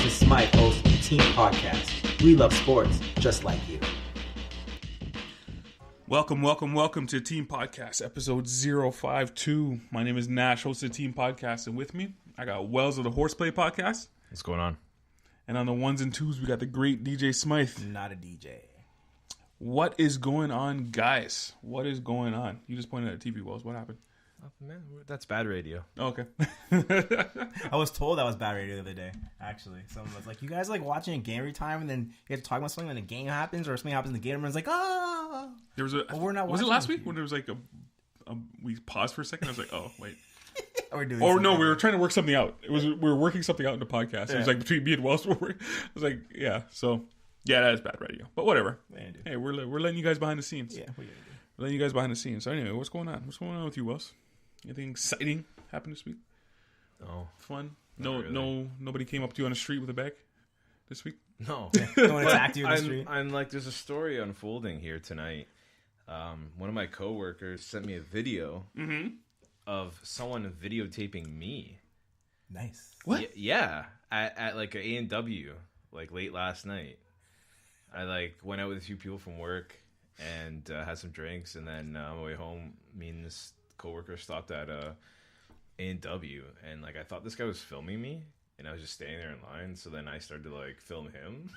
and Smythe host the Team Podcast. We love sports just like you. Welcome to Team Podcast, episode 052. My name is Nash, host of the Team Podcast, and with me, I got Wells of the Horseplay Podcast. What's going on? And on the ones and twos, we got the great DJ Smythe. Not a DJ. What is going on, guys? What is going on? You just pointed at TV, Wells. What happened? Man, that's bad radio. Oh, okay. I was told that was bad radio the other day, actually. Someone was like, you guys like watching a game every time and then you have to talk about something when a game happens or something happens in the game and everyone's like, ah. There was a. Well, we're not was it watching last with week you. when there was like we paused for a second? I was like, oh, wait. We're doing Oh, no, something. we were trying to work something out. We were working something out in the podcast. It was like between me and Wells. I was like, yeah. So, yeah, that is bad radio. But whatever. Hey, we're letting you guys behind the scenes. Yeah, what are you gonna do? We're letting you guys behind the scenes. So anyway, what's going on? What's going on with you, Wells? Anything exciting happened this week? No. Fun? Really. Nobody came up to you on the street with a bag this week? No. No one attacked you in the street? I'm like, there's a story unfolding here tonight. One of my coworkers sent me a video of someone videotaping me. Nice. What? Yeah. At like an A&W, like late last night. I like went out with a few people from work and had some drinks, and then on my way home, me and this coworker stopped at A&W, and like I thought this guy was filming me, and I was just standing there in line. So then I started to like film him.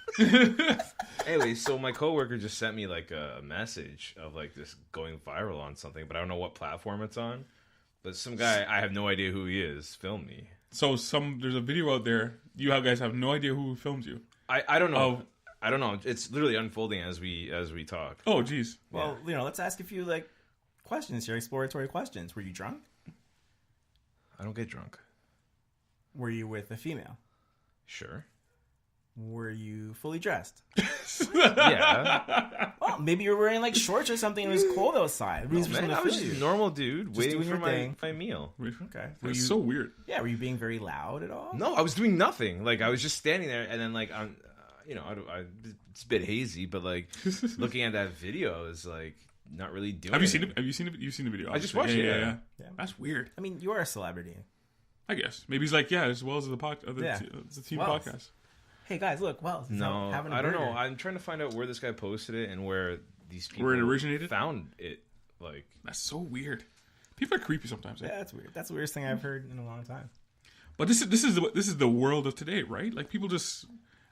Anyway, so my coworker just sent me like a message of like this going viral on something, but I don't know what platform it's on. But some guy, I have no idea who he is, filmed me. So there's a video out there. You guys have no idea who filmed you. I don't know. I don't know. It's literally unfolding as we talk. Oh, geez. Well, let's ask a few like questions here, exploratory questions. Were you drunk? I don't get drunk. Were you with a female? Sure. Were you fully dressed? Yeah. Well, maybe you were wearing like shorts or something. And it was cold outside. Man, I was just a normal dude Just waiting doing for your thing. my meal. Okay. It's so weird. Yeah, were you being very loud at all? No, I was doing nothing. Like I was just standing there, and then like I'm, it's a bit hazy, but like looking at that video is like not really doing. Have you seen anything. it? Have you seen it? You've seen the video? I just obviously. watched it, Yeah. Yeah. That's weird. I mean, you are a celebrity. I guess maybe he's like, as well as the team Wells. podcast. Hey guys, look, well, No, having a I don't burger. know. I'm trying to find out where this guy posted it and where these people Where it originated? found it. Like That's so weird. People are creepy sometimes. Eh? Yeah, that's weird. That's the weirdest thing I've heard in a long time. But this is the world of today, right? Like people just,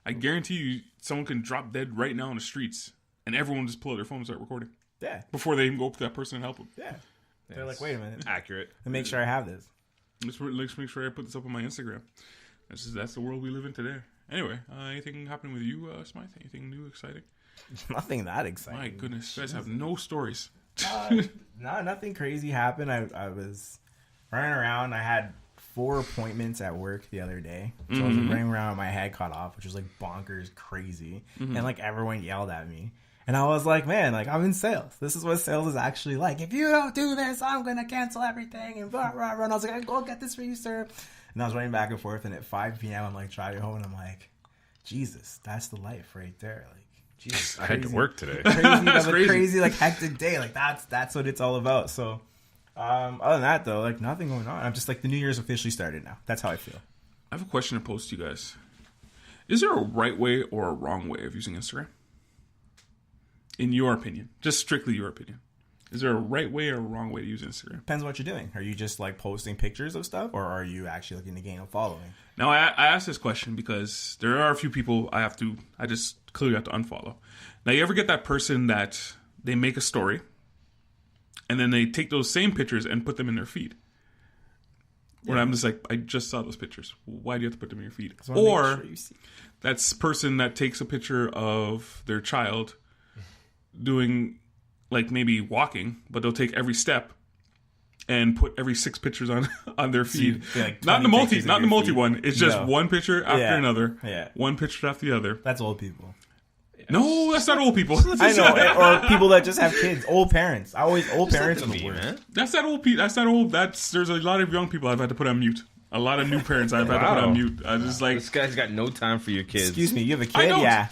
I guarantee you, someone can drop dead right now in the streets, and everyone just pull out their phone and start recording Yeah, before they even go up to that person and help them. yeah. They're like, wait a minute, accurate. and make sure I have this. Let's make sure I put this up on my Instagram. That's the world we live in today. Anyway, anything happening with you, Smythe? Anything new, exciting? Nothing that exciting. My goodness, you guys have no stories. No, nothing crazy happened. I was running around. I had 4 appointments at work the other day. So I was running around with my head cut off, which was like bonkers crazy. And like everyone yelled at me. And I was like, man, like I'm in sales. This is what sales is actually like. If you don't do this, I'm going to cancel everything. And blah, blah, blah. And I was like, I'll get this for you, sir. And I was running back and forth. And at 5 p.m., I'm like driving home. And I'm like, Jesus, that's the life right there. Like, Jesus, I had to work today. crazy, like hectic day. Like that's what it's all about. So, other than that though, like nothing going on. I'm just like the New Year's officially started now. That's how I feel. I have a question to pose to you guys. Is there a right way or a wrong way of using Instagram? In your opinion, just strictly your opinion. Is there a right way or a wrong way to use Instagram? Depends what you're doing. Are you just like posting pictures of stuff, or are you actually looking to gain a following? Now, I asked this question because there are a few people I just clearly have to unfollow. Now, you ever get that person that they make a story and then they take those same pictures and put them in their feed? Yeah. Where I'm just like, I just saw those pictures. Why do you have to put them in your feed? Or make sure you see. That's person that takes a picture of their child doing like maybe walking, but they'll take every step and put every 6 pictures on their feed. Like not the multi one. It's just one picture after another. Yeah. One picture after the other. That's old people. No, that's not old people. I know, or people that just have kids. Old parents. Old parents are the worst. Man. That's not old. That's not old. There's a lot of young people I've had to put on mute. A lot of new parents I've had to put on mute. I just like, this guy's got no time for your kids. Excuse me, you have a I kid? don't. Yeah.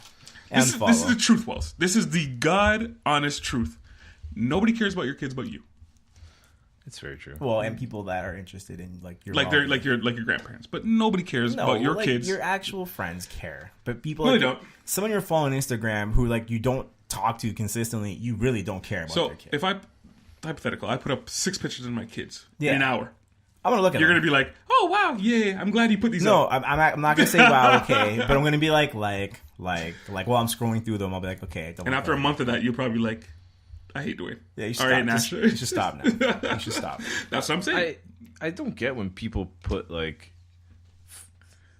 This is the truth, Wells. This is the God honest truth. Nobody cares about your kids but you. It's very true. Well, and people that are interested in like your like your grandparents, but nobody cares about your kids. Your actual friends care, but people No, like, they don't. Someone you're following on Instagram who like you don't talk to consistently, you really don't care about their kids. If I hypothetical, I put up 6 pictures of my kids in Yeah. an hour. I'm gonna look at. You're them. gonna be like, oh wow, yeah, I'm glad you put these No, up. I'm not gonna say wow, okay, but I'm gonna be like while I'm scrolling through them, I'll be like, okay. And after a month of that, you'll probably be like, I hate Dwayne. Yeah, you should All stop. right, Just, now. you should stop now. You should stop. That's what I'm saying. I don't get when people put like,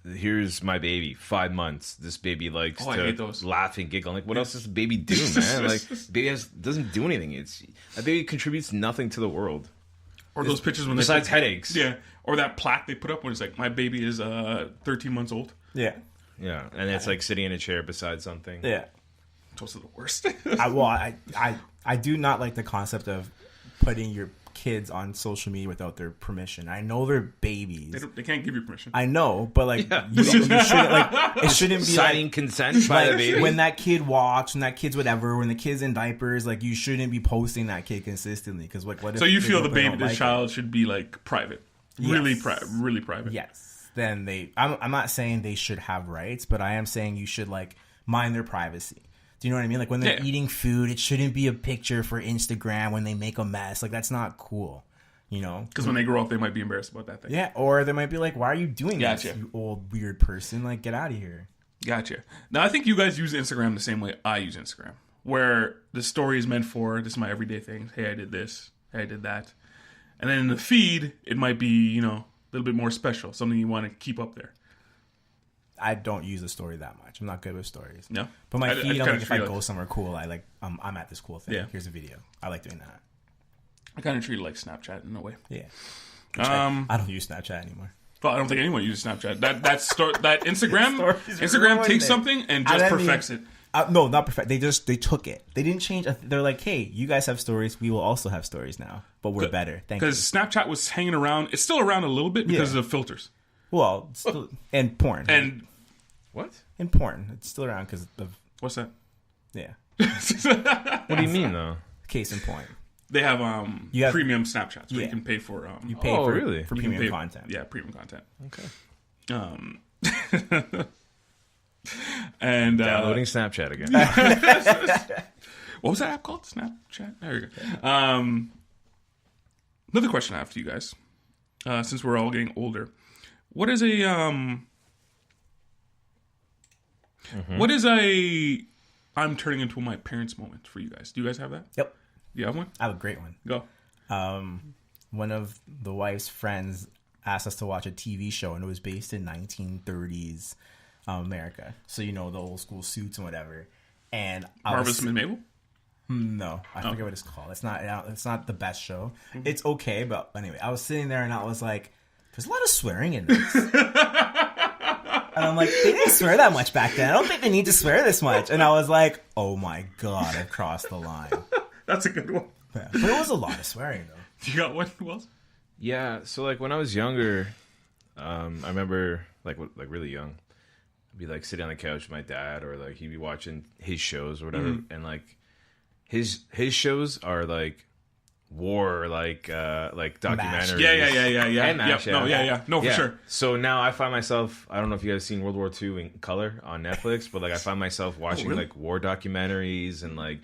here's my baby, 5 months. This baby likes I hate those. to laugh and giggle. Like, what else does the baby do, man? Like, baby doesn't do anything. A baby contributes nothing to the world. Or those pictures when besides they put, headaches. Yeah. Or that plaque they put up when it's like, my baby is 13 months old. Yeah. Yeah, and it's like sitting in a chair beside something. Yeah. Those are the worst. I do not like the concept of putting your kids on social media without their permission. I know they're babies. They can't give you permission. I know, but like you shouldn't like it shouldn't be signing like, consent by the like baby. when that kid walks, when that kid's whatever, when the kid's in diapers, like you shouldn't be posting that kid consistently because like what if So you they feel don't the like child should be like private, really Yes. really private. Yes. Then I'm not saying they should have rights, but I am saying you should like mind their privacy. Do you know what I mean? Like when they're eating food, it shouldn't be a picture for Instagram when they make a mess. Like that's not cool. You know? Because when they grow up, they might be embarrassed about that thing. Yeah, or they might be like, "Why are you doing this, Gotcha. you old weird person? Like, get out of here." Gotcha. Now, I think you guys use Instagram the same way I use Instagram, where the story is meant for, this is my everyday thing. Hey, I did this. Hey, I did that. And then in the feed, it might be, a little bit more special, something you want to keep up there. I don't use the story that much. I'm not good with stories. No? But my feed, I'm like, if I treat go somewhere cool, I like, I'm at this cool thing. Yeah. Here's a video. I like doing that. I kind of treat it like Snapchat in a way. Yeah. I don't use Snapchat anymore. Well, I don't think anyone uses Snapchat. That Instagram Stories Instagram ruined takes it. something and just perfects it. No, not perfect. They took it. They didn't change. They're like, hey, you guys have stories. We will also have stories now, but we're better. Thank you. Because Snapchat was hanging around. It's still around a little bit because of filters. Well, still, and porn. And What? And porn. It's still around because of what's that? yeah. What do you mean though? Case in point. They have You have- premium Snapchats where Yeah. you can pay for You pay Oh, for really? for you can premium pay- content. Yeah, premium content. Okay. And Downloading Snapchat again. what was that app called? Snapchat. There you go. Another question I have for you guys, since we're all getting older, what is a I'm turning into my parents moment for you guys? Do you guys have that? Yep. Do you have one? I have a great one. Go. One of the wife's friends asked us to watch a TV show, and it was based in 1930s America. So, the old school suits and whatever. And Marvelous Miss Mabel? No, I forget what it's called. It's not the best show. It's okay, but anyway, I was sitting there and I was like, there's a lot of swearing in this. And I'm like, they didn't swear that much back then. I don't think they need to swear this much. And I was like, oh my God, I've crossed the line. That's a good one. Yeah. But it was a lot of swearing, though. You got one? Who else? Yeah, so like when I was younger, I remember like really young, I'd be like sitting on the couch with my dad, or like he'd be watching his shows or whatever, and like his shows are like war, like documentaries. Yeah. And MASH, Yep. Yeah. No, for sure. So now I find myself, I don't know if you guys seen World War II in color on Netflix, but like I find myself watching really? like war documentaries and like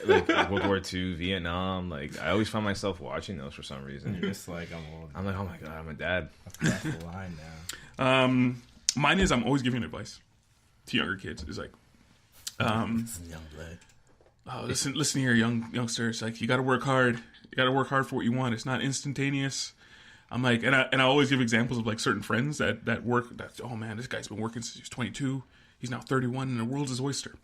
World War II, Vietnam. Like I always find myself watching those for some reason. You're just like, I'm old. I'm like, oh my God, I'm a dad. I've crossed the line now. Mine is I'm always giving advice to younger kids. It's like, This is young blood. oh, listen here, youngsters. Like, you got to work hard. You got to work hard for what you want. It's not instantaneous. I'm like, and I always give examples of like certain friends that work. That, oh man, this guy's been working since he was 22. He's now 31, and the world's his oyster.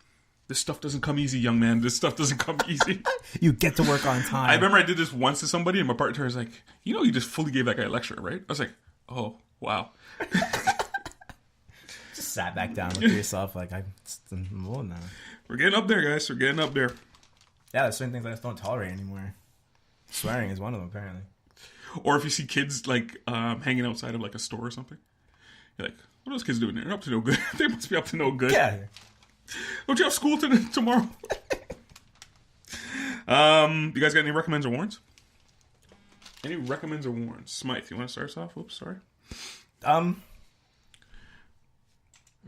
This stuff doesn't come easy, young man. This stuff doesn't come easy. You get to work on time. I remember I did this once to somebody, and my partner was like, you just fully gave that guy a lecture, right? I was like, oh, wow. Just sat back down, looked at yourself like, I'm old now. We're getting up there, guys. We're getting up there. Yeah, there's certain things I just don't tolerate anymore. Swearing is one of them, apparently. Or if you see kids, like, hanging outside of, like, a store or something, you're like, what are those kids doing there? They're up to no good. They must be up to no good. Get out of here. Don't you have school tomorrow? You guys got any recommends or warrants? Any recommends or warns? Smythe, you want to start us off? Oops, sorry. I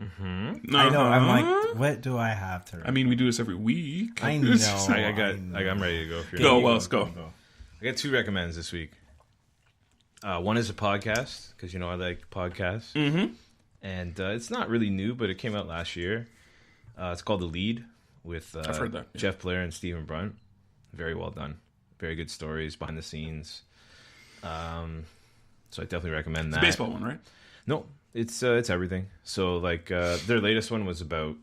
know. I'm like, what do I have to? I mean, we do this every week. I know. I'm ready to go. If you're Go, ready. Wells, go. I got 2 recommends this week. One is a podcast, because I like podcasts. Mm-hmm. And it's not really new, but it came out last year. It's called The Lead with I've heard that, yeah. Jeff Blair and Stephen Brunt. Very well done. Very good stories behind the scenes. So I definitely recommend that. It's a baseball one, right? No, it's everything. So like their latest one was about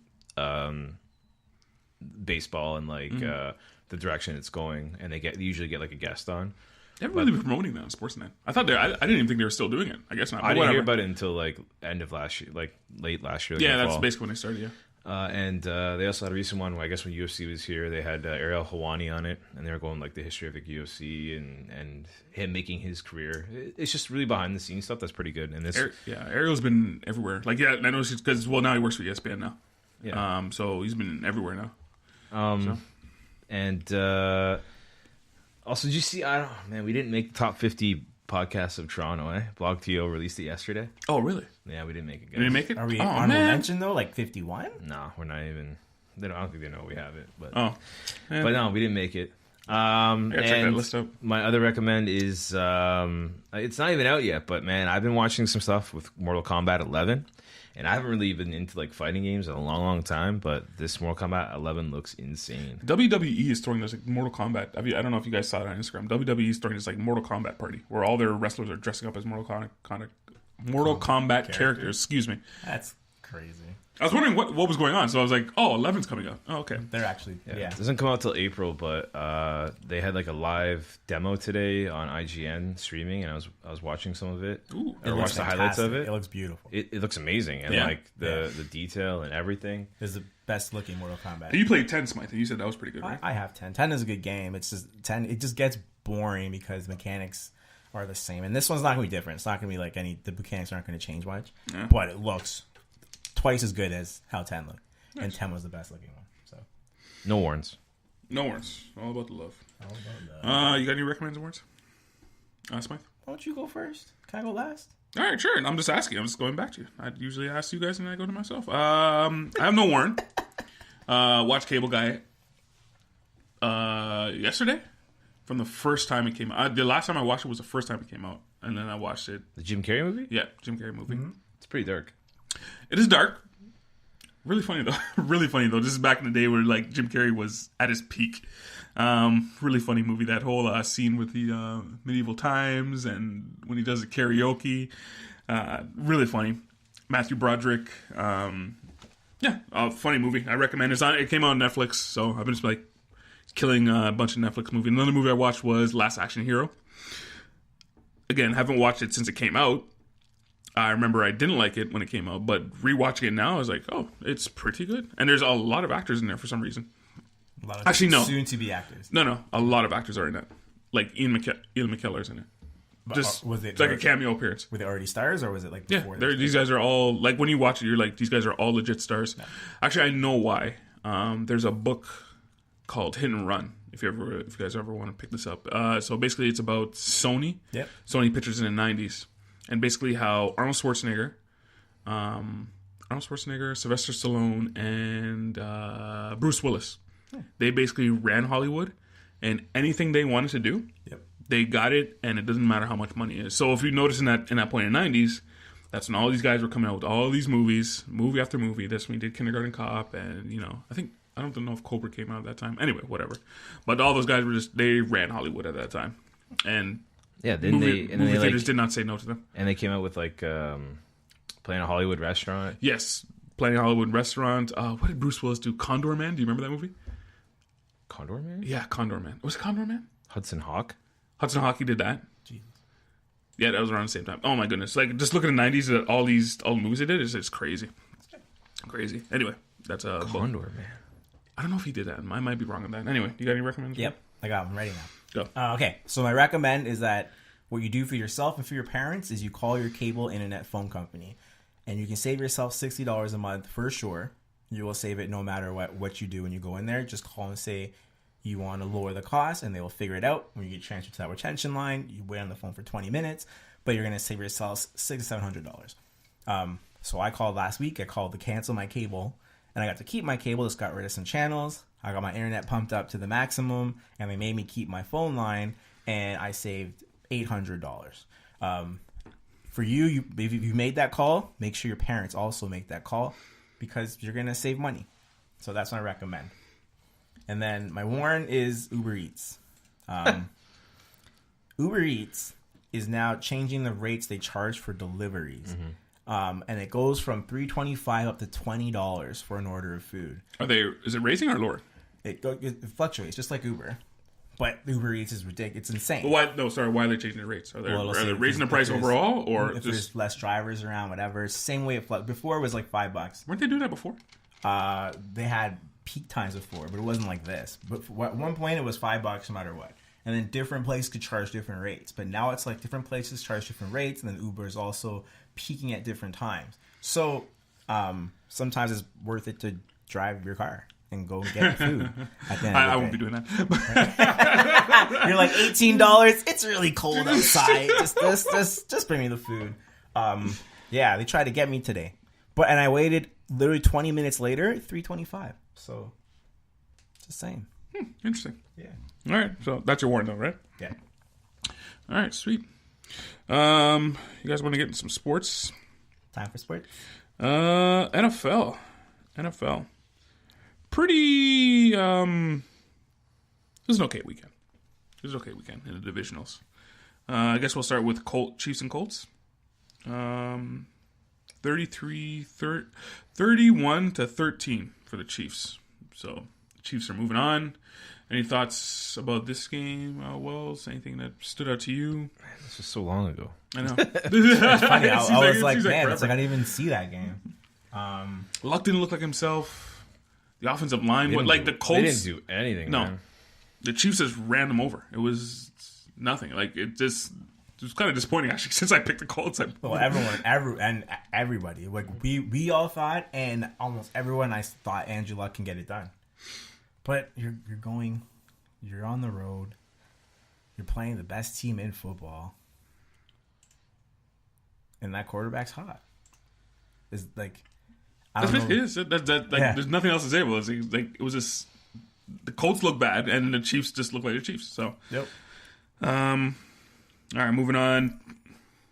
baseball and like the direction it's going, and they usually get like a guest on. They haven't really been promoting that on Sportsnet. I thought I didn't even think they were still doing it. I guess not. I didn't hear about it until like end of last year, like late last year. Yeah, that's basically when they started. Yeah. And they also had a recent one. I guess when UFC was here, they had Ariel Helwani on it, and they were going like the history of the UFC and him making his career. It's just really behind the scenes stuff that's pretty good. And this, Ariel's been everywhere. Like, yeah, I know because now he works for ESPN now. Yeah. So he's been everywhere now. And also, did you see? We didn't make the top 50 podcasts of Toronto. Blog TO released it yesterday. Oh, really? Yeah, we didn't make it. Guys. You didn't make it? Are we honorable mention though? Like 51? No, we're not even. I don't think they know we have it. But but no, we didn't make it. I gotta check that list out. My other recommend is it's not even out yet, but man, I've been watching some stuff with Mortal Kombat 11, and I haven't really been into like fighting games in a long time. But this Mortal Kombat 11 looks insane. WWE is throwing this like Mortal Kombat. I don't know if you guys saw it on Instagram. WWE is throwing this like Mortal Kombat party where all their wrestlers are dressing up as Mortal Kombat characters. Excuse me. That's crazy. I was wondering what was going on, so I was like, "Oh, 11's coming up." Oh, okay. They're actually It doesn't come out till April, but they had like a live demo today on IGN streaming, and I was watching some of it. Ooh, I watched the highlights of it. It looks beautiful. It looks amazing, and like the detail and everything. It's the best looking Mortal Kombat. You played 10, Smythe, and you said that was pretty good, right? I have 10. 10 is a good game. It's just 10. It just gets boring because the mechanics are the same, and this one's not gonna be different. It's not gonna be like the mechanics aren't gonna change much, but it looks twice as good as how 10 looked. Nice. And 10 was the best looking one. So no warrants. No warrants. All about the love. All about love. You got any recommends or warrants? Smythe? Why don't you go first? Can I go last? All right, sure. I'm just asking. I'm just going back to you. I usually ask you guys and I go to myself. I have no warrant. Watched Cable Guy yesterday from the first time it came out. The last time I watched it was the first time it came out. And then I watched it. The Jim Carrey movie? Yeah, Jim Carrey movie. Mm-hmm. It's pretty dark. It is dark. Really funny though. Really funny though. This is back in the day where like Jim Carrey was at his peak. Really funny movie. That whole scene with the medieval times and when he does the karaoke. Really funny. Matthew Broderick. Funny movie. I recommend it. It came out on Netflix, so I've been just like killing a bunch of Netflix movies. Another movie I watched was Last Action Hero. Again, haven't watched it since it came out. I remember I didn't like it when it came out, but rewatching it now, I was like, oh, it's pretty good. And there's a lot of actors in there for some reason. Actually, no. Soon-to-be actors. No. A lot of actors are in it. Like Ian McKellar's in it. Just was it like a cameo appearance. Were they already stars, or was it like before? Yeah, these guys are all, like when you watch it, you're like, these guys are all legit stars. No. Actually, I know why. There's a book called Hit and Run. If you guys ever want to pick this up. So basically, it's about Sony. Yep. Sony Pictures in the 90s. And basically how Arnold Schwarzenegger, Sylvester Stallone, and Bruce Willis, they basically ran Hollywood, and anything they wanted to do, they got it, and it doesn't matter how much money it is. So if you notice in that point in the 90s, that's when all these guys were coming out with all these movies, movie after movie. That's when he did Kindergarten Cop, and I don't know if Cobra came out at that time. Anyway, whatever. But all those guys they ran Hollywood at that time, and. Yeah, movie theaters did not say no to them. And they came out with like Playing a Hollywood Restaurant. Yes, Playing a Hollywood Restaurant. What did Bruce Willis do? Condor Man? Do you remember that movie? Condor Man? Yeah, Condor Man. Was it Condor Man? Hudson Hawk? Hudson Hawk, he did that. Jesus. Yeah, that was around the same time. Oh my goodness. Like, just look at the 90s at all the movies they did. It's crazy. Crazy. Anyway, that's a Condor Man. I don't know if he did that. I might be wrong on that. Anyway, you got any recommendations? Yep, I got them ready now. Go. Okay, so my recommend is that what you do for yourself and for your parents is you call your cable internet phone company, and you can save yourself $60 a month for sure. You will save it no matter what you do when you go in there. Just call and say, You want to lower the cost, and they will figure it out. When you get transferred to that retention line, you wait on the phone for 20 minutes, but you're going to save yourself $600-700. So I called last week. I called to cancel my cable, and I got to keep my cable. Just got rid of some channels. I got my internet pumped up to the maximum, and they made me keep my phone line, and I saved $800. For you, if you made that call, make sure your parents also make that call because you're going to save money. So that's what I recommend. And then my warn is Uber Eats. Uber Eats is now changing the rates they charge for deliveries. And it goes from $3.25 up to $20 for an order of food. Is it raising or lower? It fluctuates, just like Uber. But Uber Eats is ridiculous. It's insane. But why are they changing the rates? Are they raising the price overall, or if there's less drivers around, whatever? Same way it before it was like $5. Weren't they doing that before? They had peak times before, but it wasn't like this. But at one point it was $5 no matter what. And then different places could charge different rates. But now it's like different places charge different rates, and then Uber is also peaking at different times. So sometimes it's worth it to drive your car and go get food. At the end of the I day. won't be doing that. You're like $18. It's really cold outside. Just bring me the food. Yeah, they tried to get me today, and I waited literally 20 minutes later. $3.25. So, just saying. Interesting. Yeah. All right. So that's your warning, though, right? Yeah. All right. Sweet. You guys want to get into some sports? Time for sports. NFL. Pretty. It was an okay weekend. In the divisionals. I guess we'll start with Chiefs and Colts. 31-13 for the Chiefs. So the Chiefs are moving on. Any thoughts about this game, Wells? Anything that stood out to you? This was so long ago. I know. It's funny. I was like, man, it's like I didn't even see that game. Luck didn't look like himself. The offensive line, the Colts, they didn't do anything. No, man. The Chiefs just ran them over. It was nothing. Like it was kind of disappointing actually. Since I picked the Colts, everybody, like we all thought, and almost everyone I thought Andrew Luck can get it done. But you're on the road. You're playing the best team in football, and that quarterback's hot. It's like. There's nothing else to say. It was just the Colts look bad and the Chiefs just look like the Chiefs. So, yep. All right, moving on.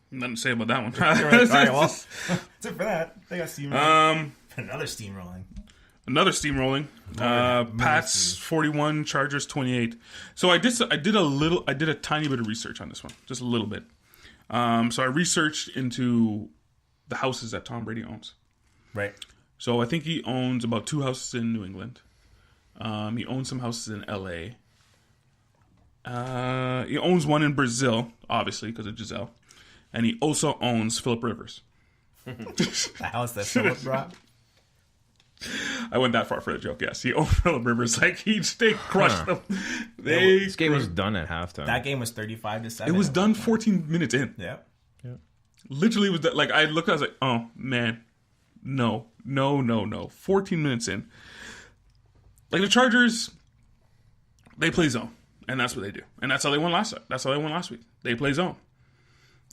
Nothing to say about that one. All right, well, that's it for that. They got steamrolling. Another steamrolling. Pats 41, Chargers 28. So I did a tiny bit of research on this one, just a little bit. So I researched into the houses that Tom Brady owns. Right. So I think he owns about 2 houses in New England. He owns some houses in L.A. He owns one in Brazil, obviously, because of Giselle. And he also owns Phillip Rivers. The house that Phillip brought? I went that far for the joke, yes. He owned Phillip Rivers. Like, they crushed them. This game was done at halftime. That game was 35-7. It was done 14 minutes in. Yeah. Literally, was like, I looked, I was like, oh, man. No. 14 minutes in. Like, the Chargers, they play zone. And that's what they do. And that's how they won last week. They play zone.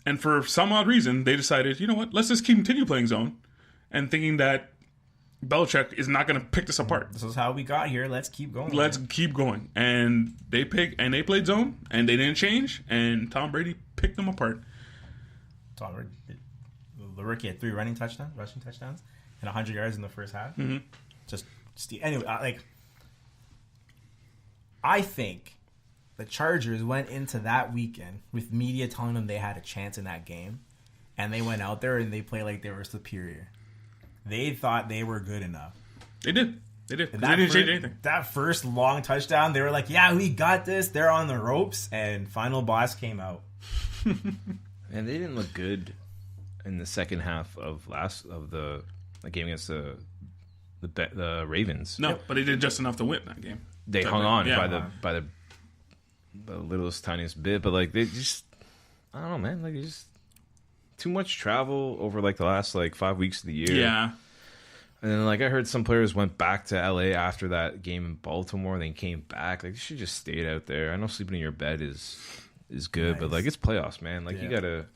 And for some odd reason, they decided, you know what, let's just continue playing zone. And thinking that Belichick is not going to pick this apart. This is how we got here. Let's keep going. Keep going. And they played zone. And they didn't change. And Tom Brady picked them apart. Tom Brady, the rookie had 3 rushing touchdowns, and 100 yards in the first half. Mm-hmm. Anyway, I think the Chargers went into that weekend with media telling them they had a chance in that game, and they went out there and they played like they were superior. They thought they were good enough. They did. They didn't change anything. That first long touchdown, they were like, yeah, we got this. They're on the ropes, and final boss came out. And they didn't look good in the second half of the game against the Ravens. No, but they did just enough to win that game. They hung on by the littlest tiniest bit, but like they just, I don't know, man. Like just too much travel over like the last like 5 weeks of the year. Yeah, And then, like, I heard some players went back to LA after that game in Baltimore. Then came back. Like, you should just stayed out there. I know sleeping in your bed is good, but like, it's playoffs, man. Like, you gotta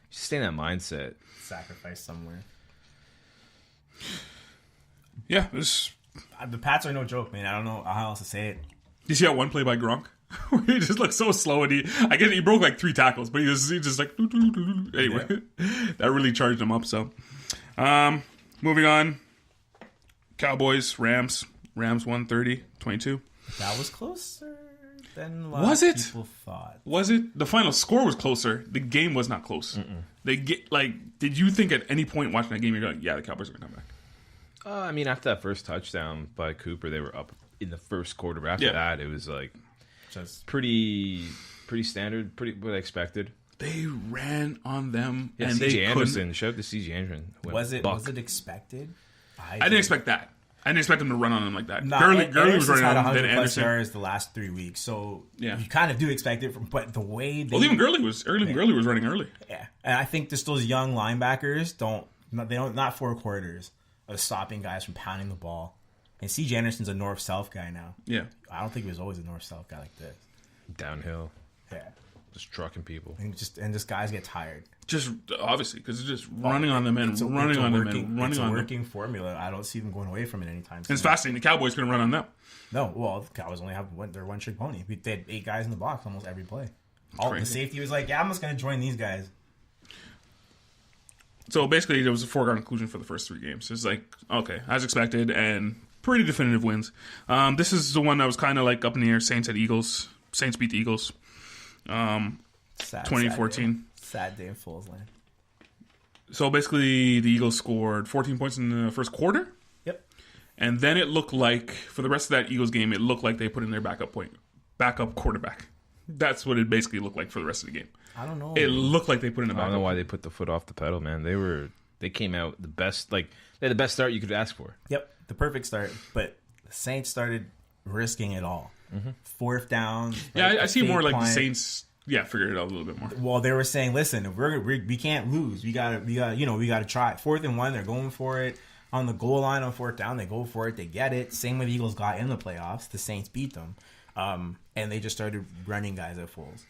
stay in that mindset. Sacrifice somewhere. Yeah, the Pats are no joke, man. I don't know how else to say it. You see that one play by Gronk? He just looked so slow, and he broke like 3 tackles, but he just like anyway. That really charged him up. So, moving on. Cowboys, Rams 130-22. That was closer than people thought. Was it? The final score was closer. The game was not close. Did you think at any point watching that game you're going, yeah, the Cowboys are going to come back? I mean, after that first touchdown by Cooper, they were up in the first quarter. But after that, it was like just pretty standard, pretty what I expected. They ran on them, and C.J. Anderson. Shout out to C.J. Anderson. Was it expected? I didn't expect that. I didn't expect him to run on him like that. Gurley was running on him. Then Anderson yards the last 3 weeks, so you kind of do expect it. But the way even Gurley was running early. Yeah, and I think just those young linebackers not 4 quarters of stopping guys from pounding the ball. And C.J. Anderson's a north-south guy now. Yeah, I don't think he was always a north-south guy like this. Downhill. Yeah. Just trucking people. And just guys get tired. Just obviously because it's just running on them and running on them and running on them. It's a working formula. I don't see them going away from it anytime soon. It's fascinating. The Cowboys couldn't run on them. No, well, the Cowboys only have their one-trick pony. They had 8 guys in the box almost every play. The safety was like, I'm just going to join these guys. So basically, there was a foregone conclusion for the first 3 games. It's like, okay, as expected, and pretty definitive wins. This is the one that was kind of like up in the air. Saints at Eagles. Saints beat the Eagles. 2014. Sad day in Foles land. So basically, the Eagles scored 14 points in the first quarter. Yep. And then it looked like, for the rest of that Eagles game, it looked like they put in their backup quarterback. That's what it basically looked like for the rest of the game. I don't know. It looked like they put in a backup. I don't know why they put the foot off the pedal, man. They came out the best. Like, they had the best start you could ask for. Yep, the perfect start. But the Saints started risking it all. Mm-hmm. 4th down. Yeah, I see more like the Saints. Yeah, figured it out a little bit more. Well, they were saying, listen, if we can't lose. We gotta try. 4th and 1, they're going for it. On the goal line on 4th down, they go for it. They get it. Same way the Eagles got in the playoffs. The Saints beat them. And they just started running guys at Foles.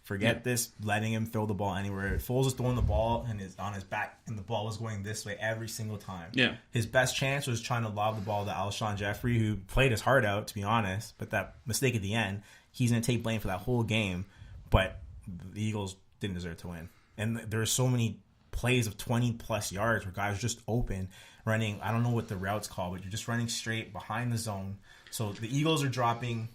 Forget this, letting him throw the ball anywhere. Foles was throwing the ball and is on his back, and the ball was going this way every single time. Yeah. His best chance was trying to lob the ball to Alshon Jeffrey, who played his heart out, to be honest. But that mistake at the end, he's going to take blame for that whole game. But the Eagles didn't deserve to win. And there are so many plays of 20-plus yards where guys are just open, running. I don't know what the route's called, but you're just running straight behind the zone. So the Eagles are dropping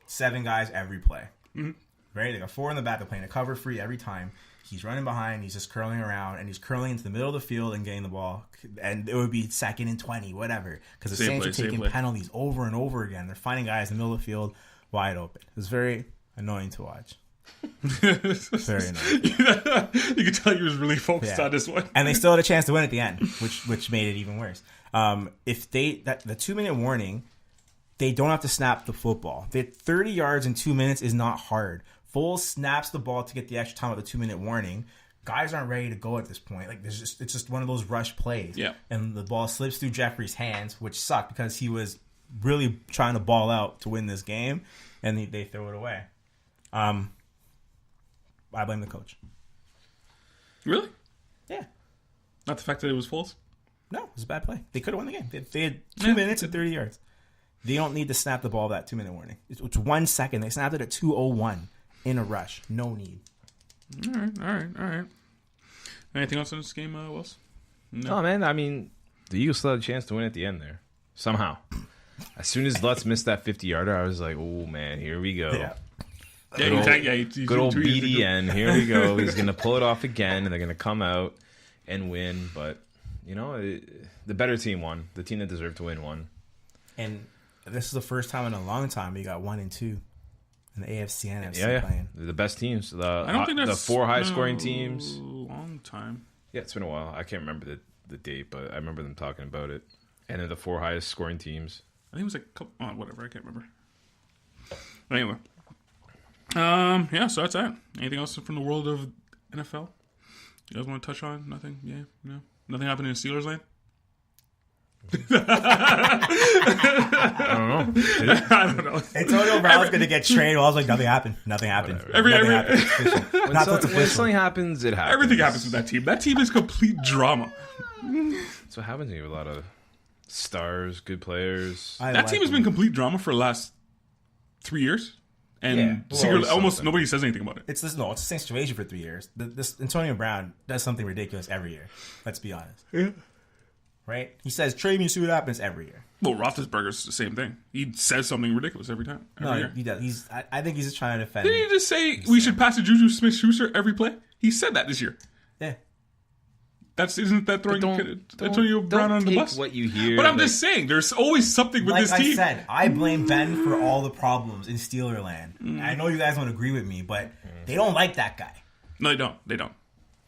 7 guys every play. Mm-hmm. Right? They got 4 in the back. They're playing a cover free every time. He's running behind. He's just curling around, and he's curling into the middle of the field and getting the ball. And it would be 2nd and 20, whatever. Because the Saints are taking penalties over and over again. They're finding guys in the middle of the field wide open. It was very annoying to watch. Very annoying. You could tell he was really focused on this one. And they still had a chance to win at the end, which made it even worse. If the 2-minute warning, they don't have to snap the football. 30 yards in 2 minutes is not hard. Foles snaps the ball to get the extra time with the 2-minute warning. Guys aren't ready to go at this point. Like it's just one of those rush plays. Yeah. And the ball slips through Jeffrey's hands, which sucked because he was really trying to ball out to win this game, and they throw it away. I blame the coach. Really? Yeah. Not the fact that it was Foles? No, it was a bad play. They could have won the game. They had 2 minutes and 30 yards. They don't need to snap the ball that 2-minute warning. It's 1 second. They snapped it at 2:01 in a rush. No need. All right. Anything else in this game, Wills? No, man. I mean, the Eagles still had a chance to win at the end there. Somehow. As soon as Lutz missed that 50-yarder, I was like, oh, man, here we go. Yeah. Good old BDN. Here we go. He's going to pull it off again, and they're going to come out and win. But, the better team won. The team that deserved to win won. And this is the first time in a long time you got 1 and 2 in the AFC and NFC playing. They're the best teams. I don't think that's the 4 high-scoring teams. Long time. Yeah, it's been a while. I can't remember the date, but I remember them talking about it. And they're the 4 highest-scoring teams. I think it was like whatever. I can't remember. Anyway. So that's that. Anything else from the world of NFL? You guys want to touch on? Nothing? Yeah? No? Nothing happened in Steelers land? I don't know. I don't know. Antonio Brown's going to get traded. I was like, nothing happened. Nothing happened. Every- Nothing happened. It's official. When, Not so- what's when official. something happens, it happens. Everything happens with that team. That team is complete drama. That's what happens when you have a lot of stars, good players. That team has been complete drama for the last 3 years. And Yeah. secretly, Well, almost something. nobody says anything about it. It's the same situation for 3 years. This Antonio Brown does something ridiculous every year. Let's be honest. Yeah. Right? He says, trade me, see what happens every year. Well, Roethlisberger's the same thing. He says something ridiculous every time. Every year. He does. I think he's just trying to defend. Didn't he just say we should pass to Juju Smith-Schuster every play? He said that this year. Yeah. Isn't that throwing Antonio Brown on the bus? What you hear, But I'm just saying, there's always something with Like this I team. said, I blame Ben for all the problems in Steelerland. I know you guys won't agree with me, but they don't like that guy. No, they don't. They don't.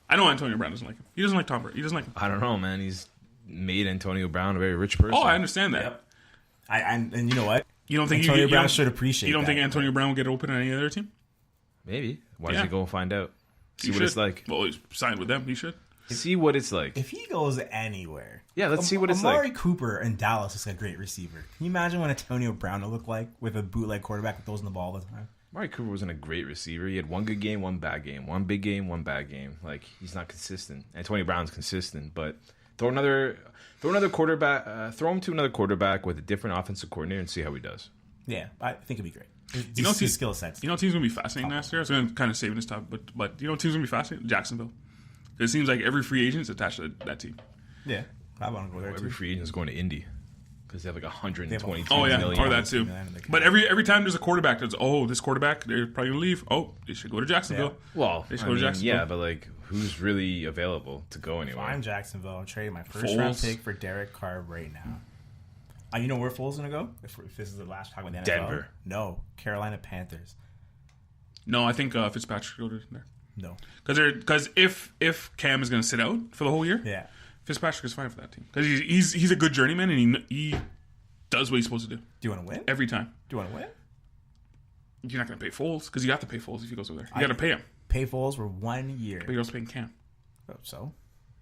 I know Antonio Brown doesn't like him. He doesn't like Tom Brady. He doesn't like him. I don't know, man. He's made Antonio Brown a very rich person. Oh, I understand that. Yep. And you know what? You don't think Antonio Brown don't- should appreciate You don't that. think Antonio Brown will get open on any other team? Maybe. Why Yeah. does he go and find out? See He what should. it's like. Well, he's signed with them. He should. See what it's like. If he goes anywhere, Yeah, let's see what it's Amari like. Cooper in Dallas is a great receiver. Can you imagine what Antonio Brown will look like with a bootleg quarterback with those in the ball all the time? Amari Cooper wasn't a great receiver. He had one good game, one bad game. One big game, one bad game. Like, he's not consistent. Antonio Brown's consistent, but throw another quarterback, throw him to another quarterback with a different offensive coordinator and see how he does. Yeah, I think it'd be great. You know, his teams- skill sets. You know, teams gonna be fascinating last year. I was gonna kind of save this topic, but you know, teams gonna be fascinating. Jacksonville. It seems like every free agent is attached to that team. Yeah, I want to go there Every too. free agent is going to Indy because they have like 122 Oh yeah, million. or that too. But every time there's a quarterback that's this quarterback they're probably gonna leave. Oh, they should go to Jacksonville. Well, They should I go to mean, Jacksonville. yeah, but like, who's really available to go anywhere? I'm Jacksonville. I'm trading my first Foles. round pick for Derek Carr right now. You know where Foles gonna go? If this is the last time with the NFL? Denver. No, Carolina Panthers. No, I think Fitzpatrick will go to there No. because if Cam is gonna sit out for the whole year, Yeah. Fitzpatrick is fine for that team because he's a good journeyman and he does what he's supposed to do Do you want to win? every time. Do you want to win? You're not gonna pay Foles because you have to pay Foles if he goes over there. You got to pay him, Pay Foles for 1 year. but you're also paying Cam. So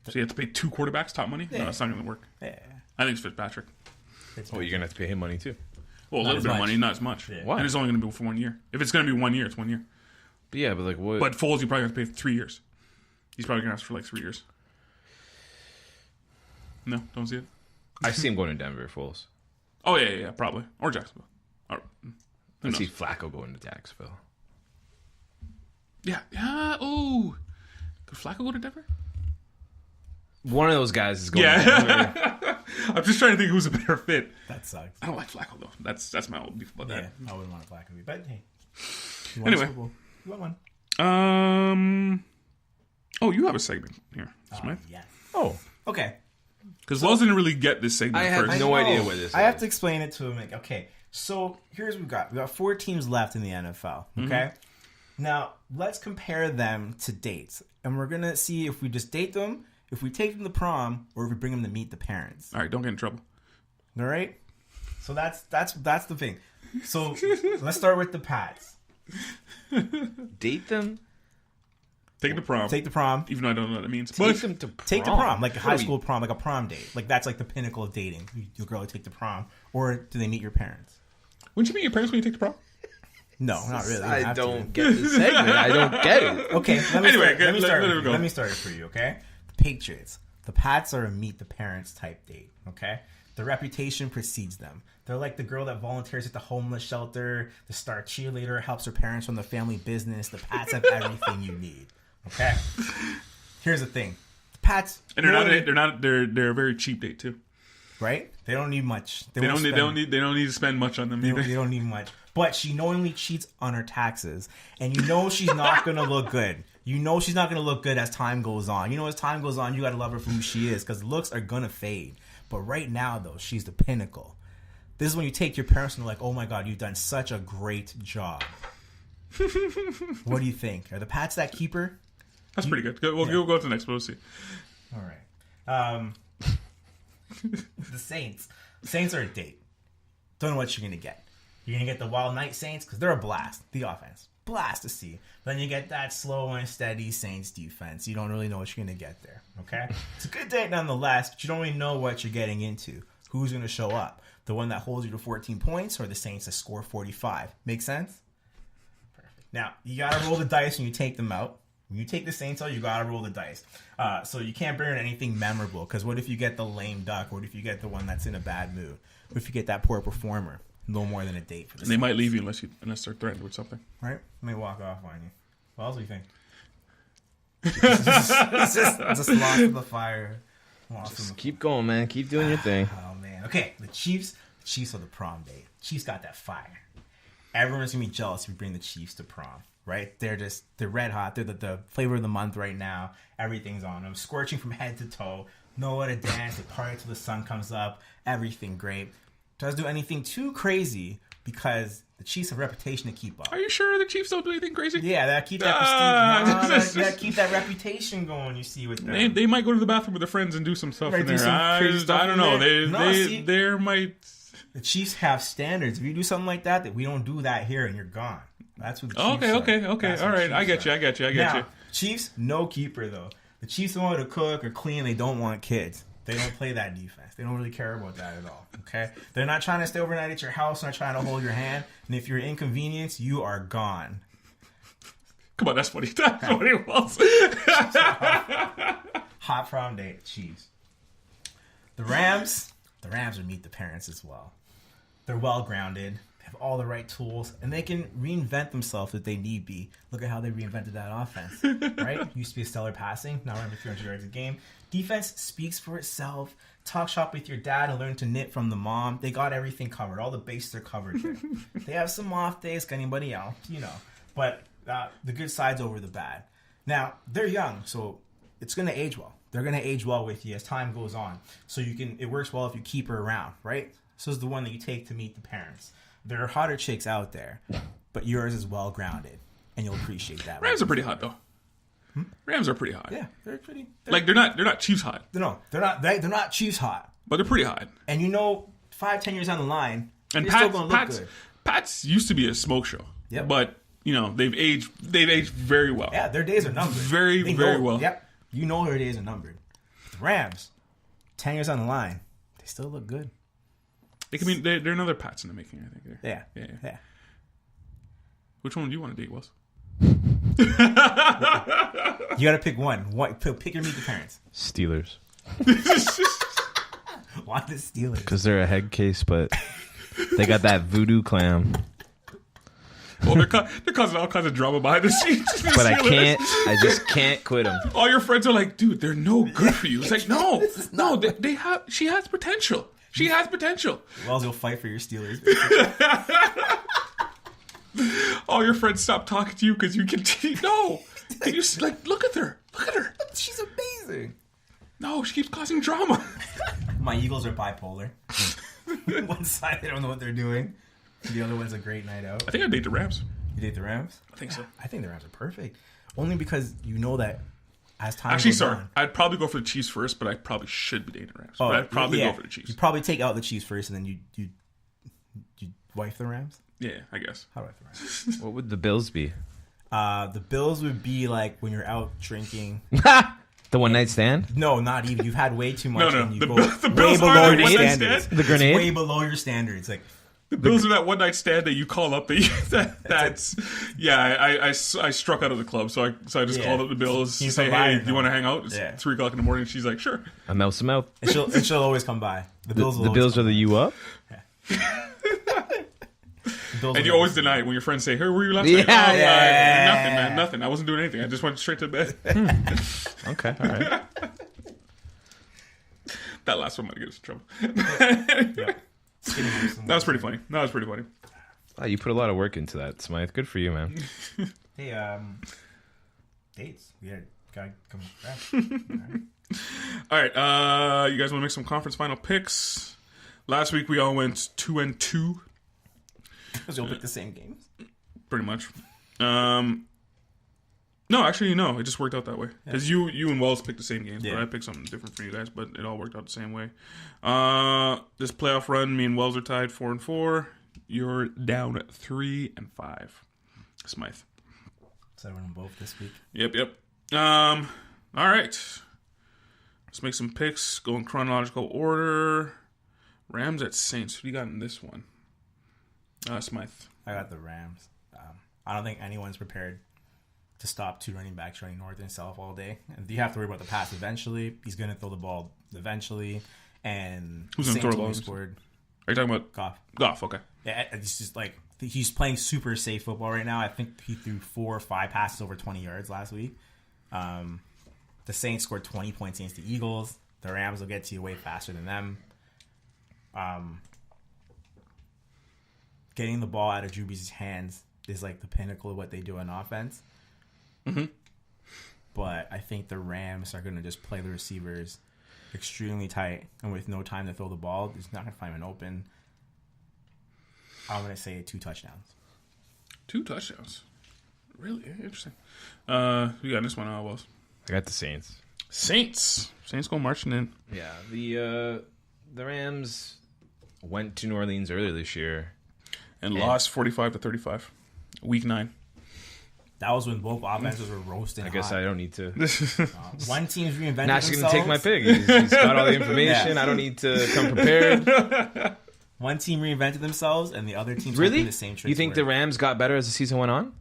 So you have to pay two quarterbacks top money. Yeah. No, it's not gonna work. yeah. I think it's Fitzpatrick. Oh, you're gonna have to pay him money too. Well, a Not little as bit of much. money, not as much. Yeah. Why? And it's only going to be for 1 year. If it's going to be 1 year, it's 1 year. But yeah, but like what? But Foles, you probably have to pay for 3 years. He's probably going to ask for like 3 years. No, don't see it. I see him going to Denver, Foles. Oh yeah, probably or Jacksonville. Or, who I see knows? Flacco going to Jacksonville. Yeah. Oh, could Flacco go to Denver? One of those guys is going. To Denver. Yeah. I'm just trying to think who's a better fit. That sucks. I don't like Flacco though. That's my old beef about Yeah, that. I wouldn't want a Flacco. But hey, you want a Anyway. Super Bowl? You want one? Oh, you have a segment here, Smythe. Yeah. Oh, Okay. Because Wells didn't really get this segment I have first. no I know. idea what this I have is. to explain it to him. Like, okay, so here's what we got. We got 4 teams left in the NFL. Okay. Now let's compare them to dates, and we're gonna see if we just date them, if we take them to prom, or if we bring them to meet the parents. All right, don't get in trouble. All right. So that's the thing. So let's start with the Pats. Date them. Take the prom. Take the prom. Even though I don't know what that means. Take But them to prom. Take the prom, like a high What are school prom, like a prom date. Like that's like the pinnacle of dating. Your girl take the prom, or do they meet your parents? wouldn't you meet your parents when you take the prom? No, not really. You I have to. don't get the segment. I don't get it. Okay, let me Anyway, start. Let me let start. it go. Let me start it for you. Okay, the Patriots. The Pats are a meet the parents type date. Okay, the reputation precedes them. They're like the girl that volunteers at the homeless shelter. The star cheerleader helps her parents run the family business. The Pats have everything you need. Okay. Here's the thing. The Pats, And they're a very cheap date too. right? They don't need much. They don't need to spend much on them either. They don't need much. But she knowingly cheats on her taxes. And you know she's not going to look good. You know she's not going to look good as time goes on. You know as time goes on, you got to love her for who she is because looks are going to fade. But right now, though, she's the pinnacle. This is when you take your parents and they're like, oh my God, you've done such a great job. What do you think? Are the Pats that keep her? That's pretty good. We'll go to the next one. We'll see. All right. The Saints. Saints are a date. Don't know what you're going to get. You're going to get the Wild Night Saints because they're a blast. The offense. Blast to see. Then you get that slow and steady Saints defense. You don't really know what you're going to get there. Okay? It's a good date nonetheless, but you don't really know what you're getting into. Who's going to show up? The one that holds you to 14 points or the Saints that score 45? Make sense? Perfect. Now, you got to roll the dice when you take them out. When you take the Saints out, you got to roll the dice. So you can't bring in anything memorable, because what if you get the lame duck? What if you get the one that's in a bad mood? What if you get that poor performer? No more than a date for the Saints. They might leave you unless they're threatened with something. Right? They may walk off on you. What else do you think? just lost in the fire. Just keep going, man. Keep doing your thing. Oh, man. Okay, the Chiefs are the prom date. Chiefs got that fire. Everyone's going to be jealous if we bring the Chiefs to prom, right? They're red hot. They're the flavor of the month right now. Everything's on them. Scorching from head to toe. Nowhere to dance. They party till the sun comes up. Everything great. Doesn't do anything too crazy because the Chiefs have a reputation to keep up. Are you sure the Chiefs don't do anything crazy? Yeah, that keep that prestige. That keep that reputation going. You see with them. They might go to the bathroom with their friends and do some stuff in there. I don't know. They might. The Chiefs have standards. If you do something like that we don't do that here, and you're gone. That's what the Chiefs are. Okay. All right, I get you. Now, Chiefs, no keeper though. The Chiefs don't want to cook or clean. They don't want kids. They don't play that defense. They don't really care about that at all. Okay, they're not trying to stay overnight at your house. Not trying to hold your hand. And if you're inconvenienced, you are gone. Come on, that's funny. That's what it was. Hot prom date, Chiefs. The Rams would meet the parents as well. They're well grounded, have all the right tools, and they can reinvent themselves if they need be. Look at how they reinvented that offense, right? Used to be a stellar passing, now running for 300 yards a game. Defense speaks for itself. Talk shop with your dad and learn to knit from the mom. They got everything covered. All the bases are covered here. They have some off days, like anybody else, But the good side's over the bad. Now, they're young, so it's going to age well. They're going to age well with you as time goes on. So it works well if you keep her around, right? So it's the one that you take to meet the parents. There are hotter chicks out there, but yours is well grounded, and you'll appreciate that. Rams are pretty hot though. Rams are pretty hot. Yeah, they're pretty. They're not Chiefs hot. No, they're not. They're not Chiefs hot, but they're pretty hot. And 5-10 years down the line, and they're still going to look good. Pats used to be a smoke show. Yep. But they've aged very well. Yeah, their days are numbered. Very well. Yep. Their days are numbered. The Rams, 10 years down the line, they still look good. They're another Pats in the making, I think. Yeah. Which one do you want to date, Wells? You got to pick one. Pick your meet the parents. Steelers. Why the Steelers? Because they're a head case, but they got that voodoo clam. Well, they're causing all kinds of drama behind the scenes. But I just can't quit them. All your friends are like, dude, they're no good for you. It's like, no, she has potential. She has potential. Wells, you'll fight for your Steelers. All your friends stop talking to you because you continue. No. Can you, look at her. Look at her. She's amazing. No, she keeps causing drama. My Eagles are bipolar. One side, they don't know what they're doing. The other one's a great night out. I think I'd date the Rams. You date the Rams? I think so. I think the Rams are perfect. Only because you know that as time goes on. I'd probably go for the Chiefs first, but I probably should be dating the Rams. But I'd probably go for the Chiefs. You probably take out the Chiefs first, and then you wife the Rams? Yeah, I guess. How wife the Rams? What would the Bills be? The Bills would be like when you're out drinking. The one night stand? No, not even. You've had way too much. No. And you The go Bills way are below the your one night standards. stand? The grenade? Way below your standards. Like the Bills are that one night stand that you call up. I struck out of the club, so I just called up the Bills to say, hey, do you want to hang out? It's 3 o'clock in the morning. She's like, sure. I'm mouth to mouth. And she'll always come by. The Bills are the you up? Yeah. And you always deny it when your friends say, hey, where were you last night? Nothing, man, nothing. I wasn't doing anything. I just went straight to bed. Okay, all right. That last one might get us in trouble. Yeah. That was pretty funny. Oh, you put a lot of work into that, Smythe. Good for you, man. Hey, dates. We gotta come back. All right. You guys want to make some conference final picks? Last week we all went 2-2. Because you'll pick the same games. Pretty much. No, actually, no. It just worked out that way. Because you and Wells picked the same games, but I picked something different for you guys. But it all worked out the same way. This playoff run, me and Wells are tied 4-4. You're down 3-5. Smythe. So I won them both this week. Yep. All right. Let's make some picks. Go in chronological order. Rams at Saints. Who do you got in this one? Smythe. I got the Rams. I don't think anyone's prepared to stop two running backs running north and south all day. And you have to worry about the pass eventually. He's going to throw the ball eventually. And who's going to throw the ball? Scored. Are you talking about Goff? Okay. Yeah, it's just like he's playing super safe football right now. I think he threw 4 or 5 passes over 20 yards last week. The Saints scored 20 points against the Eagles. The Rams will get to you way faster than them. Getting the ball out of Drew Brees' hands is like the pinnacle of what they do on offense. Mm-hmm. But I think the Rams are going to just play the receivers extremely tight, and with no time to throw the ball, he's not going to find an open. I'm going to say 2 touchdowns. 2 touchdowns. Really interesting. You got this one, Wells? I got the Saints. Saints go marching in. Yeah, the Rams went to New Orleans earlier this year and lost 45-35, week 9. That was when both offenses were roasting. I guess hot. I don't need to. One team's reinvented Nash themselves. is going to take my pick. He's got all the information. Yeah. I don't need to come prepared. One team reinvented themselves, and the other team's Really? the same tricks. You think the Rams got better as the season went on?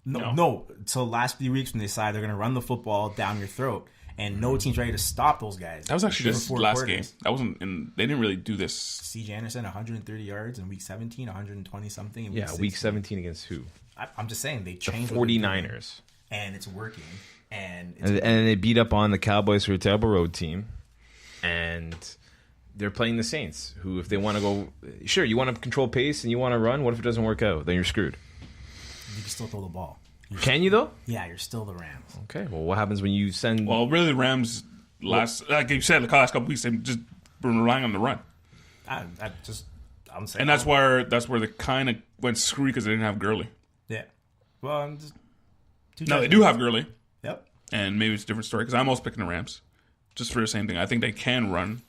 No. So last few weeks when they decided they're going to run the football down your throat, and no team's ready to stop those guys. That was actually just last quarters. game. That wasn't. They didn't really do this. C.J. Anderson, 130 yards in week 17, 120 something in week 16. Week 17 against who? I'm just saying they The changed 49ers. And it's working. And they beat up on the Cowboys for a terrible road team. And they're playing the Saints, who, if they want to go... Sure, you want to control pace and you want to run. What if it doesn't work out? Then you're screwed. You can still throw the ball. Can you, though? Yeah, you're still the Rams. Okay, well, what happens when you send... Well, really, the Rams, like you said, the last couple weeks, they've just been relying on the run. I'm saying... And that's where they kind of went screwy because they didn't have Gurley. Yeah. Well, I'm just... No, they do have Gurley. Yep. And maybe it's a different story because I'm also picking the Rams. Just for the same thing. I think they can run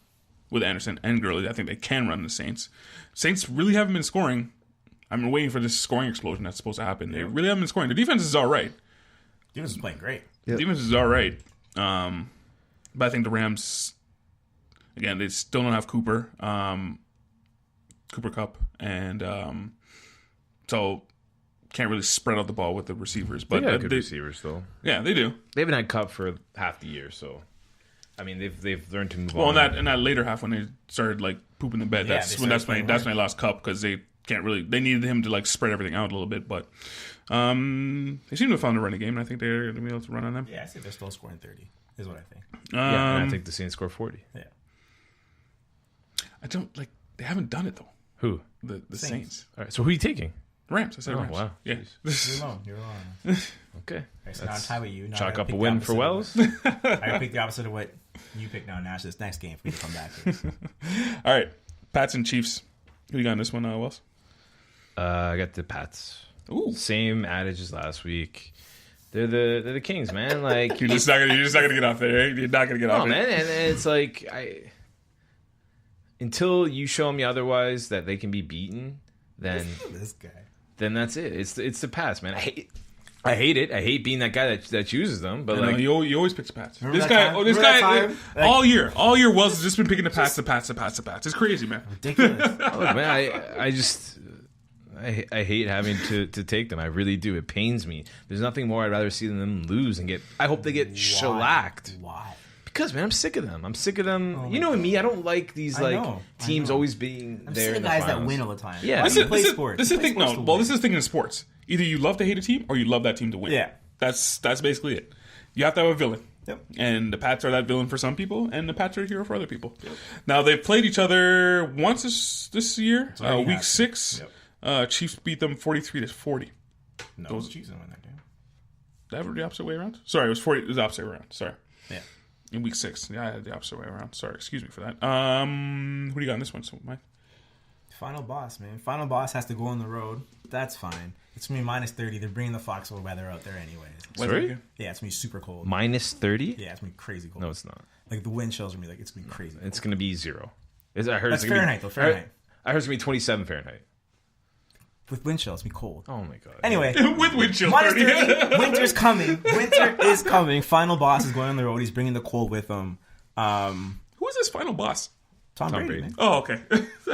with Anderson and Gurley. I think they can run the Saints. Saints really haven't been scoring. I've been waiting for this scoring explosion that's supposed to happen. They really haven't been scoring. The defense is all right. Defense is playing great. The defense is all right. But I think the Rams, again, they still don't have Cooper Kupp. And so... can't really spread out the ball with the receivers, but they got good receivers though. Yeah, they do. They haven't had Cup for half the year, so I mean they've learned to move on. Well, in that later half when they started like pooping the bed, that's when they lost Cup because they can't really. They needed him to like spread everything out a little bit, but they seem to have found a running game, and I think they're going to be able to run on them. Yeah, I think they're still scoring 30. Is what I think. And I think the Saints score 40. Yeah, I don't like. They haven't done it though. Who? The Saints. All right, so who are you taking? Rams. I said Rams. Wow. Yeah. You're wrong. Okay. Right, so now I'm tied with you. Now Chalk up a win for Wells. I picked the opposite of what you picked now, Nash. This next game for you to come back to. All right. Pats and Chiefs. Who you got in this one, Wells? I got the Pats. Ooh. Same adage as last week. They're the Kings, man. Like you're just not gonna get off there. You're not gonna get off. No, man. And it's like until you show me otherwise that they can be beaten, then this guy. Then that's it. It's the Pats, man. I hate it. I hate being that guy that chooses them. But like you always pick the Pats. This guy, all year Wells has just been picking the Pats. It's crazy, man. Ridiculous. Look, man, I hate having to take them. I really do. It pains me. There's nothing more I'd rather see than them lose and I hope they get shellacked. Why? Because, man, I'm sick of them. Oh, you know me. I don't like these teams always being I'm there. sick of guys that win all the time. Yeah, this is the thing. This is the thing in sports. Either you love to hate a team or you love that team to win. Yeah, that's basically it. You have to have a villain. Yep. And the Pats are that villain for some people, and the Pats are a hero for other people. Yep. Now they've played each other once this year, week 6. Yep. Chiefs beat them 43-40. No, those Chiefs won that game. Did I have it the opposite way around? Sorry, it was 40. It was the opposite way around. Sorry. Yeah. In week 6. Yeah, I had the opposite way around. Sorry, excuse me for that. Who do you got in this one, Mike? Final boss, man. Final boss has to go on the road. That's fine. It's going to be minus 30. They're bringing the foxhole weather out there anyways. Sorry? Yeah, it's going to be super cold. Minus 30? Yeah, it's going to be crazy cold. No, it's not. Like, the wind chills are going to be it's going to be crazy. It's going to be 0. I heard That's Fahrenheit, though. Fahrenheit. I heard it's going to be 27 Fahrenheit. With wind chills, it's going to be cold. Oh, my God. Anyway. With wind chills. Minus 30. Winter's coming. Winter is coming. Final boss is going on the road. He's bringing the cold with him. Who is this final boss? Tom Brady. Man. Oh, okay.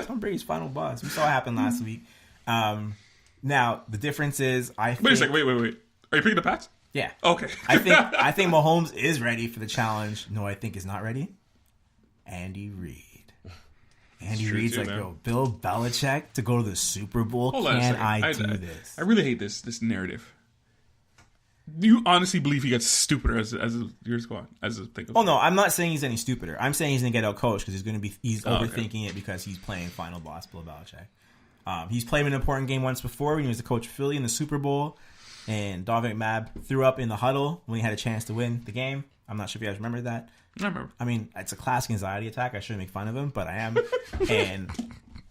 Tom Brady's final boss. We saw it happen last week. Now the difference is, Wait a second. Wait. Are you picking the Pats? Yeah. Okay. I think Mahomes is ready for the challenge. No, I think is not ready. Andy Reid. Andy Reid's like, yo, Bill Belichick to go to the Super Bowl. Can I do this? I really hate this narrative. Do you honestly believe he gets stupider as the years go on? Oh no, I'm not saying he's any stupider. I'm saying he's gonna get out coached because he's overthinking it because he's playing final boss Bill Belichick. He's played an important game once before when he was the coach of Philly in the Super Bowl, and Donovan McNabb threw up in the huddle when he had a chance to win the game. I'm not sure if you guys remember that. I remember. I mean, it's a classic anxiety attack. I shouldn't make fun of him, but I am. And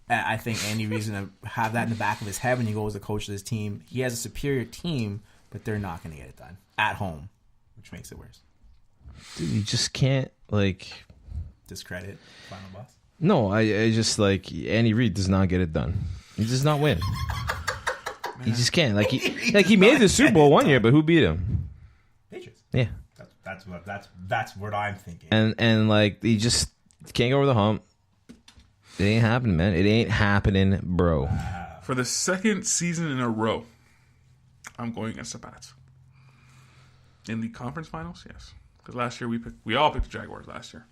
I think Andy Reid's going to have that in the back of his head when he goes to coach this team. He has a superior team, but they're not going to get it done at home, which makes it worse. Dude, you just can't, discredit final boss? No, I just, Andy Reid does not get it done. He does not win. He just can't. He made the Super Bowl one year, but who beat him? Patriots. Yeah. That's what I'm thinking. And he just can't go over the hump. It ain't happening, man. It ain't happening, bro. For the second season in a row, I'm going against the Pats. In the conference finals, yes. Because last year we all picked the Jaguars last year.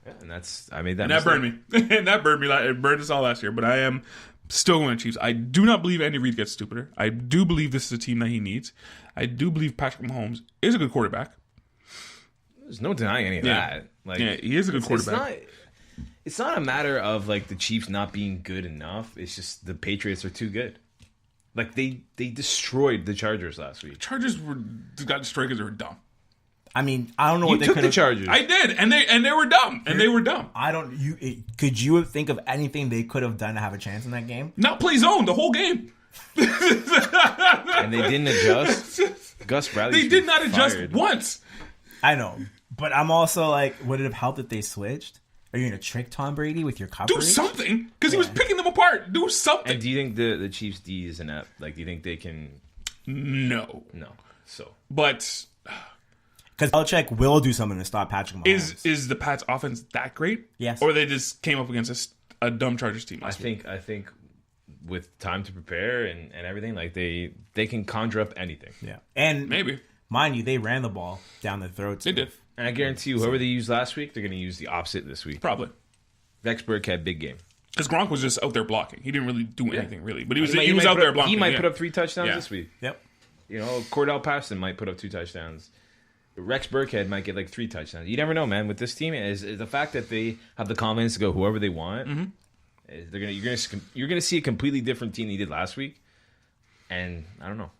Yeah, and I made that. And that burned me. And that burned me. It burned us all last year. But I am still going to Chiefs. I do not believe Andy Reid gets stupider. I do believe this is a team that he needs. I do believe Patrick Mahomes is a good quarterback. There's no denying any of that. He is a good quarterback. It's not a matter of the Chiefs not being good enough. It's just the Patriots are too good. They destroyed the Chargers last week. Chargers got destroyed because they were dumb. I mean, I don't know You what they took could the Chargers. I did, and they were dumb, and they were dumb. I don't. Could you think of anything they could have done to have a chance in that game? Not play zone the whole game. And they didn't adjust. Gus Bradley. They did not adjust once. I know, but I'm also would it have helped if they switched? Are you going to trick Tom Brady with your coverage? Do something, because he was picking them apart. Do something. And do you think the Chiefs D is inept? Do you think they can? No. So, but because Belichick will do something to stop Patrick Mahomes. Is the Pats offense that great? Yes. Or they just came up against a dumb Chargers team last week? I think with time to prepare and everything, they can conjure up anything. Yeah, and maybe. Mind you, they ran the ball down the throats. They did. And I guarantee you, whoever they used last week, they're going to use the opposite this week. Probably. Vexburg had big game. Because Gronk was just out there blocking. He didn't really do anything, really. But he was out there blocking. He might put up 3 touchdowns this week. Yep. Cordell Patterson might put up 2 touchdowns. Rex Burkhead might get 3 touchdowns. You never know, man. With this team, is the fact that they have the confidence to go whoever they want. Mm-hmm. You're gonna see a completely different team than you did last week. And I don't know.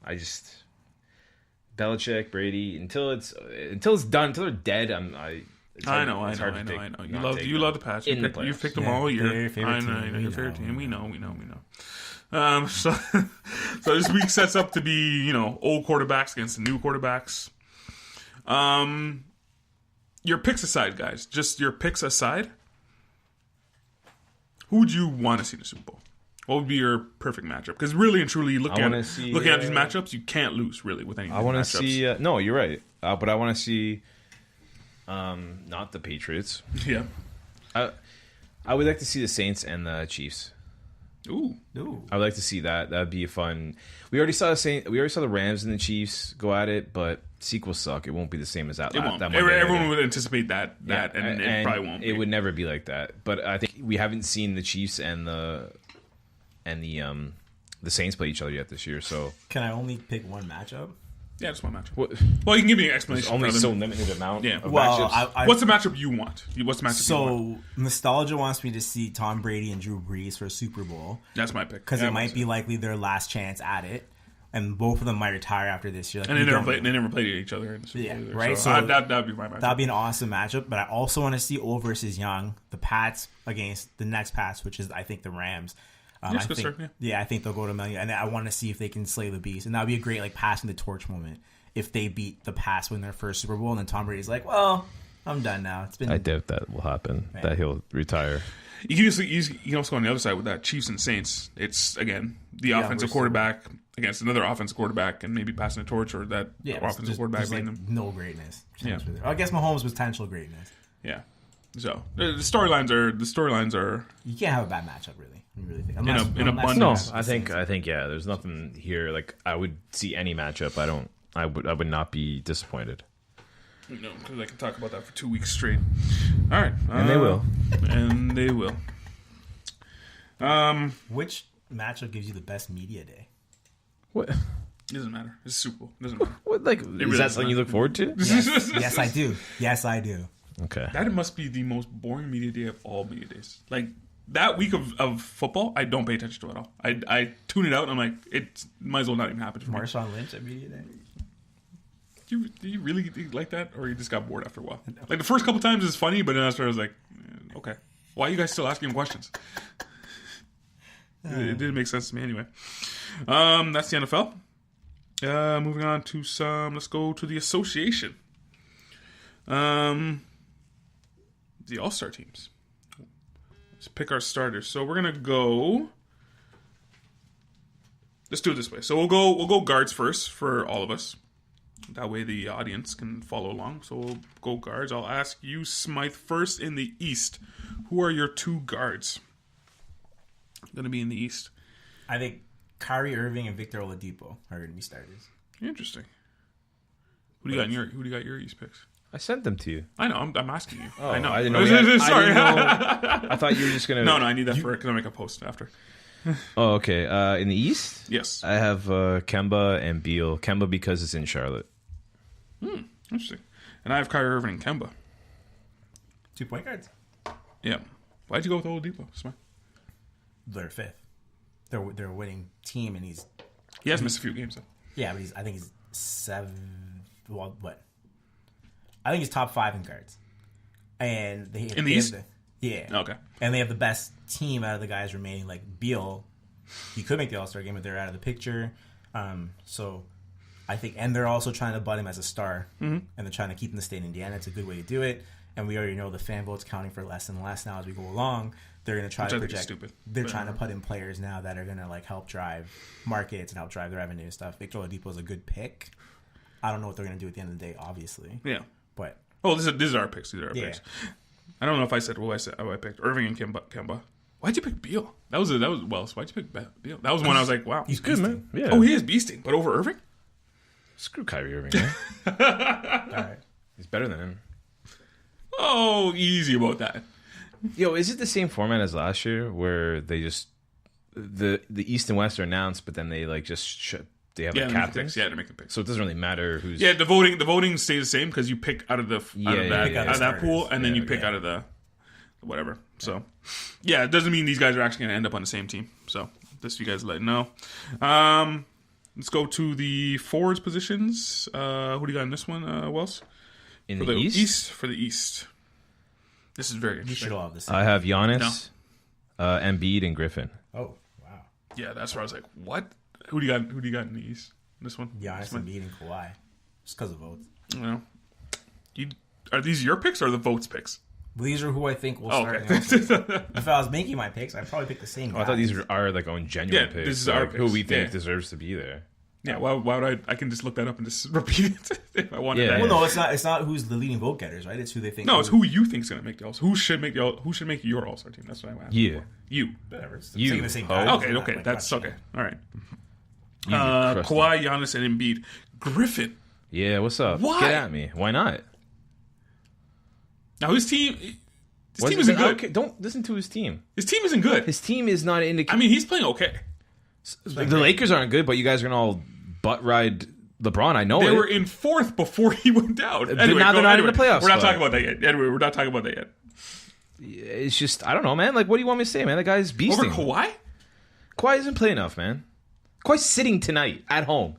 Belichick, Brady, until it's done, until they're dead. I know. You love the Pats. You've picked them all year. I know your favorite team. We know. So this week sets up to be old quarterbacks against the new quarterbacks. Your picks aside, guys. Just your picks aside. Who would you want to see in the Super Bowl? What would be your perfect matchup? Because really and truly, looking at these matchups, you can't lose really with any. I want to see. No, you're right. But I want to see. Not the Patriots. Yeah. I would like to see the Saints and the Chiefs. Ooh. I would like to see that. That'd be a fun. We already saw the Rams and the Chiefs go at it, but sequels suck. It won't be the same as that. It won't. Everyone would anticipate that, and it probably won't. It would never be like that. But I think we haven't seen the Chiefs and the Saints play each other yet this year. So can I only pick one matchup? Yeah, just one matchup. Well, you can give me an explanation. There's only so limited amount. Yeah. Of matchups. What's the matchup you want? What's the matchup you want? So nostalgia wants me to see Tom Brady and Drew Brees for a Super Bowl. That's my pick because it might be likely their last chance at it, and both of them might retire after this year. And they never played each other in the Super Bowl either. Right. So that'd be my matchup. That'd be an awesome matchup. But I also want to see old versus young, the Pats against the next Pats, which is I think the Rams. I think they'll go to $1 million, and I want to see if they can slay the beast, and that'd be a great passing the torch moment if they beat the Pats win their first Super Bowl, and then Tom Brady's like, "Well, I'm done now." I doubt that will happen. Man. That he'll retire. You can also go on the other side with that Chiefs and Saints. It's again the offensive quarterback against another offensive quarterback, and maybe passing the torch, or that offensive quarterback beating them. No greatness. I guess Mahomes' potential greatness. Yeah. So the storylines are You can't have a bad matchup, really. You really think? in abundance. No, I think yeah. There's nothing here. Like I would see any matchup. I would not be disappointed. No, because I can talk about that for 2 weeks straight. All right, And they will. And they will. Which matchup gives you the best media day? What? It doesn't matter. It's Super Bowl. It doesn't matter. What? Like really is that something you look forward to? Yes, I do. Yes, I do. Okay. That must be the most boring media day of all media days. Like that week of football, I don't pay attention to it at all. I tune it out and I'm like, it might as well not even happen for me. Marshawn Lynch at media day. Do you really like that, or you just got bored after a while? Like the first couple times it's funny, but then after I was like, okay, why are you guys still asking him questions? It didn't make sense to me anyway. That's the NFL. Moving on to let's go to the association. The All-Star teams. Let's pick our starters. So we're gonna go. Let's do it this way. So we'll go guards first for all of us. That way the audience can follow along. So we'll go guards. I'll ask you, Smythe, first in the East. Who are your two guards? Going to be in the East. I think Kyrie Irving and Victor Oladipo are going to be starters. Interesting. Who do you got your East picks? I sent them to you. I know. I'm asking you. Oh, I know. I didn't know. Sorry. I thought you were just gonna. No, I need that for because I make a post after. Oh, okay. In the East, Yes. I have Kemba and Beal. Kemba because it's in Charlotte. Interesting. And I have Kyrie Irving and Kemba. 2 point guards. Yeah. Why'd you go with Oladipo, Smythe? They're fifth. They're a winning team, and He has missed a few games though. yeah, but I think he's 7. Well, what? I think he's top 5 in guards, and In the East? Yeah. Okay. And they have the best team out of the guys remaining. Like Beal, he could make the All-Star game, but they're out of the picture. So I think, and they're also trying to butt him as a star, and they're trying to keep him to stay in Indiana. It's a good way to do it. And we already know the fan votes counting for less and less now as we go along. They're going to try to project. Stupid. They're trying to put in players now that are going to like help drive markets and help drive the revenue and stuff. Victor Oladipo is a good pick. I don't know what they're going to do at the end of the day, obviously. Yeah. But this is our picks. These are our picks. I don't know if I said how I picked Irving and Kemba. Why'd you pick Beal? That was Wells. Why'd you pick Beal? That was one I was like, wow, he's good, man. Yeah. Oh, he is beasting, but over Irving? Screw Kyrie Irving, man. all right. He's better than him. Oh, easy about that. Yo, is it the same format as last year where they just the East and West are announced, but then they like just they have captains? Yeah, they're making picks. So it doesn't really matter who's. Yeah, the voting stays the same because you pick out of that pool, and then you pick out of the whatever. So yeah, it doesn't mean these guys are actually going to end up on the same team. So just you guys let know. Let's go to the forwards positions. Who do you got in this one, Wells? In the East? For the East. This is very You interesting. should all have the same. I have Giannis, Embiid, and Griffin. Oh, wow. Yeah, that's where I was like, what? Who do you got in the East? This one? Giannis, Embiid, and Kawhi. Just because of votes. Well, are these your picks or the votes picks? These are who I think will start. Okay. If I was making my picks, I'd probably pick the same guys. I thought these are like own genuine picks. This is our who picks. we think Yeah. deserves to be there. Yeah, why would I can just look that up and just repeat it if I wanted that. Well, no, it's not who's the leading vote getters, right? It's who they think. No, it's who you think's going to make the All-Star. Who should make your All-Star team? That's what I'm asking. Yeah. You. Whatever. It's You. the same Oh, guys. Okay, It's not like that's much, okay. All right. You crusty. Kawhi, Giannis, and Embiid. Griffin. Yeah, what's up? Why? Get at me. Why not? Now his team What is isn't it? good. Okay, don't listen to his team. His team isn't good. His team is not indicating. I mean, he's playing okay. The Lakers aren't good, but you guys are gonna all butt ride LeBron. I know They it. were in fourth before he went down. Anyway, now they're not in the playoffs, We're not but- talking about that yet. Anyway, we're not talking about that yet. It's just I don't know, man. Like, what do you want me to say, man? The guy's beasting. Over Kawhi? Kawhi doesn't play enough, man. Kawhi's sitting tonight at home.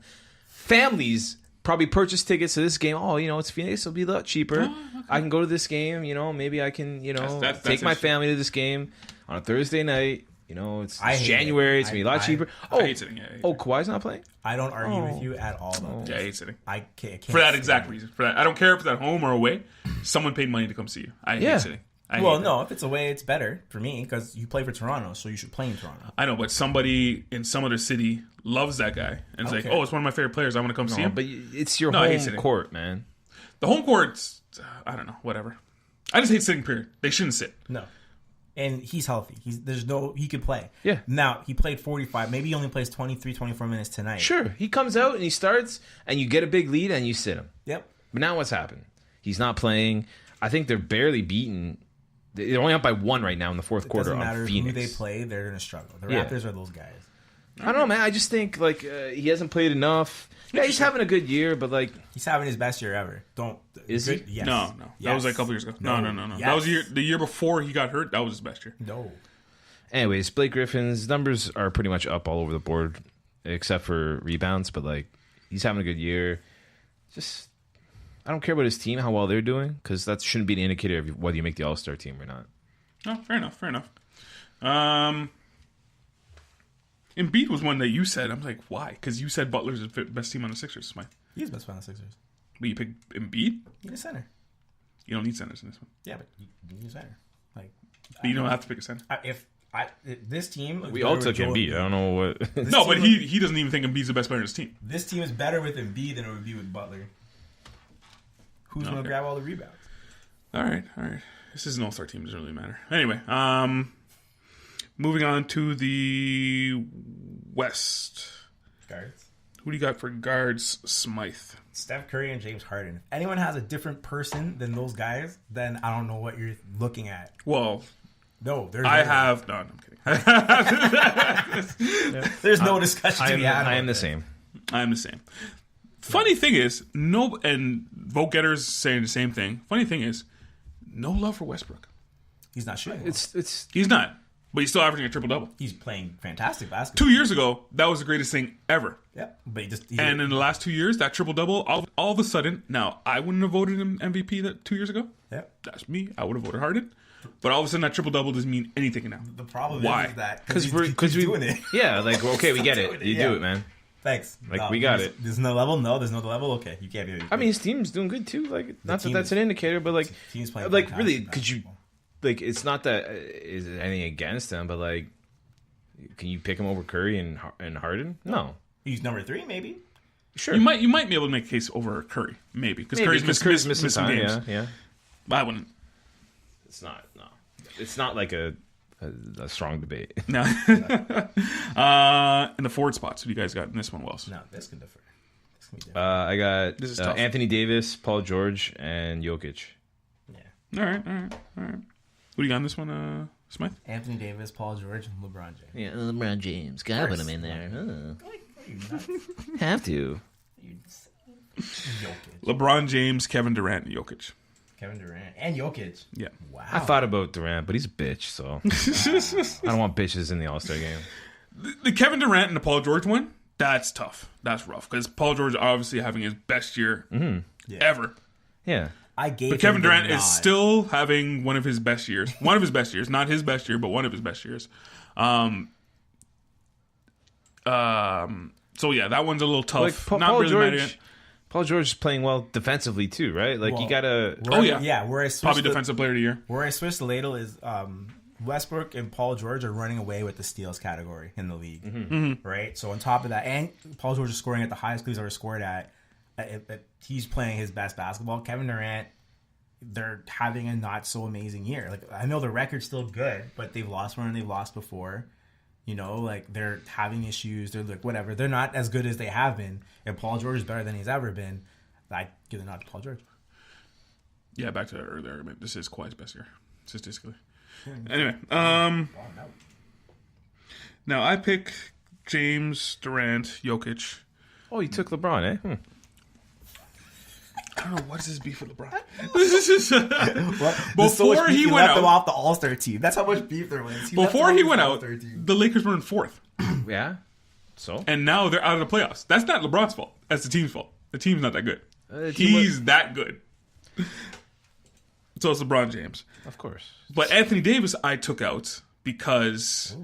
Families probably purchase tickets to this game. Oh, it's Phoenix. It'll be a lot cheaper. Okay. I can go to this game. Maybe I can, That's take my interesting. family to this game on a Thursday night. It's I hate January. it. It's going to be a lot cheaper. I hate sitting. Yeah, Kawhi's not playing? I don't argue with you at all. About Yeah, I hate sitting. I can't For that stand exact it. reason. For that, I don't care if it's at home or away. Someone paid money to come see you. I Yeah. hate sitting. I Well, hate no, if it's away, it's better for me because you play for Toronto, so you should play in Toronto. that. I know, but somebody in some other city loves that guy and it's like, Okay. oh, it's one of my favorite players. I want to come see him. But it's your No, I hate home sitting. court, man. The home court's, I don't know, whatever. I just hate sitting. Period. They shouldn't sit. No. And he's healthy. He could play. Yeah. Now, he played 45. Maybe he only plays 23, 24 minutes tonight. Sure. He comes out and he starts, and you get a big lead, and you sit him. Yep. But now what's happened? He's not playing. I think they're barely beaten. They're only up by 1 right now in the fourth quarter Doesn't on matter Phoenix. who they play, they're going to struggle. The Yeah. Raptors are those guys. I don't know, man. I just think like he hasn't played enough. Yeah, he's having a good year, but like He's having his best year ever. Is he? Yes. No. That was like a couple years ago. No. Yes. That was the year before he got hurt. That was his best year. No. Anyways, Blake Griffin's numbers are pretty much up all over the board, except for rebounds. But like, he's having a good year. Just, I don't care about his team, how well they're doing, because that shouldn't be an indicator of whether you make the All-Star team or not. Oh, fair enough. Embiid was one that you said. I'm like, why? Because you said Butler's the best team on the Sixers, Smythe. He's best friend of the Sixers. But you picked Embiid? He's a center. You don't need centers in this one. Yeah, but he's a center. Like, But you don't have to pick a center. This team, We all took Embiid. I don't know what. No, but he doesn't even think Embiid's the best player on his team. This team is better with Embiid than it would be with Butler. Who's going to grab all the rebounds? All right. This is an all-star team. It doesn't really matter. Anyway, moving on to the West. Guards. Who do you got for guards, Smythe? Steph Curry and James Harden. If anyone has a different person than those guys, then I don't know what you're looking at. Well, no, there's I'm kidding. There's no discussion to be had. I am the same. I'm the same. Funny thing is, and vote getters saying the same thing. Funny thing is, no love for Westbrook. He's not shooting. He's not, but he's still averaging a triple double. He's playing fantastic basketball. 2 years ago, that was the greatest thing ever. Yep, but and in the last 2 years, that triple double, all of a sudden, now I wouldn't have voted him MVP that 2 years ago. Yep, that's me. I would have voted Harden. But all of a sudden, that triple double doesn't mean anything now. The problem Why? is that because we're doing it. Yeah, like okay, we get it. You do it, man. Thanks. Like we got it. There's no level. No, there's no level. Okay, you can't be. I mean, his team's doing good too. Like, not that that's an indicator, but like, team's playing like really, could you? Like, it's not that is it anything against him, but like, can you pick him over Curry and Harden? No. He's number 3, maybe. Sure. You might be able to make a case over Curry, maybe because Curry's missing some games. Yeah. But I wouldn't. It's not. No. It's not like a strong debate. No. In the forward spots, who do you guys got in this one, Wells? No, this can differ. I got Anthony Davis, Paul George, and Jokic. Yeah. All right. Who do you got in this one, Smythe? Anthony Davis, Paul George, and LeBron James. Yeah, LeBron James. Gotta put him in there. Have to. LeBron James, Kevin Durant, and Jokic. Kevin Durant and Jokic. Yeah. Wow. I thought about Durant, but he's a bitch, so I don't want bitches in the All-Star game. The Kevin Durant and the Paul George one, that's tough. That's rough because Paul George obviously having his best year ever. Yeah. But Kevin Durant is still having one of his best years. One of his best years. Not his best year, but one of his best years. So, yeah, that one's a little tough. Like, not Paul really George, Paul George is playing well defensively, too, right? Like, you got to... Yeah, where I probably defensive player of the year. Where I switched the ladle is Westbrook and Paul George are running away with the steals category in the league. Right? So, on top of that, and Paul George is scoring at the highest he's ever scored at. He's playing his best basketball. Kevin Durant, they're having a not so amazing year. Like, I know the record's still good, but they've lost more than they've lost before. You know, like, they're having issues. They're like, whatever. They're not as good as they have been. And Paul George is better than he's ever been. I give the nod to Paul George. Yeah, back to that earlier argument. This is Kawhi's best year, statistically. Anyway, now I pick James, Durant, Jokic. Oh, you took LeBron, eh? I don't know what is his beef with LeBron. Before he went out, them off the All-Star team. That's how much beef there was. Before he went out, the Lakers were in 4th. Yeah. So? And now they're out of the playoffs. That's not LeBron's fault. That's the team's fault. The team's not that good. He's that good. So it's LeBron James. Of course. But Anthony Davis I took out because...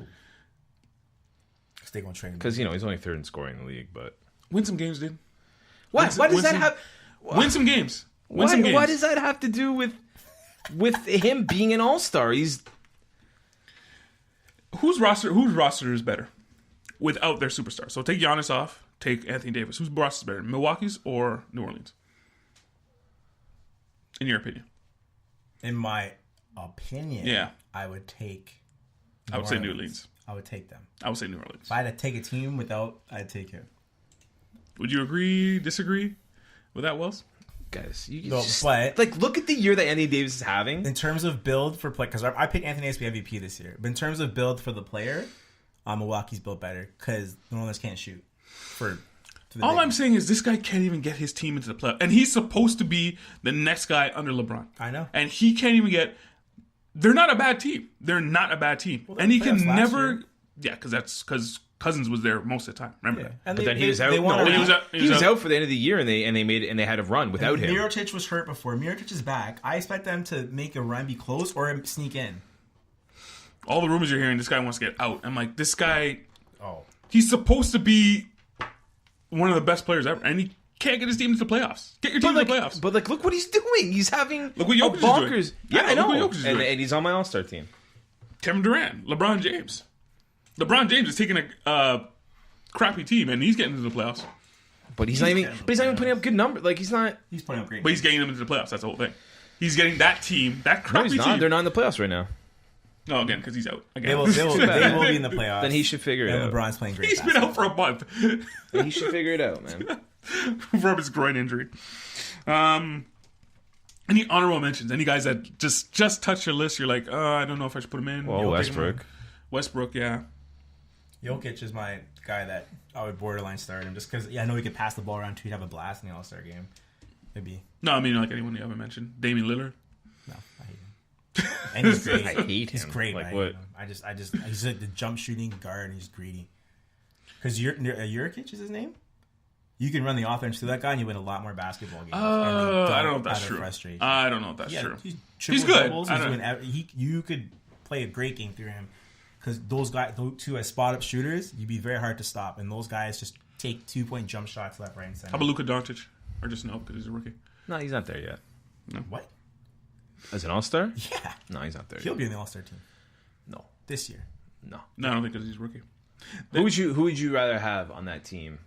Because, you know, he's only 3rd in scoring in the league, but... Win some games, dude. What? Why does that have... Win some games. Why does that have to do with him being an all-star? He's whose roster is better without their superstar? So take Giannis off, take Anthony Davis. Whose roster is better, Milwaukee's or New Orleans? In your opinion? In my opinion, Yeah. I would take. I would say New Orleans. I would take them. I would say New Orleans. If I had to take a team I'd take him. Would you agree, disagree with that, Wells? Guys, you No, just, but like look at the year that Anthony Davis is having. in terms of build for play, because I picked Anthony Davis to be MVP this year. But in terms of build for the player, Milwaukee's built better because New Orleans can't shoot. All I'm saying is this guy can't even get his team into the playoffs. And he's supposed to be the next guy under LeBron. I know. And he can't even get... They're not a bad team. They're not a bad team. Well, and he can playoffs last never... year. Yeah, because Cousins was there most of the time. Remember that? And But then he was out. They won No, a he was round. out. He was out for the end of the year, and they had a run without him. Mirotic was hurt before. Mirotic is back. I expect them to make a run, be close, or sneak in. All the rumors you're hearing, this guy wants to get out. I'm like, this guy... Oh. He's supposed to be one of the best players ever. And he can't get his team into the playoffs. Get your team into the playoffs. But look what he's doing. He's having Look what Jokic is bonkers. doing. Yeah, I Look know. what Jokic is doing. And he's on my All-Star team. Kevin Durant, LeBron James. LeBron James is taking a crappy team, and he's getting into the playoffs. But he's not even putting up good numbers. Like he's not. He's putting up great. But he's getting them into the playoffs. That's the whole thing. He's getting that team, that No, crappy he's not. team. They're not in the playoffs right now. No, again, because he's out. Again. They will be in the playoffs. Then he should figure it and out. LeBron's playing great. He's been out for a month Then he should figure it out, man. from his groin injury. Any honorable mentions? Any guys that just touch your list? You're like, I don't know if I should put him in. Well, Westbrook. Westbrook, yeah. Jokic is my guy that I would borderline start him just because I know he could pass the ball around too. He'd have a blast in the All-Star game. Maybe. No, I mean like anyone you haven't mentioned. Damian Lillard. No, I hate him. And he's great. I hate He's him. great. Like I what? hate him. I just he's like the jump shooting guard and he's greedy. Because Jurikic is his name. You can run the offense through that guy and you win a lot more basketball games. I don't know if that's true. Frustration. I don't know if that's Yeah, true. He's good. doubles, I don't- you could play a great game through him because those two as spot up shooters, you'd be very hard to stop. And those guys just take 2-point jump shots left, right, and center. How about Luka Doncic? Or just no, because he's a rookie. No, he's not there yet. What? As an All-Star? Yeah, No, he's not there he'll yet. be in the All-Star team No. this year. No. No, I don't think because he's a rookie. Who would you rather have on that team?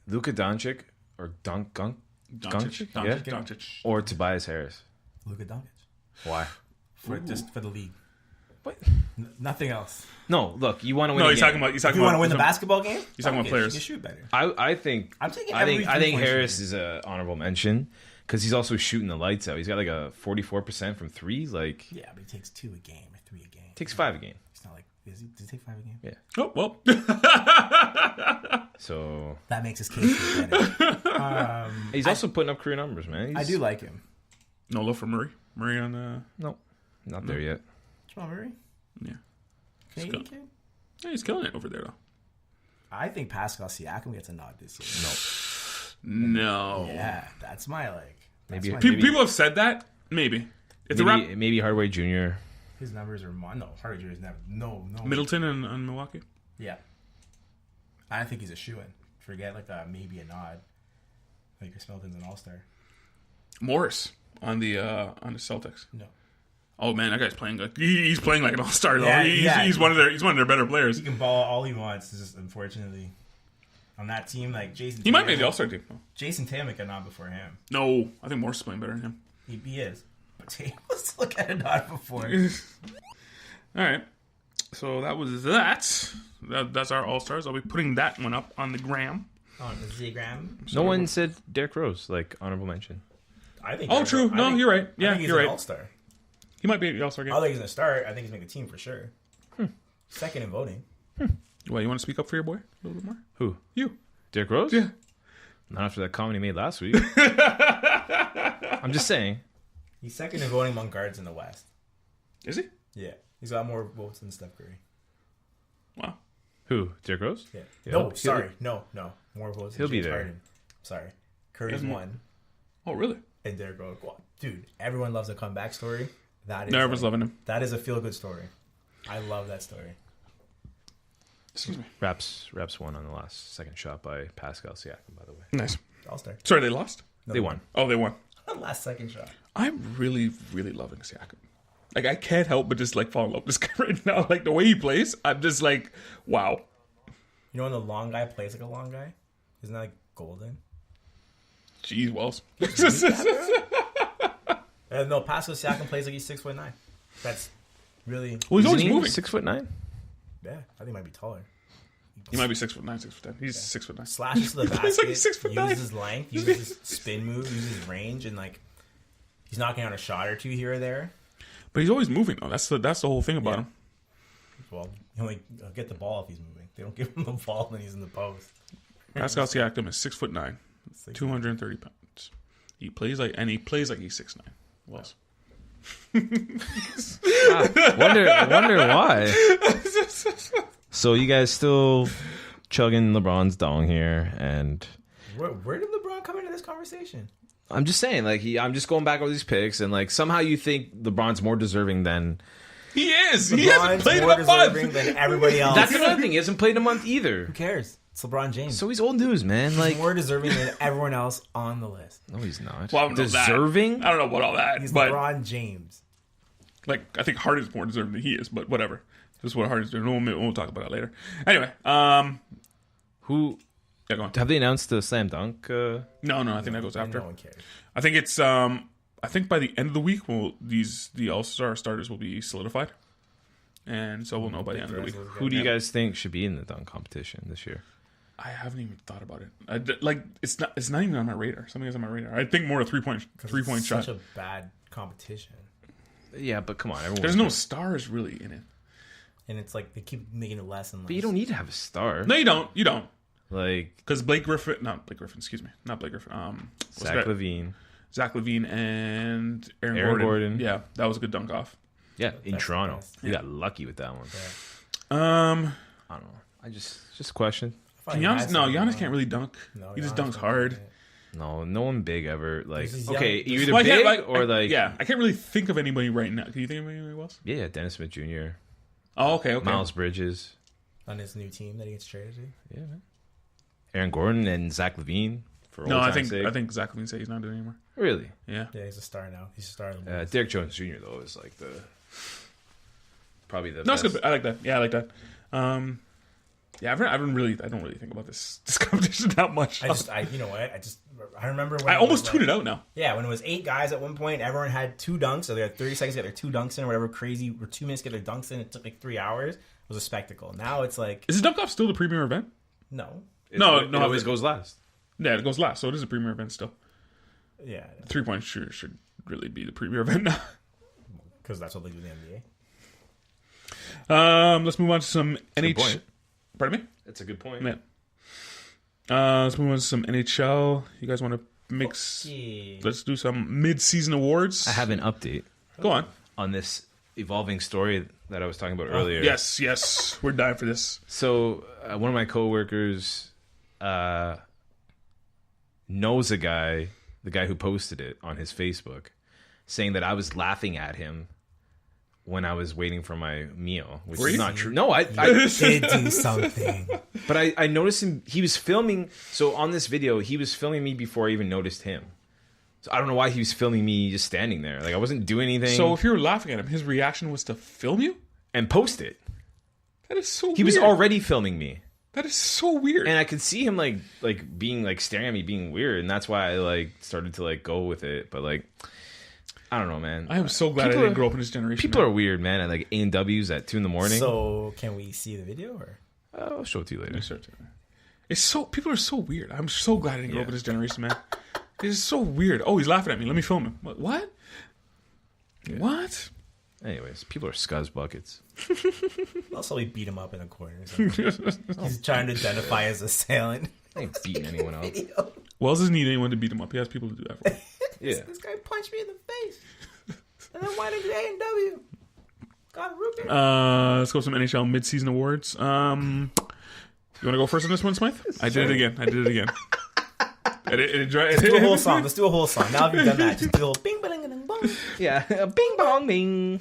Luka Doncic or Doncic. Yeah? Doncic. Or Tobias Harris? Luka Doncic Why? for the league. What? Nothing else. No, look, you want to win. No, a he's game. talking about. He's If talking you want about. to win the basketball game, He's talking about players. You can shoot better. I think. I'm taking I think every 3-point Harris shooter. is a honorable mention because he's also shooting the lights out. He's got like a 44% from threes. Like Yeah, but he takes 2 a game or 3 a game. takes 5 a game. It's not like does he take 5 a game? Yeah. Oh well. So That makes his case for better. he's also putting up career numbers, man. I do like him. No love for Murray. Murray on. No, not there yet. Jamal Murray, Yeah. Canadian He's kid. Yeah, he's killing it over there though. I think Pascal Siakam gets a nod this year. No. Yeah, that's my like. Maybe- That's my, People have said that. Maybe. It's a rap. Maybe Hardaway Jr. his numbers are no. Hardy Jr. is never no. Middleton and Milwaukee. Yeah, I think he's a shoe in. Forget like maybe a nod. Like Chris Middleton's an all-star. Morris on the Celtics. No, Oh man, that guy's playing like he's playing like an all-star though. Yeah, He's one of their better players. he can ball all he wants. It's just unfortunately on that team like Jason. He might Tatum- make the all-star team. Oh. Jason Tatum got a nod before him. No, I think Morris is playing better than him. He is, but Tatum was still got a nod before. All right. So that was that. That's our all-stars. I'll be putting that one up on the gram. On the Z-gram. No one said Derrick Rose, like honorable mention. I think. Oh, true. No, you're right. Yeah, I think he's you're an right. all-star. He might be at the all-star I game. don't think he's gonna start. I think he's making the team for sure. Second in voting. Well, you want to speak up for your boy a little bit more? Who? You. Derrick Rose? Yeah. Not after that comment he made last week. I'm just saying. He's second in voting among guards in the West. Is he? Yeah, he's got more votes than Steph Curry. Wow. Who? Derrick Rose? Yeah. Yeah, No, he'll- sorry, no, more votes. Than he'll be James there. Harden. Sorry, Curry's Doesn't- one, Oh, really? and Derrick Rose. Well, dude, everyone loves a comeback story. That is No, everyone's loving him. That is a feel-good story. I love that story. Excuse me. Raps won on the last second shot by Pascal Siakam, by the way. Nice. All-star. Sorry, they lost? No, They won. Oh, they won. Last second shot. I'm really, really loving Siakam. Like, I can't help but just, like, fall in love with this guy right now. Like, the way he plays, I'm just like, wow. You know when the long guy plays like a long guy? Isn't that like golden? Jeez, Wells. Hey, No, Pascal Siakam plays like he's 6'9". That's really. Well, he's Isn't always he moving. 6'9"? Yeah, I think he might be taller. He might be 6'9", 6'10". He's 6'9". Slashes to the basket. He's like 6'9". Uses his length. Uses his spin move. Uses his range, and like he's knocking out a shot or two here or there. But he's always moving though. That's the whole thing about him. Well, he only get the ball if he's moving. They don't give him the ball when he's in the post. Pascal Siakam is 6'9", It's like, 230 pounds. He plays like he's 6'9". Was. Wonder why. So you guys still chugging LeBron's dong here, and where did LeBron come into this conversation? I'm just saying, like I'm just going back over these picks, and like somehow you think LeBron's more deserving than He is. He hasn't LeBron's played in more a month. deserving than everybody else. that's another thing. He hasn't played in a month either. Who cares? It's LeBron James. So he's old news, man. Like, He's more deserving than everyone else on the list. no, he's not. Well, I don't know deserving. that. I don't know about all that, He's but LeBron James. like I think Harden's more deserving than he is. But whatever. This is what Harden's doing. We'll talk about it later. Anyway, Who yeah, go on. have they announced the slam dunk? No, I think that goes after. No one cares. I think it's. I think by the end of the week, the All-Star starters will be solidified, and so we'll know by the end of the week. Who do you guys think should be in the dunk competition this year? I haven't even thought about it. Like it's not even on my radar. Something is on my radar. I think more a three-point shot. Such a bad competition, Yeah, but come on, everyone. There's no stars really in it. and it's like they keep making it less and less. But you don't need to have a star. No, you don't. You don't. Like Because Blake Griffin. Excuse me. Not Blake Griffin. Zach LaVine. Zach LaVine and Aaron Gordon. Yeah, that was a good dunk off. Yeah, in That's Toronto. nice. You got lucky with that one. Yeah. I don't know. I just a question. Giannis can't really dunk. No, He just Giannis dunks can't hard. do it. No one big ever. Like, He's okay, young. either Well, I big can't, or like yeah, I can't really think of anybody right now. Can you think of anybody else? yeah, Dennis Smith Jr., Oh, okay. Miles Bridges, On his new team that he gets traded to. yeah, man. Aaron Gordon and Zach LaVine. For No, old I time's think sake. Zach LaVine said he's not doing it anymore. Really. Yeah. Yeah, he's a star now. He's a star. Of the league. Derek Jones Jr. though is like probably the No, best. it's good. I like that. Yeah, I like that. Yeah, I don't really think about this competition that much. You know what? I remember when I it almost was tuned it out now. Yeah, when it was 8 guys at one point, everyone had 2 dunks, so they had 30 seconds to get their 2 dunks in, or whatever crazy, or 2 minutes to get their dunks in. It took like 3 hours. It was a spectacle. Now it's like, Is the dunk off still the premier event? no. It No, always goes last. Yeah, it goes last, so it is a premier event still. Yeah, 3-point should really be the premier event now. because that's what they do in the NBA. Let's move on to some good NHL. point. Pardon me? That's a good point. Yeah. Let's move on to some NHL. You guys want to mix? Okay. Let's do some mid-season awards. I have an update Go on. this evolving story that I was talking about earlier. Yes, we're dying for this. So one of my coworkers knows the guy who posted it on his Facebook, saying that I was laughing at him when I was waiting for my meal, which Were is you? not true. No, I Did do something. but I noticed him. He was filming. So on this video, he was filming me before I even noticed him. So I don't know why he was filming me just standing there. Like I wasn't doing anything. So if you were laughing at him, his reaction was to film you? and post it. That is so weird. He was already filming me. That is so weird. And I could see him like being like staring at me, being weird, and that's why I like started to like go with it. But like, I don't know, man. I am so glad I didn't grow up in this generation. People are weird, man. At like A&Ws at 2 a.m. So, can we see the video? Or I'll show it to you later. It's so people are so weird. I'm so glad I didn't grow up in this generation, man. It's so weird. Oh, he's laughing at me. Let me film him. What? Yeah. What? Anyways, people are scuzz buckets. also, we beat him up in a corner. He's trying to identify as assailant. I ain't beating anyone up. Video. Wells doesn't need anyone to beat him up. He has people to do that for him. Yeah. This guy punched me in the face. And then why did A&W? Got a root beer. Let's go with some NHL mid-season awards. You want to go first on this one, Smythe? I did it again. Let's do a whole song. Now that you've done that, just do a little bing, bing, bing, bong. Yeah. Bing bong bing.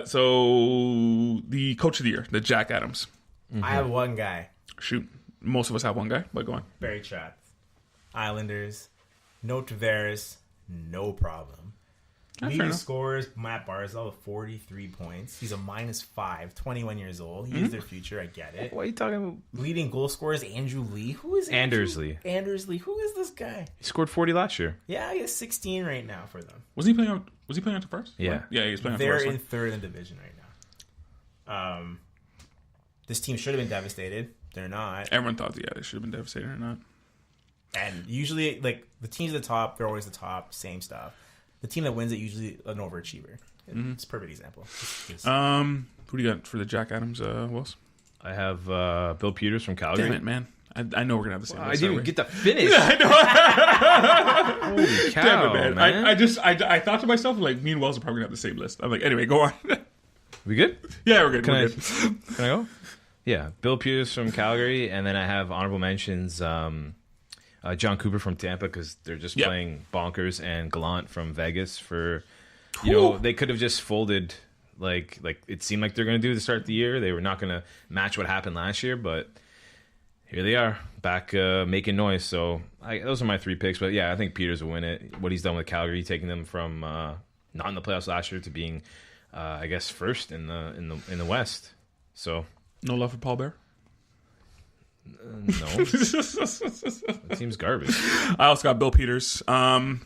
So the coach of the year, the Jack Adams. Mm-hmm. I have one guy. Shoot, most of us have one guy, but go on. Barry Trotz. Islanders. No Tavares. No problem. Leading scorers, Matt Barzal with 43 points. He's a -5, 21 years old. He's their future. I get it. What are you talking about? Leading goal scorers, Andrew Lee. Who is Anders Lee? Anders Lee. Who is this guy? He scored 40 last year. Yeah, he has 16 right now for them. Was he playing out to first? Yeah. Yeah, he's playing out to They're first. in third in division right now. This team should have been devastated. They're not. Everyone thought, they should have been devastated or not. And usually, like, the teams at the top, they're always the top, same stuff. The team that wins it usually an overachiever. It's a perfect example. Who do you got for the Jack Adams, Wills? I have Bill Peters from Calgary. Damn it, man. I know we're going to have the same I list, didn't aren't even we? get to finish. Holy cow, Damn it, man. man. I thought to myself, like, me and Wells are probably going to have the same list. I'm like, anyway, go on. We good? Yeah, we're good. Can We're I- good. Can I go? Yeah, Bill Peters from Calgary, and then I have honorable mentions John Cooper from Tampa because they're just playing bonkers, and Gallant from Vegas for, they could have just folded like it seemed like they're going to do to start the year. They were not going to match what happened last year, but here they are back making noise. So those are my 3 picks. But yeah, I think Peters will win it. What he's done with Calgary, taking them from not in the playoffs last year to being, I guess, first in the West. So. No love for Paul Bear? No. That seems garbage. I also got Bill Peters. I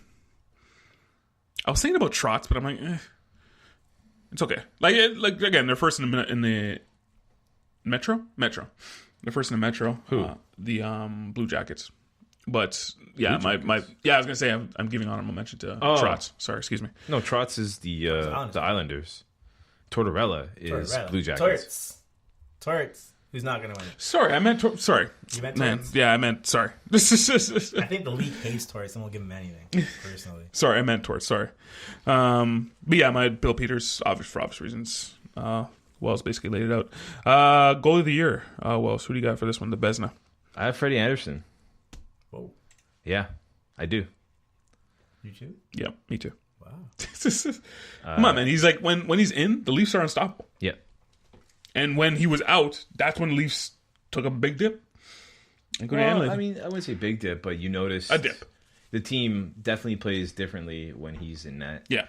was thinking about Trotz, but I'm like, it's okay. Like again, they're first in the Metro. They're first in the Metro. Who? The Blue Jackets. But yeah, I was gonna say I'm giving honorable mention to Trotz. Sorry, excuse me. No, Trotz is the Islanders. Tortorella is Blue Jackets. Torts. Who's not going to win it? Sorry, I meant sorry. You meant Man, Torts? yeah, I meant sorry. I think the league hates Torts and won't give him anything, personally. Sorry, I meant Torts. Sorry. But yeah, my Bill Peters, for obvious reasons. Wells basically laid it out. Goalie of the year. Wells, who do you got for this one? The Vezina. I have Freddie Anderson. Whoa. Yeah, I do. You too? Yeah, me too. Wow. Come on, man. He's like when he's in, the Leafs are unstoppable. Yeah. And when he was out, that's when the Leafs took a big dip. I mean, I wouldn't say big dip, but you notice a dip. The team definitely plays differently when he's in net. Yeah.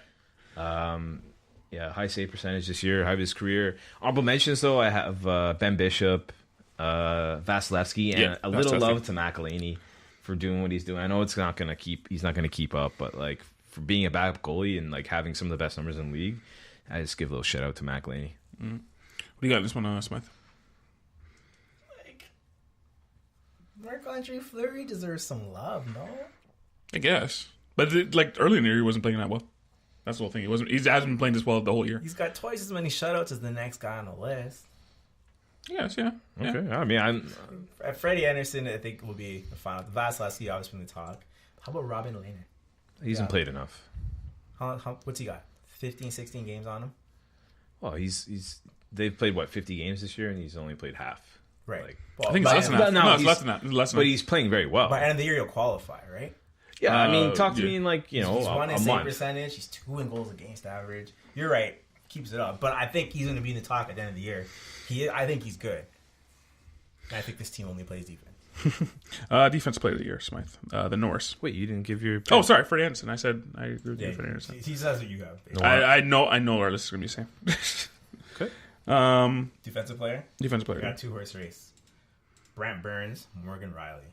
High save percentage this year, high of his career. Honorable mentions, though, I have Ben Bishop, Vasilevsky, and a little love to McElhaney for doing what he's doing. I know he's not going to keep up, but like for being a backup goalie and like having some of the best numbers in the league, I just give a little shout out to McElhaney. Mm. What do you got in this one, Smythe? Like, Marc-Andre Fleury deserves some love, no? I guess. But early in the year, he wasn't playing that well. That's the whole thing. He hasn't been playing this well the whole year. He's got twice as many shutouts as the next guy on the list. Yes, yeah. Okay. I mean, Freddie Anderson, I think, will be the final. Vasilevsky, obviously, in the talk. How about Robin Lehner? he hasn't played enough. What's he got? 15, 16 games on him? Well, they've played 50 games this year, and he's only played half. Right. Like, I think it's less than that. No, it's less than that. But he's playing very well. By the end of the year, he'll qualify, right? Yeah, I mean, talk to me in he's one in a save month. percentage. He's 2 in goals against average. You're right. Keeps it up. But I think he's going to be in the talk at the end of the year. I think he's good. And I think this team only plays defense. Defensive player of the year, Smythe. The Norse. Wait, you didn't give your... Oh, sorry, Freddie Anderson. I said I agree with you, Freddie Anderson. He says what you have. I know our list is going to be the same. Okay. Defensive player? Defensive player. We got 2-horse race. Brent Burns, Morgan Riley.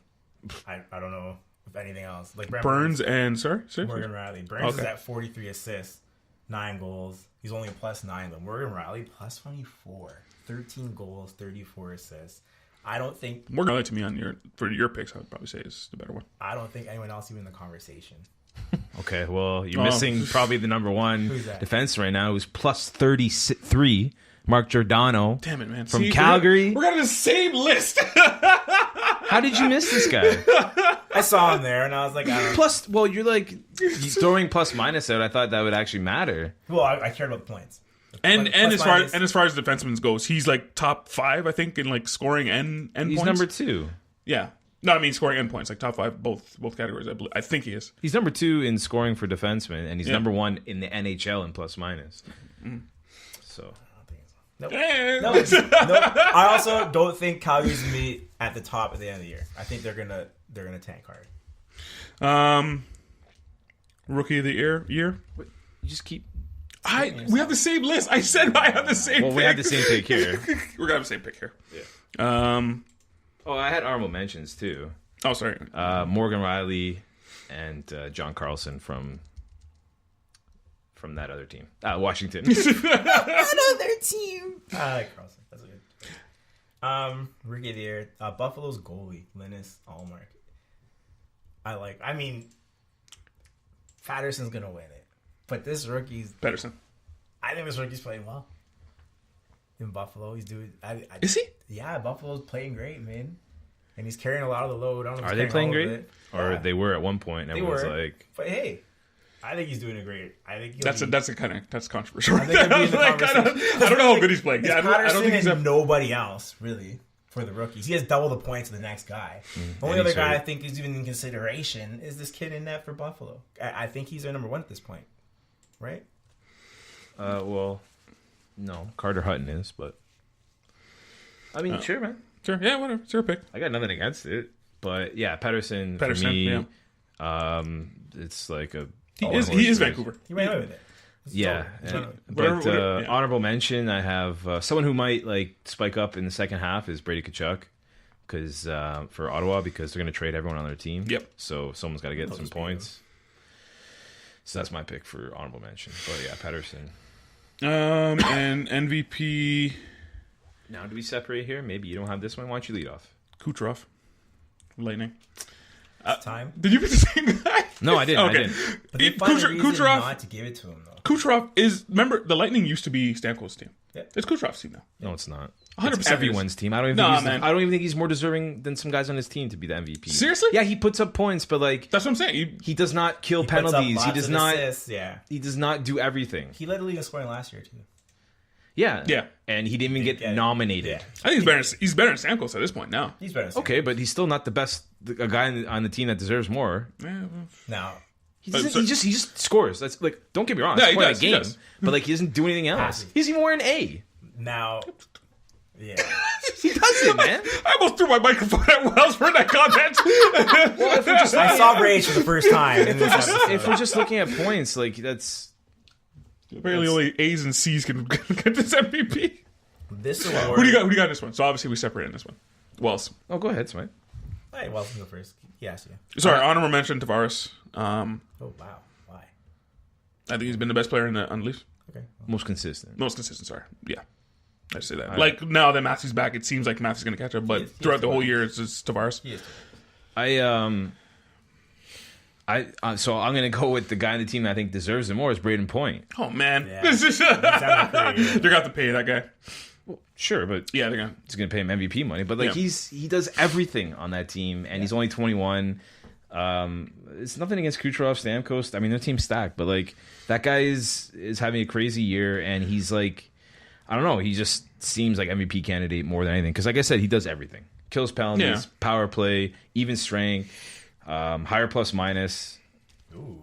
I don't know if anything else. Like Burns and, sorry? Morgan Riley. Burns is at 43 assists, 9 goals. He's only a +9, though. Morgan Riley, +24. 13 goals, 34 assists. I don't think... Morgan Riley, to me, for your picks, I would probably say is the better one. I don't think anyone else even in the conversation. Okay, well, you're missing probably the number one Who's defense right now, who's +33, Mark Giordano. Damn it, man. From Calgary. We're on the same list. How did you miss this guy? I saw him there, and I was like, I don't know. Plus, well, you're like throwing plus-minus out. I thought that would actually matter. Well, I cared about the points. And as far as defensemen goes, he's like top 5, I think, in like scoring and He's points. number 2. Yeah. No, I mean scoring and points, like top 5, both categories. I think he is. He's number 2 in scoring for defensemen, and he's number 1 in the NHL in plus-minus. So... No, I also don't think Calgary's gonna be at the top at the end of the year. I think they're gonna tank hard. Rookie of the year. You just keep. We have the same list. I said I have the same. Well, pick. we have the same pick here. We're gonna have the same pick here. Yeah. I had honorable mentions too. Oh, sorry. Morgan Riley and John Carlson from that other team, Washington. Another team. I like Carlson. That's good. Rookie of the year, Buffalo's goalie, Linus Allmark. I mean, Patterson's gonna win it, but this rookie's Patterson. I think this rookie's playing well in Buffalo. He's doing. Is he? Yeah, Buffalo's playing great, man, and he's carrying a lot of the load. I don't know if Are he's they playing carrying great? all of it. Or they were at one point. And everyone's like, but hey, I think he's doing a great. I think that's controversial. I think he'll be in the I don't know how good he's playing. Yeah, I don't think he's nobody else really for the rookies. He has double the points of the next guy. The only other guy I think is even in consideration is this kid in net for Buffalo. I think he's their number one at this point, right? Well, no, Carter Hutton is, but I mean, sure, man. Sure, yeah, whatever. It's your pick. I got nothing against it, but yeah, Patterson for me, it's like a. He is Vancouver. He ran away with it. Yeah, but honorable mention, I have someone who might like spike up in the second half is Brady Tkachuk, because for Ottawa, because they're going to trade everyone on their team. Yep. So someone's got to get some points. So that's my pick for honorable mention. But yeah, Patterson. And MVP. Now, do we separate here? Maybe you don't have this one. Why don't you lead off? Kucherov, Lightning. Time. Did you pick the same guy? No, I didn't. Okay. I didn't. But they find a reason not to give it to him though. Kucherov is. Remember, the Lightning used to be Stamkos' team. Yep. It's Kucherov's team now. No, it's not. 100% It's everyone's team. I don't even think he's more deserving than some guys on his team to be the MVP. Seriously? Yeah, he puts up points, but like that's what I'm saying. He does not kill penalties. He does not. Assists, yeah. He does not do everything. He led the league in scoring last year too. Yeah. Yeah. And he didn't even get nominated. Yeah. I think he's better than Stamkos at this point now. He's better. Okay, but he's still not the best. A guy on the team that deserves more. Yeah, well. Now he just scores. That's like, don't get me wrong. Yeah, That's he the point does, of the he game. does. But like, he doesn't do anything else. He's even wearing A. Now, yeah. He does it, man. I almost threw my microphone at Wells for that comment. I saw Rage for the first time. If we're just looking at points, like that's apparently only A's and C's can get this MVP. This award. Who do you got in this one? So obviously we separate in this one. Wells. Oh, go ahead, Smythe. All right, Wells can go first. He asked you. Sorry, honorable mention Tavares. Oh wow, why? I think he's been the best player on the Leafs. Okay. Most consistent. Sorry. Yeah. I say that. Like now that Matthew's back, it seems like Matthew's going to catch up, but throughout the whole year, it's just Tavares. He is. So I'm going to go with the guy on the team that I think deserves it more is Braden Point. Oh man, Yeah. this is they're going to have to pay that guy. Well, sure, but Yeah, they're going he's going to pay him MVP money. But like he does everything on that team, and he's only 21. It's nothing against Kucherov, Stamkos. I mean, their team's stacked, but like that guy is having a crazy year, and he's like, I don't know, he just seems like MVP candidate more than anything. Because like I said, he does everything: kills penalties, power play, even strength, higher plus minus. Ooh.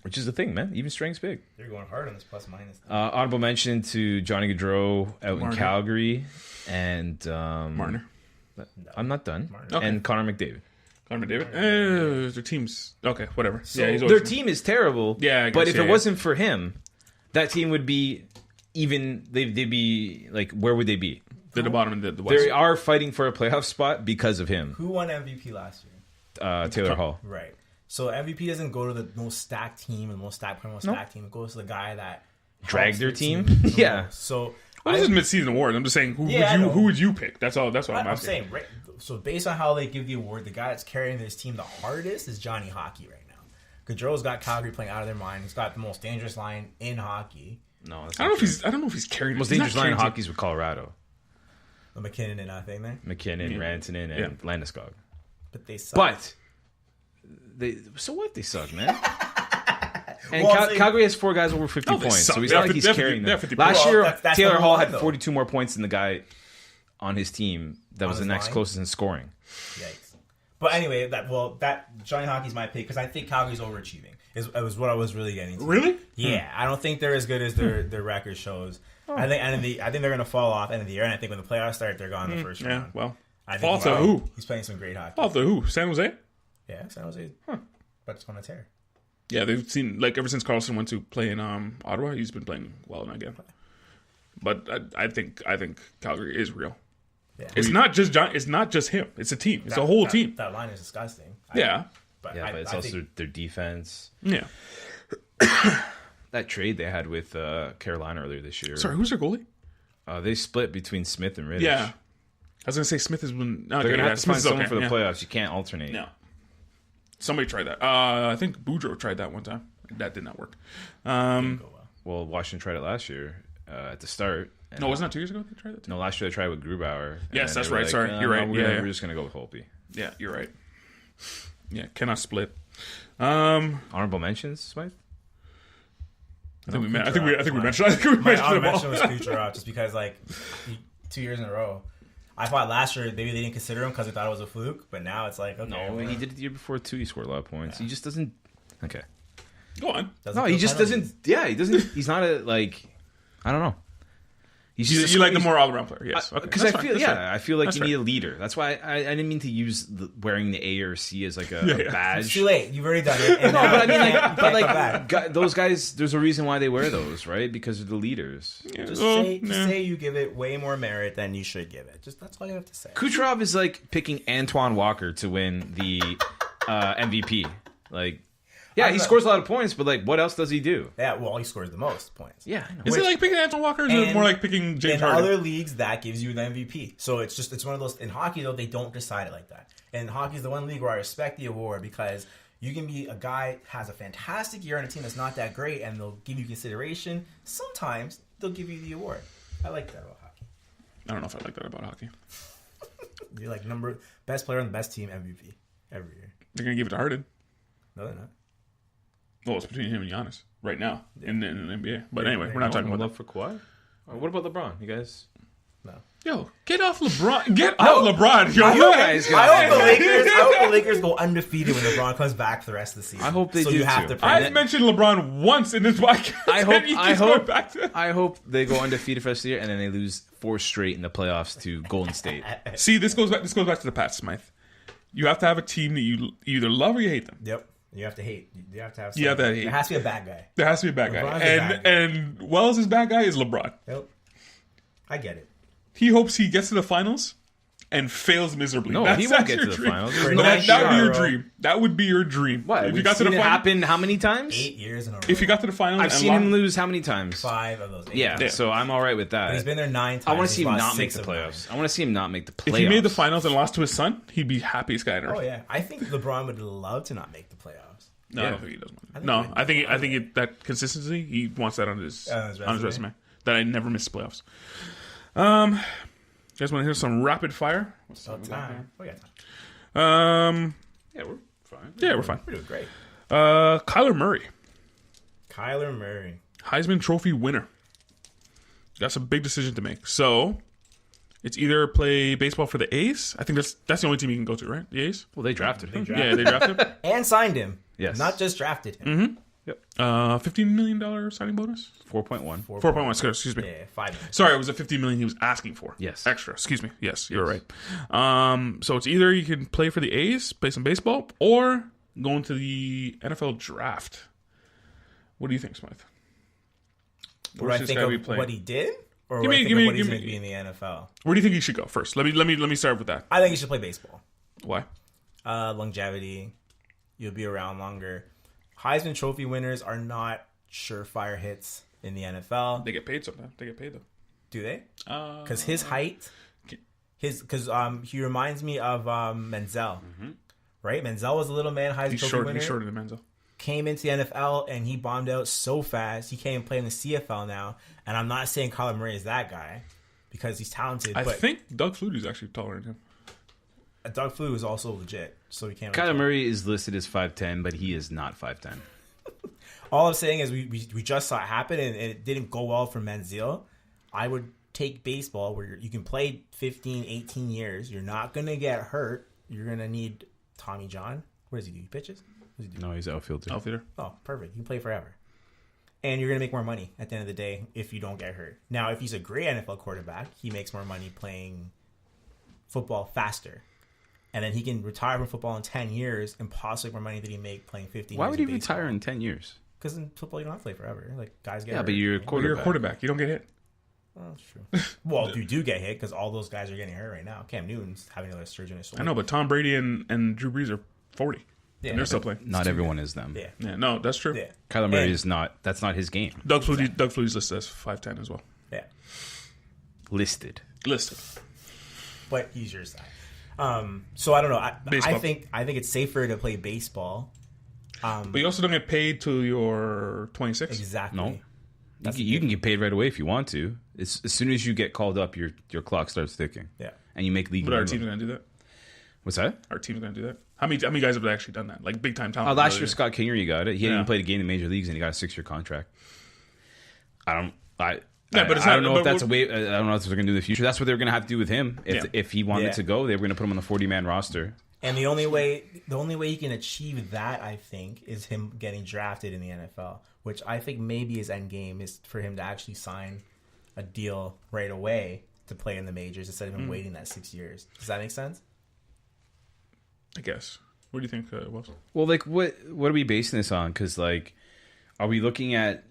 Which is the thing, man. Even strength's big. They're going hard on this plus minus. Honorable mention to Johnny Gaudreau out Marner. in Calgary, and Marner. I'm not done. Okay. And Connor McDavid. Connor McDavid. Their team's okay. Whatever. So yeah, he's Their team is terrible. Yeah, I but guess, if it wasn't for him, that team would be even. They'd be like, where would they be? They're the bottom of the West. They are fighting for a playoff spot because of him. Who won MVP last year? Taylor Hall. Right. So MVP doesn't go to the most stacked team and the most stacked team. It goes to the guy that Dragged their team? the Yeah. most. So Well, this is mid-season award. I'm just saying, I know. who would you pick? That's all. That's what I'm I'm asking. saying, right, so based on how they give the award, the guy that's carrying this team the hardest is Johnny Hockey right now. Gaudreau's got Calgary playing out of their mind. He's got the most dangerous line in hockey. No, that's I don't know if he's carrying. most he's not dangerous line in carrying- hockey's with Colorado. The McKinnon and thing there. McKinnon, Rantanen, and Landeskog. But they suck. But so what? They suck, man. And Well, Calgary has 4 guys over 50 No, they points, suck. so he's They not have like he's 50 carrying they them. have 50 Last Well, year, that's Taylor number Hall one, had though. 42 more points than the guy on his team that was the his next line? closest in scoring. Yikes. But anyway, that Johnny Hockey's my pick because I think Calgary's overachieving. It was what I was really getting to. Really? Yeah, I don't think they're as good as their record shows. I think they're going to fall off end of the year, and I think when the playoffs start, they're gone in the first Yeah. round. Well, I fall think to who? He's playing some great hockey. Fall to who? San Jose? Yeah, San Jose. But it's on a tear. Yeah, they've seen like ever since Carlson went to play in Ottawa, he's been playing well in that game. But I think Calgary is real. Yeah. It's not just him. It's a team. It's a whole team. That line is disgusting. But it's also their defense. Yeah. That trade they had with Carolina earlier this year. Sorry, who's their goalie? They split between Smith and Rittich. Yeah. I was gonna say Smith has been. They're gonna have to find someone for the playoffs. You can't alternate. No. Somebody tried that. I think Boudreaux tried that one time. That did not work. Didn't go well, Washington tried it last year at the start. No, wasn't that 2 years ago they tried it? No, last year they tried with Grubauer. Yes, that's right. Sorry, you're right. We're just gonna go with Holtby. Yeah, you're right. Yeah, cannot split. Honorable mentions, Smythe? I think we mentioned. My honorable mention was Kucherov, just because 2 years in a row. I thought last year maybe they didn't consider him because they thought it was a fluke, but now it's like, okay. No, he did it the year before too. He scored a lot of points. He just doesn't. Okay. Go on. He just doesn't. Yeah, he doesn't. He's not a I don't know. He's you like the more all-around player, yes? Because I feel like you need a leader. That's why I didn't mean to use wearing the A or C as like a badge. It's too late. You've already done it. No, but I mean, those guys. There's a reason why they wear those, right? Because they're the leaders. Yeah. Just say you give it way more merit than you should give it. Just that's all you have to say. Kucherov is like picking Antoine Walker to win the MVP. Yeah, he scores a lot of points, but what else does he do? Yeah, well, he scores the most points. Yeah, I know. Is it like picking Antoine Walker, or is it more like picking James Harden? In other leagues, that gives you an MVP. So it's one of those. In hockey, though, they don't decide it like that. And hockey is the one league where I respect the award because you can be a guy has a fantastic year on a team that's not that great, and they'll give you consideration. Sometimes they'll give you the award. I like that about hockey. I don't know if I like that about hockey. You're like best player on the best team MVP every year. They're gonna give it to Harden. No, they're not. Well, it's between him and Giannis right now in the NBA. But anyway, we're not talking about love for Kawhi. What about LeBron? You guys? No. Yo, get off LeBron. Get off LeBron. Yo, I hope the Lakers go undefeated when LeBron comes back for the rest of the season. I hope they do. I mentioned LeBron once in this podcast. I hope they go undefeated for the rest of the year and then they lose 4 straight in the playoffs to Golden State. See, this goes back to the Pats, Smythe. You have to have a team that you either love or you hate them. Yep. You have to hate. You have to have. You have to hate. There has to be a bad guy. There has to be a bad guy. And Wells' bad guy is LeBron. Yep. I get it. He hopes he gets to the finals and fails miserably. No, he won't get to the finals. That would be your dream. That would be your dream. What? If you got to the finals, happen how many times? 8 years in a row. If you got to the finals, I've seen him lose how many times? 5 of those. 8 yeah, so I'm all right with that. But he's been there 9 times. I want to see him not make the playoffs. I want to see him not make the playoffs. If he made the finals and lost to his son, he'd be happiest guy on earth. Oh yeah, I think LeBron would love to not make the playoffs. No, I don't think he does. I think that consistency, he wants that on his resume. That I never miss playoffs. You guys want to hear some rapid fire? Time. We got time. Yeah, we're fine. Yeah, we're fine. We're doing great. Kyler Murray, Heisman Trophy winner. Got some big decision to make. So it's either play baseball for the A's. I think that's the only team you can go to, right? The A's. Well, they drafted him. Yeah, they drafted him and signed him. Yes, not just drafted him. Mm-hmm. Yep. $15 million signing bonus. 4.1. 4.1. Excuse me. Yeah, 5 million. Sorry, it was a $15 million he was asking for. Yes. Extra. Excuse me. Yes, you're right. So it's either you can play for the A's, play some baseball, or go into the NFL draft. What do you think, Smythe? What do I think of what he did, or what he's going to be in the NFL? Where do you think he should go first? Let me start with that. I think he should play baseball. Why? Longevity. You'll be around longer. Heisman Trophy winners are not surefire hits in the NFL. They get paid sometimes. They get paid though. Do they? Because his height, he reminds me of Menzel. Mm-hmm. Right? Menzel was a little man, Heisman Trophy winner. He's shorter than Menzel. Came into the NFL and he bombed out so fast. He can't even play in the CFL now. And I'm not saying Kyler Murray is that guy because he's talented. I think Doug Flutie is actually taller than him. Doug Flutie is also legit, so we can't. Kyler Murray is listed as 5'10", but he is not 5'10". All I'm saying is we just saw it happen, and it didn't go well for Menzel. I would take baseball where you can play 15, 18 years. You're not going to get hurt. You're going to need Tommy John. What does he do? He pitches? What does he do? No, he's outfielder. Oh, perfect. You can play forever. And you're going to make more money at the end of the day if you don't get hurt. Now, if he's a great NFL quarterback, he makes more money playing football faster. and then he can retire from football in 10 years and possibly more money than he make playing 15 Why years would he retire in 10 years? Because in football, you don't have to play forever. Like, guys get Yeah, hurt. but you're a Well, you're a quarterback. You don't get hit. Well, that's true. Well, you do get hit because all those guys are getting hurt right now. Cam Newton's having another surgery in his shoulder. I know, but Tom Brady and Drew Brees are 40. Yeah, and they're still playing. Not everyone is them. Yeah. Yeah, no, that's true. Yeah. Kyler Murray And- is not. That's not his game. Doug Flutie's listed as 5'10" as well. Yeah. Listed. Listed. But he's your side. So I don't know. I Baseball. think it's safer to play baseball. But you also don't get paid till you're 26. Exactly. No. You can get paid right away if you want to. As soon as you get called up, your clock starts ticking. Yeah. And you make league. But our minimum. team's going to do that. What's that? Our team's going to do that. How many guys have actually done that? Like big time talent. Last year, Scott Kingery got it. He hadn't Yeah. even played a game in major leagues, and he got a 6-year contract. I but it's don't not- know but if that's a way. I don't know if they're going to do in the future. That's what they're going to have to do with him. If he wanted Yeah. to go, they were going to put him on the 40-man roster. And the only way he can achieve that, I think, is him getting drafted in the NFL, which I think maybe his end game is for him to actually sign a deal right away to play in the majors instead of him waiting that 6 years. Does that make sense? I guess. What do you think, Wells? Well, like, what are we basing this on? Because, like, are we looking at?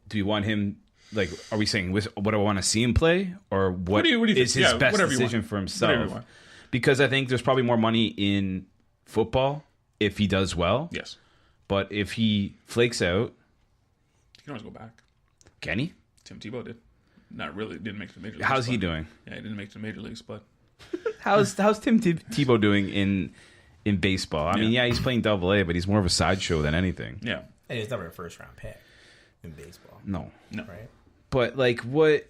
Do we want him? Like, are we saying what do I want to see him play, or what do you is think? his Yeah, best whatever you decision want. for Whatever you himself? want. Because I think there's probably more money in football if he does well. Yes. But if he flakes out, You can always go back. can he? Tim Tebow did. Not really. Didn't make the major leagues. How's he but- doing? Yeah, he didn't make the major leagues, but How's Tim Tebow doing in baseball? I mean, yeah, he's playing Double-A, but he's more of a sideshow than anything. yeah. And he's never a first round pick in baseball, No. right? But like, what?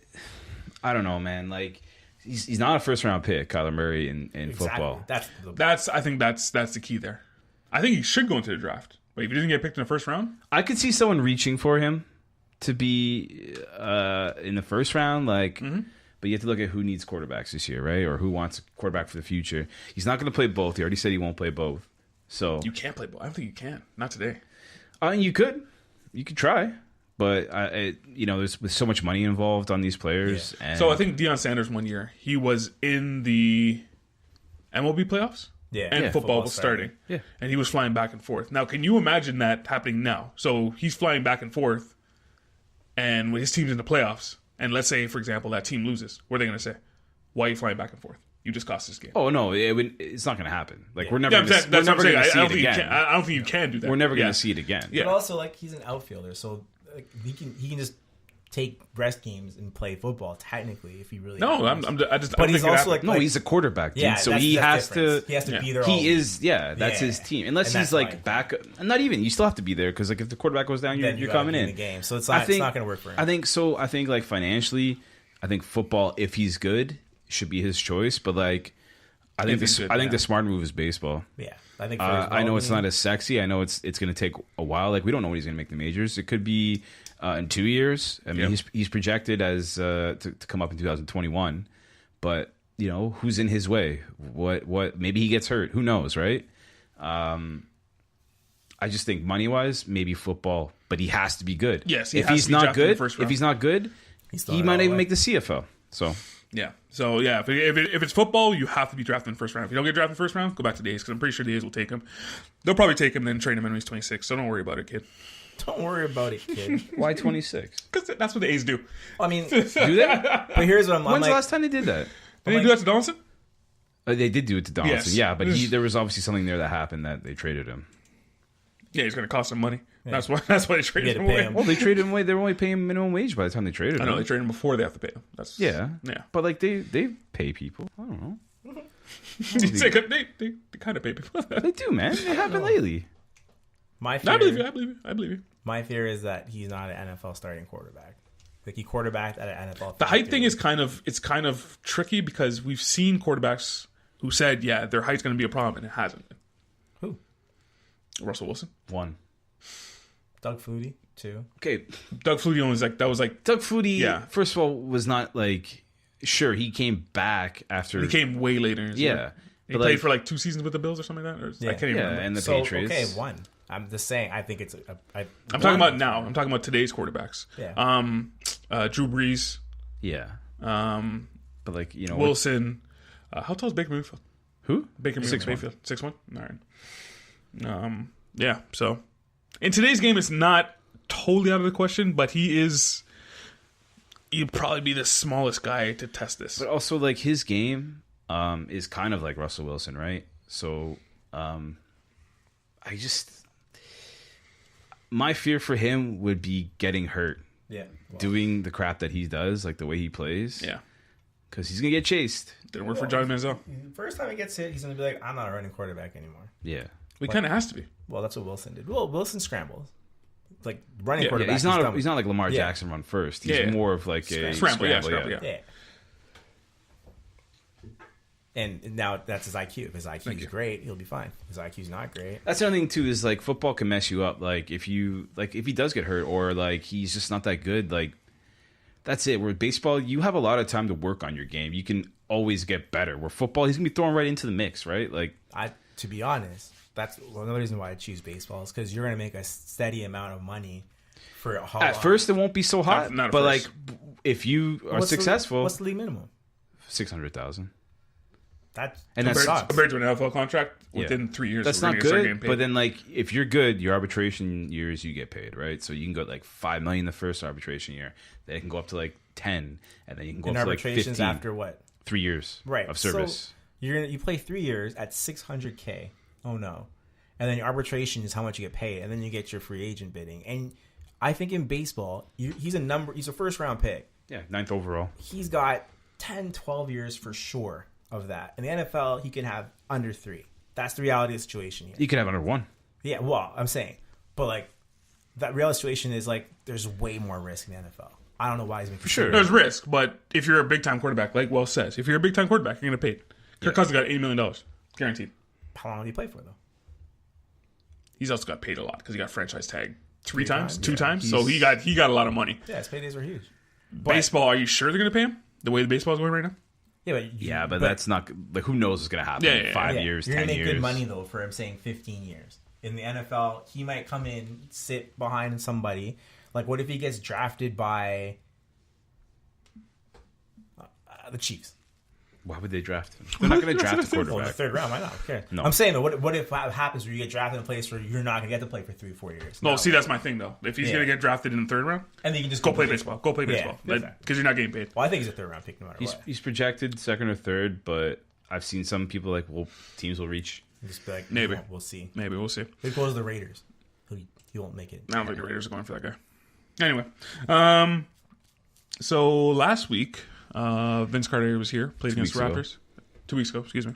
I don't know, man. Like, he's not a first round pick, Kyler Murray in football. Exactly. I think that's the key there. I think he should go into the draft. But if he doesn't get picked in the first round, I could see someone reaching for him to be in the first round, like. But you have to look at who needs quarterbacks this year, right? Or who wants a quarterback for the future. He's not going to play both. He already said he won't play both. So you can't play ball. I don't think you can. Not today. you could try, but there's so much money involved on these players. Yeah. And So I think Deion Sanders 1 year, he was in the MLB playoffs. Yeah. And Yeah. football was starting. Yeah. And he was flying back and forth. Now, can you imagine that happening now? So he's flying back and forth, and when his team's in the playoffs, and let's say, for example, that team loses, what are they going to say? Why are you flying back and forth? You just cost this game. Oh no, it's not going to happen. Like we're Yeah, never going that's what I'm saying. to I see don't it think you again. can. I don't think you can do that. We're never going Yeah. to see it again. Yeah. But also, like, he's an outfielder, so like, he can just take rest games and play football technically if he really. No, wants. I just. But I don't he's think it also happened. No, he's a quarterback, dude. Yeah, so that's he has difference. to. He has to be there. He all- is, that's Yeah. his team. Unless And he's that's like fine. back, not even. You still have to be there because like if the quarterback goes down, Then you're gotta coming be in the game. So it's I not. think- It's not going to work for him. I think so. I think like financially, I think football, if he's good, should be his choice. But like, I think If he's good, I think yeah. the smart move is baseball. Yeah, I think. For his I know it's well-being- not as sexy. I know it's going to take a while. Like we don't know when he's going to make the majors. It could be in 2 years. I mean, Yeah. he's projected as to come up in 2021. But who's in his way? What? Maybe he gets hurt. Who knows, right? I just think money wise, maybe football, but he has to be good. Yes, he if has he's to be not drafted in the good, first if round. he's not good, He's still he not might all not the even way. make the CFL. So Yeah. So yeah, if it's football, you have to be drafted in the first round. If you don't get drafted in the first round, go back to the A's because I'm pretty sure the A's will take him. They'll probably take him then trade him when he's 26. So don't worry about it, kid. Don't worry about it, kid. why 26? Because that's what the A's do. I mean, Do they? but here's what I'm When's like. the last time they did that? Did they do that to Donaldson? They did do it to Donaldson, Yes. yeah, but there was obviously something there that happened that they traded him. Yeah, he's going to cost him money. That's why they You traded had him to pay away. him. Well, they traded him away. They were only paying him minimum wage by the time they traded I him. know they traded him before they have to pay him. That's Yeah, yeah. but like they pay people. I don't know. they kind of pay people. They do, man. It happened lately. My I theory, believe you. I believe you. I believe you. my theory is that he's not an NFL starting quarterback. Like he quarterbacked at an NFL. The height thing is kind of tricky because we've seen quarterbacks who said, yeah, their height's going to be a problem, and it hasn't been. Who? Russell Wilson. One. Doug Flutie, 2. Okay, Doug Flutie was like Doug Flutie. Yeah. First of all, was not like sure he came back after. he came way later in his year. He but played like, for like 2 seasons with the Bills or something like that. Or, I can't even remember. and the So Patriots. okay, 1. I'm just saying. I think it's. I'm talking about now. I'm talking about today's quarterbacks. Yeah. Drew Brees, Yeah, um, but like Wilson. How tall is Baker Mayfield? Who? Baker 6'1". Mayfield. 6'1"? All right. Yeah, so in today's game, it's not totally out of the question, but he'd probably be the smallest guy to test this. But also, like, his game is kind of like Russell Wilson, right? So, my fear for him would be getting hurt. Yeah. Well, doing the crap that he does, like the way he plays. Yeah. Because he's going to get chased. Didn't work for Johnny Manziel. first time he gets hit, he's going to be like, I'm not a running quarterback anymore. Yeah. We kind of has to be. Well, that's what Wilson did. Well, Wilson scrambles. Like, running Yeah, quarterback. He's not like Lamar Jackson run first. He's more of like a Scramble, yeah. Yeah. And now that's his IQ. If his IQ is great, he'll be fine. If his IQ's not great. That's the other thing too, is like football can mess you up. Like if he does get hurt or like he's just not that good, like that's it. Where baseball, you have a lot of time to work on your game. You can always get better. Where football, he's gonna be thrown right into the mix, right? Like to be honest, that's one of the reasons why I choose baseball is because you're gonna make a steady amount of money for a at first it won't be so hot, not at but first. like if you are successful, what's the league minimum? 600,000. That's Compared to an NFL contract within 3 years. That's we're not gonna start good. getting paid. But then, like, if you're good, your arbitration years you get paid, right? So you can go like $5 million the first arbitration year. Then it can go up to like 10, and then you can go up to like 15 after what? 3 years of service. So you play 3 years at $600K. Oh no! And then your arbitration is how much you get paid, and then you get your free agent bidding. And I think in baseball, he's a first round pick. Yeah, 9th overall. He's got 10, 12 years for sure of that. In the NFL, he can have under 3. That's the reality of the situation here. You could have under 1. Yeah, well, I'm saying. But, like, that real situation is, like, there's way more risk in the NFL. I don't know why he's making sure. There's risk, but if you're a big-time quarterback, like Wells says, if you're a big-time quarterback, you're going to get paid. Kirk Cousins got $80 million. Guaranteed. How long did he play for, though? He's also got paid a lot because he got franchise tagged 2 times. Yeah. So he got a lot of money. Yeah, his paydays were huge. Baseball, are you sure they're going to pay him? The way the baseball is going right now? Yeah, but that's not like who knows what's gonna happen in 5 years, You're 10 gonna make years. good money though for him saying 15 years. In the NFL, he might come in, sit behind somebody. Like, what if he gets drafted by the Chiefs? Why would they draft him? They're not going to draft a quarterback. Well, in the third round, why not? Okay. No. I'm saying, though, what if that happens where you get drafted in a place where you're not going to get to play for 3-4 years? No, see, that's my thing, though. If he's going to get drafted in the third round, and then you can just go play baseball. Go play baseball. Because you're not getting paid. Well, I think he's a third round pick no matter what. He's projected second or third, but I've seen some people like, well, teams will reach. Just be like, maybe. We'll see. Maybe, we'll see. If he goes to the Raiders, he won't make it. I don't think the Raiders are going for that guy. Anyway, so last week, Vince Carter was here, played against the Raptors. 2 weeks ago, excuse me.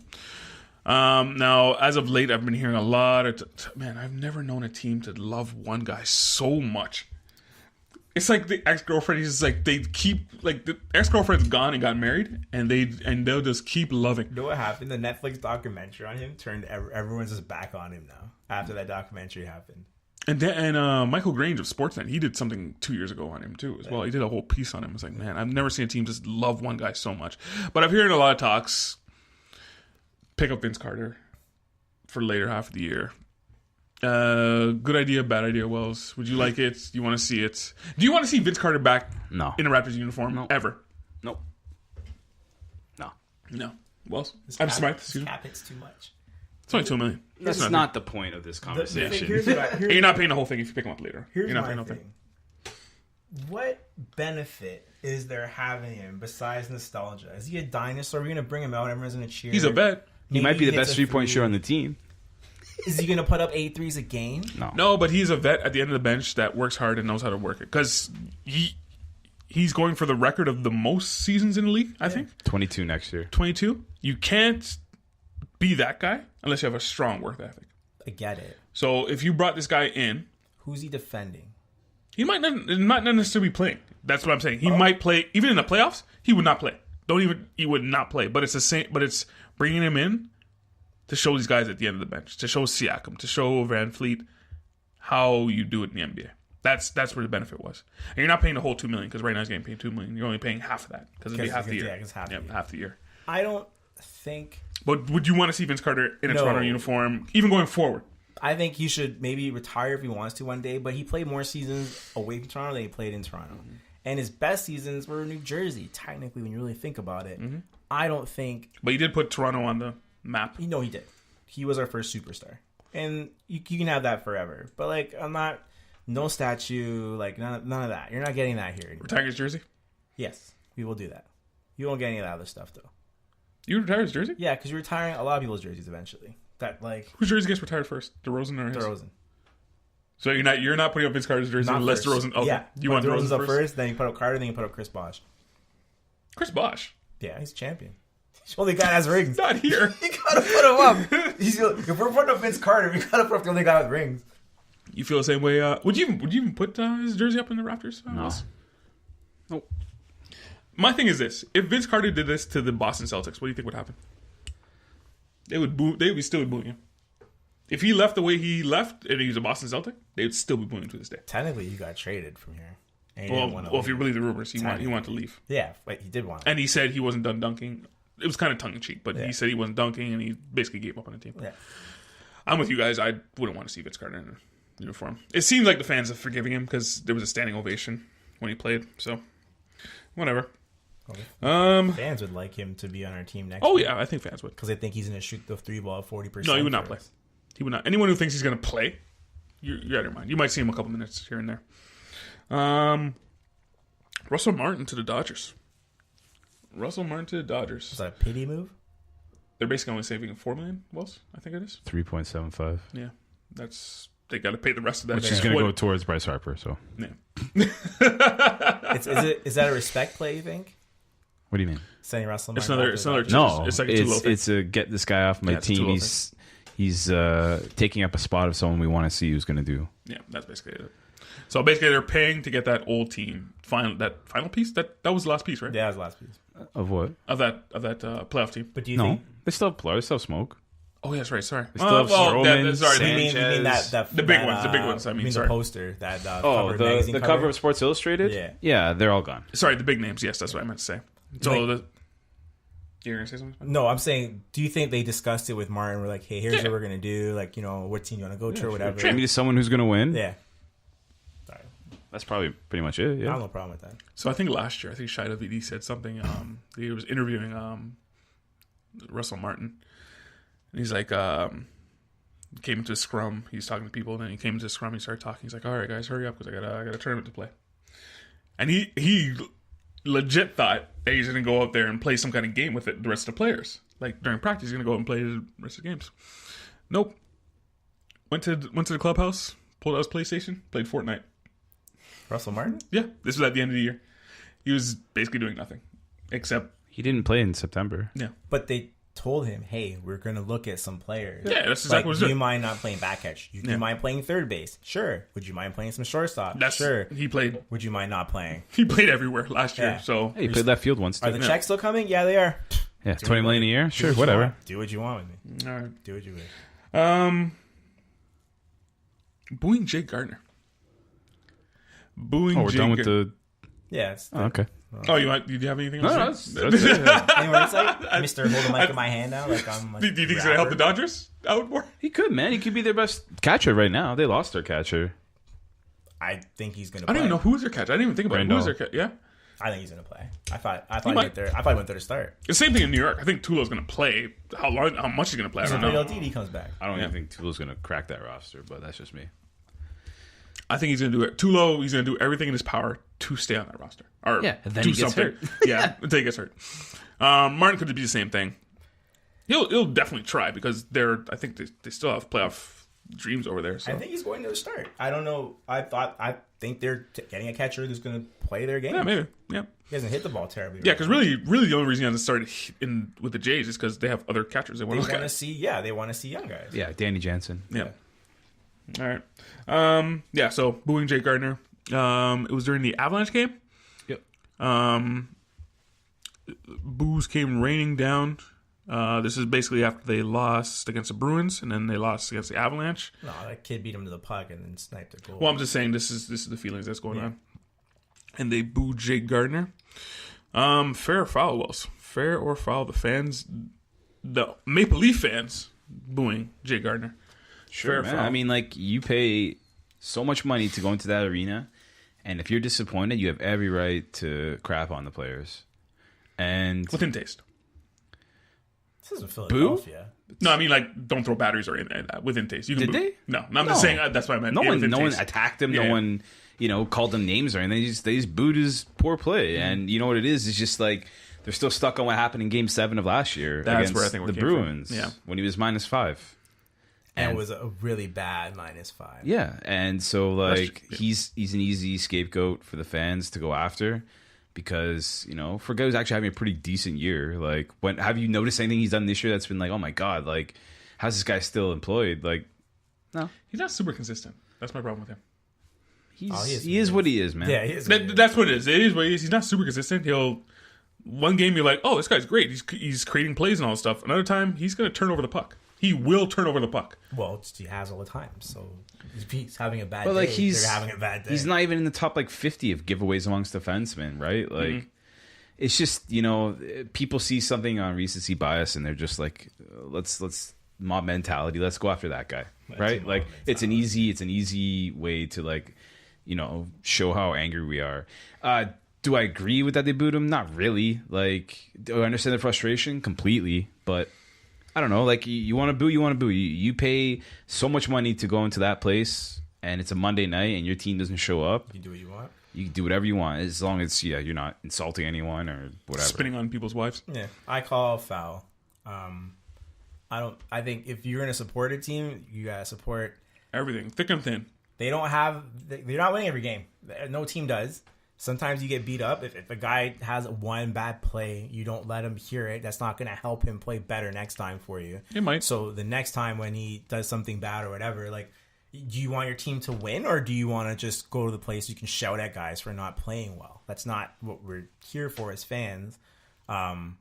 Now, as of late, I've been hearing a lot of... man, I've never known a team to love one guy so much. It's like the ex-girlfriend, he's just like, they keep... Like, the ex-girlfriend's gone and got married, and they'll just keep loving. You know what happened? The Netflix documentary on him turned... Everyone's just back on him now, after that documentary happened. And Michael Grange of Sportsnet, he did something 2 years ago on him, too, as well. He did a whole piece on him. It's like, man, I've never seen a team just love one guy so much. But I've heard a lot of talks... pick up Vince Carter for later half of the year. Good idea, bad idea, Wells. Would you like it? Do you want to see it? Do you want to see Vince Carter back No. in a Raptors uniform? No. Ever? Nope. No. Wells? I'm Smythe. Excuse me. Cap hits too much. It's only $2 million. That's not the point of this conversation. And you're not paying the whole thing if you pick him up later. Here's you're not my paying the whole thing. What benefit is there having him besides nostalgia? Is he a dinosaur? Are we going to bring him out? Everyone's going to cheer. He's a vet. He might be the best hits a 3-point shooter on the team. Is he going to put up 8 threes a game? No, but he's a vet at the end of the bench that works hard and knows how to work it. Because he's going for the record of the most seasons in the league, I think. 22 next year. 22. You can't be that guy unless you have a strong work ethic. I get it. So if you brought this guy in, who's he defending? he might not necessarily be playing. That's what I'm saying. He might play even in the playoffs. He would not play. He would not play. But it's the same. But it's bringing him in to show these guys at the end of the bench, to show Siakam, to show Van Fleet how you do it in the NBA. That's where the benefit was. And you're not paying the whole $2 million because right now he's getting paid $2 million. You're only paying half of that because it'll be half the year. Yeah, it's half the year. Half the year. I don't think. But would you want to see Vince Carter in a Toronto uniform, even going forward? I think he should maybe retire if he wants to one day, but he played more seasons away from Toronto than he played in Toronto. Mm-hmm. And his best seasons were in New Jersey, technically, when you really think about it. Mm-hmm. I don't think... But he did put Toronto on the map. You know he did. He was our first superstar. And you can have that forever. But, like, I'm not... No statue, like, none of that. You're not getting that here anymore. Retiring his jersey? Yes, we will do that. You won't get any of that other stuff, though. You retire his jersey? Yeah, because you're retiring a lot of people's jerseys eventually. That, like... Whose jersey gets retired first? DeRozan or his? DeRozan. So you're not putting up Vince Carter's jersey Not unless first. DeRozan... Okay. Yeah. You want DeRozan's DeRozan up first, then you put up Carter, then you put up Chris Bosh. Chris Bosh? Yeah, he's champion. He's the only guy that has rings. Not here. You gotta put him up. If we're putting up Vince Carter, we gotta put up the only guy with rings. You feel the same way? Would you even put his jersey up in the rafters? No. Nope. My thing is this: if Vince Carter did this to the Boston Celtics, what do you think would happen? They would boo. They would still be booing him. If he left the way he left and he was a Boston Celtic, they would still be booing him to this day. Technically, you got traded from here. And he Well, didn't wanna if you leave. believe the rumors, he wanted to leave, Yeah, but he did want to. and he said he wasn't done dunking. It was kind of tongue in cheek, but Yeah. he said he wasn't dunking, and he basically gave up on the team. Yeah. I'm with you guys. I wouldn't want to see Vince Carter in a uniform. It seems like the fans are forgiving him because there was a standing ovation when he played. So, whatever. Okay. Um. Fans would like him to be on our team next Oh year. yeah, I think fans would. Because they think he's going to shoot the 3-ball 40%. No, he would not for play. us. He would not. Anyone who thinks he's going to play, you're out of your mind. You might see him a couple minutes here and there. Russell Martin to the Dodgers. Russell Martin to the Dodgers. Is that a pity move? They're basically only saving $4 million. I think it is. 3.75. Yeah, they got to pay the rest of that. Which is going to go towards Bryce Harper. So, Yeah. Is that a respect play, you think? what do you mean? Sending Russell It's Martin another. out It's to the another. Dodgers? No, It's like a too low thing. it's a get this guy off my Yeah, it's a too team. low He's taking up a spot of someone we want to see who's going to do. Yeah, that's basically it. So basically, they're paying to get that old team final piece. That was the last piece, right? Yeah, that was the last piece. Of what? Of that playoff team. But do you No, think... they still have players, they still have smoke. Oh, yeah, that's right. Sorry. They still have Stroman, sorry. You mean Sanchez. the big ones, the big ones, I mean, you mean sorry. the poster, that Oh, cover, the magazine cover of Sports Illustrated? Yeah. they're all gone. Sorry, the big names. Yes, that's what I meant to say. So Like- you're gonna say something? No, I'm saying, do you think they discussed it with Martin? We're like, hey, here's Yeah. what we're gonna do. Like, what team you want to go to or whatever. Trade me to someone who's going to win. Yeah. Sorry, That's probably pretty much it. I Yeah. have no problem with that. So I think last year, Shida VD said something. He was interviewing Russell Martin, and he's like, came into a scrum. He's talking to people, and then he came into a scrum. He started talking. He's like, "All right, guys, hurry up because I got a tournament to play." And he legit thought that he's going to go out there and play some kind of game with it, the rest of the players. Like during practice, he's going to go out and play the rest of the games. Nope. Went to the clubhouse, pulled out his PlayStation, played Fortnite. Russell Martin? Yeah, this was at the end of the year. He was basically doing nothing except He didn't play in September. yeah. But they told him, hey, we're going to look at some players. Yeah, that's exactly Like, what he's do you doing. mind not playing back catch? Do you mind playing third base? Sure. Would you mind playing some shortstop? Sure. He played Would you mind not playing? everywhere last year. Yeah. So Hey, he played left field once. Are Too. the checks still coming? Yeah, they are. Yeah, $20 million a year. Do Sure, what you whatever. want. Do what you want with me. all right. Do what you wish. Booing Jake Gardner. Booing. Oh, we're Jake done with Gar- the. Yeah. It's Oh, okay. Oh, do you have anything else? No, that's it. Anyone else like Mr. Hold the mic in my hand now? Like I'm. Like, Do you think he's gonna help the Dodgers out more? He could, man. He could be their best catcher right now. They lost their catcher. I think he's gonna. I don't even know who's their catcher. I didn't even think about it. Brando. Who's their catcher? Yeah. I think he's gonna play. I thought He he might. went there. I thought he went there to start. The same thing in New York. I think Tulo's gonna play. How much he's gonna play? I So don't know. LDD comes back. I don't Yeah. even think Tulo's going to crack that roster, but that's just me. I think he's gonna do it. Tulo, he's gonna do everything in his power to stay on that roster. Or Yeah, and then do he gets something. Yeah, until he gets hurt. Martin could be the same thing. He'll definitely try because I think they still have playoff dreams over there. So. I think he's going to start. I don't know. I think they're getting a catcher who's going to play their game. Yeah, maybe. Yeah. He hasn't hit the ball terribly. Yeah, right because now. really the only reason he hasn't started with the Jays is because they have other catchers they they want to look want to at. see. Yeah, they want to see young guys. Yeah, Danny Jansen. Yeah. All right. Yeah, so booing Jake Gardner. It was during the Avalanche game. Yep. Boos came raining down. This is basically after they lost against the Bruins and then they lost against the Avalanche. No, that kid beat him to the puck and then sniped a goal. Well, I'm just saying this is the feelings that's going on. And they booed Jake Gardner. Fair or foul, Wells? Fair or foul? The fans, the Maple Leaf fans, booing Jake Gardner. Sure, man. I mean, like, you pay so much money to go into that arena, and if you're disappointed, you have every right to crap on the players. And within taste. This is in Philadelphia. No, I mean, like, don't throw batteries or within taste. You can Did boo. they? No, I'm just saying that's what I meant. No one taste. attacked him. Yeah. No one, called him names or anything. They just booed his poor play. And you know what it is? It's just like they're still stuck on what happened in Game 7 of last year against where I think the Bruins. Yeah, when he was -5. And it was a really bad -5. Yeah, and so like yeah. he's an easy scapegoat for the fans to go after because for a guy who's actually having a pretty decent year. Like, have you noticed anything he's done this year that's been like, oh my god, like how's this guy still employed? Like, no, he's not super consistent. That's my problem with him. He is what he is, man. Yeah, he is. That's what it is. It is what he is. He's not super consistent. One game you're like, oh, this guy's great. He's creating plays and all this stuff. Another time he's going to turn over the puck. He will turn over the puck. Well, he has all the time. So if he's having a bad But like day, they're having a bad day. He's not even in the top 50 of giveaways amongst defensemen, right? Like it's just people see something on recency bias and they're just like, let's mob mentality. Let's go after that guy, right? Like it's an easy way to like show how angry we are. Do I agree with that they booed him? Not really. Like, do I understand the frustration? Completely. But I don't know. Like, you want to boo, you want to boo. You pay so much money to go into that place, and it's a Monday night, and your team doesn't show up. You do what you want. You can do whatever you want, as long as you're not insulting anyone or whatever. Spitting on people's wives. Yeah, I call foul. I think if you're gonna support a team, you gotta support Everything, thick and thin. They're not winning every game. No team does. Sometimes you get beat up. If a guy has one bad play, you don't let him hear it. That's not going to help him play better next time for you. It might. So the next time when he does something bad or whatever, like, do you want your team to win or do you want to just go to the place you can shout at guys for not playing well? That's not what we're here for as fans. Some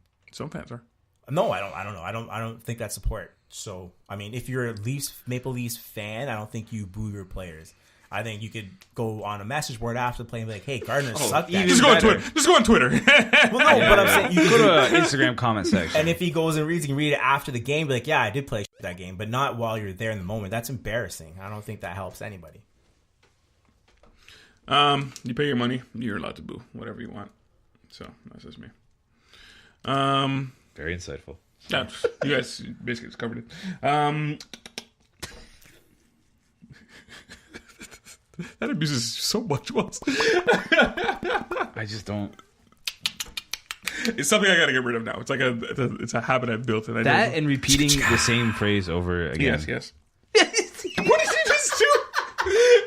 fans are. No, I don't know. I don't think that's support. So, I mean, if you're a Maple Leafs fan, I don't think you boo your players. I think you could go on a message board after the play and be like, "Hey, Gardner sucked." Just go on Twitter. Just go on Twitter. Well, no, but I'm saying you go to an Instagram comment section. And if he goes and reads, you can read it after the game. Be like, "Yeah, I did play that game," but not while you're there in the moment. That's embarrassing. I don't think that helps anybody. You pay your money. You're allowed to boo whatever you want. So that's just me. Very insightful. Yeah, you guys basically just covered it. That abuses so much. I just don't. It's something I got to get rid of now. It's like it's a habit I've built. And and repeating the same phrase over again. Yes. What did you just do?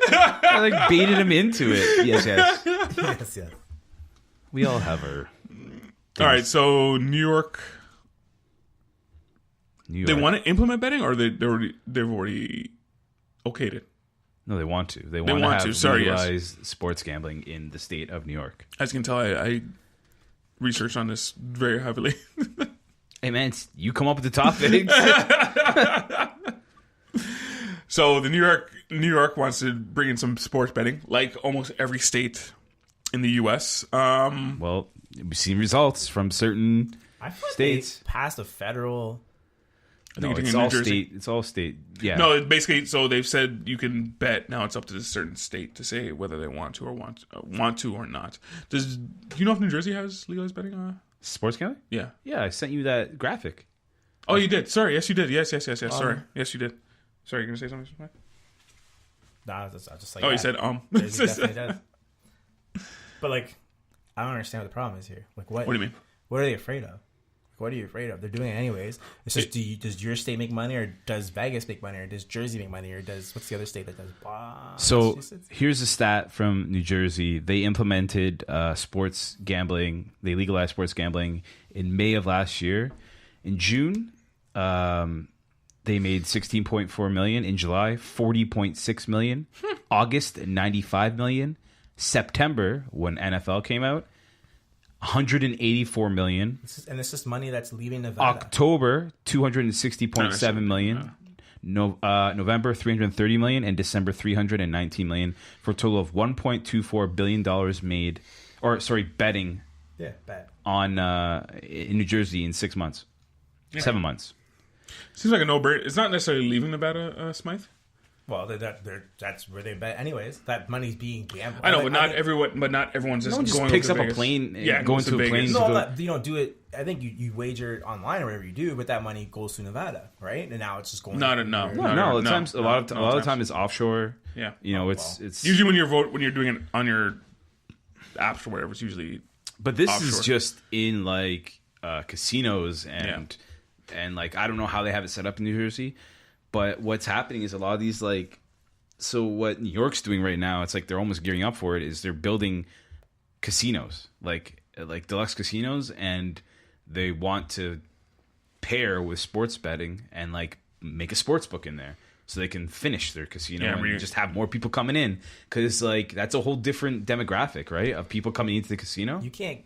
I like baited him into it. Yes. Yes. We all have our. All right, so New York. They want to implement betting, or they've already okayed it. No, they want to. They want to have legalized sports gambling in the state of New York. As you can tell, I researched on this very heavily. Hey, man, you come up with the topics. So the New York wants to bring in some sports betting, like almost every state in the U.S. Well, we've seen results from certain states. They passed a federal. No, it's all state. It's all state. Yeah. No, basically, so they've said you can bet. Now it's up to the certain state to say whether they want to or not. Do you know if New Jersey has legalized betting? Sports gambling? Yeah. Yeah, I sent you that graphic. Oh, you did. Sorry. Yes, you did. Yes. Sorry. Yes, you did. Sorry, you gonna say something? Nah, I just like. Oh, that. you said It definitely does. But like, I don't understand what the problem is here. Like, what? What do you mean? What are they afraid of? What are you afraid of? They're doing it anyways. It's just, does your state make money, or does Vegas make money, or does Jersey make money, or what's the other state that does? So here's a stat from New Jersey. They implemented sports gambling. They legalized sports gambling in May of last year. In June, they made $16.4 million. In July, $40.6 million. August, $95 million. September, when NFL came out, $184 million. And it's just money that's leaving Nevada. October, $260.7 million. November, $330 million, and December, $319 million, for a total of $1.24 billion made, betting. Yeah, bet on in New Jersey in 6 months, 7 months. Seems like a no-brainer. It's not necessarily leaving Nevada, Smythe. Well, that's where they bet anyways. That money's being gambled. I know, but not everyone's just No one just going picks over up to a Vegas. plane and Yeah, going to a plane. No, you don't do it. I think you wager it online or whatever you do, but that money goes to Nevada, right? And now it's just going. No. A lot of the time it's offshore. Yeah, It's usually when you're doing it on your apps or whatever, it's usually. But this offshore. is just in like casinos and like I don't know how they have it set up in New Jersey, but what's happening is a lot of these like. So what New York's doing right now, it's like they're almost gearing up for it. Is they're building casinos like deluxe casinos, and they want to pair with sports betting and like make a sports book in there so they can finish their casino and just have more people coming in, because like that's a whole different demographic, right, of people coming into the casino. You can't.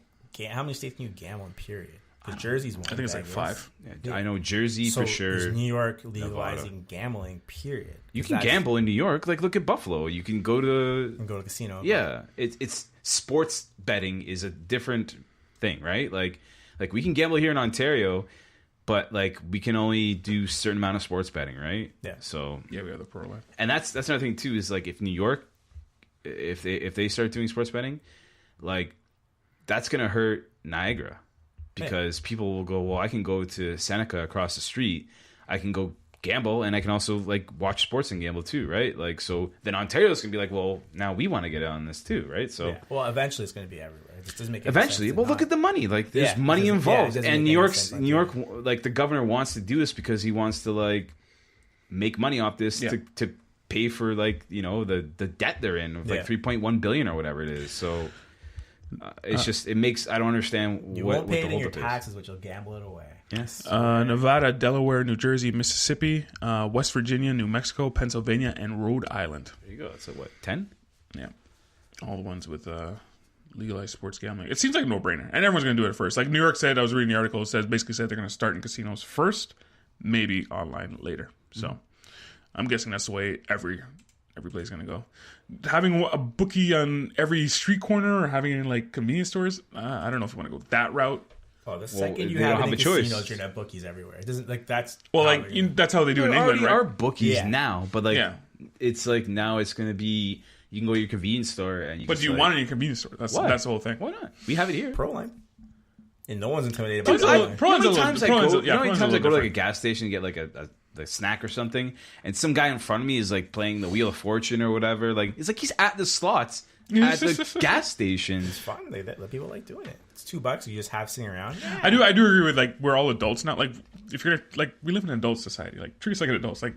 How many states can you gamble in? Period. Because Jersey's one. I think it's like 5. Yeah, I know Jersey for sure. Is New York legalizing gambling? Period. You can gamble in New York. Like look at Buffalo. You can go to a casino. Yeah, it's sports betting is a different thing, right? Like we can gamble here in Ontario, but like we can only do a certain amount of sports betting, right? Yeah. So we have the pro life. And that's another thing too, is like if New York, if they start doing sports betting, like that's gonna hurt Niagara, because people will go, well, I can go to Seneca across the street, I can go gamble, and I can also like watch sports and gamble too, right? Like so then Ontario's gonna be like, well, now we want to get on this too, right? So well, eventually it's gonna be everywhere. It just doesn't make any eventually. sense Well, look at the money. Like there's money involved, and New York, like the governor wants to do this because he wants to like make money off this to pay for like the debt they're in of like $3.1 billion or whatever it is. So it's just it makes I don't understand you what won't pay the it in your holdup is. taxes, but you'll gamble it away. Yes. Nevada, Delaware, New Jersey, Mississippi, West Virginia, New Mexico, Pennsylvania, and Rhode Island. There you go. That's what 10. Yeah, all the ones with legalized sports gambling. It seems like a no-brainer, and everyone's going to do it first. Like New York said, I was reading the article. It basically said they're going to start in casinos first, maybe online later. So I'm guessing that's the way every place is going to go. Having a bookie on every street corner or having it in like convenience stores, I don't know if you want to go that route. Oh, the second you have it in casinos, you're gonna have bookies everywhere. It doesn't like that's that's how they do in England, right? There are bookies now, but like it's like now it's going to be you can go to your convenience store and you. But do you want it in your convenience store? That's the whole thing. Why not? We have it here. Proline. And no one's intimidated by Proline's. How many times I go to like a gas station and get like a snack or something, and some guy in front of me is like playing the Wheel of Fortune or whatever. Like it's like he's at the slots at the gas station. It's fun. People like doing it. It's $2 you just have sitting around. Yeah. I do agree with like we're all adults now. Like if you're like we live in an adult society. Like treat us like an adults. Like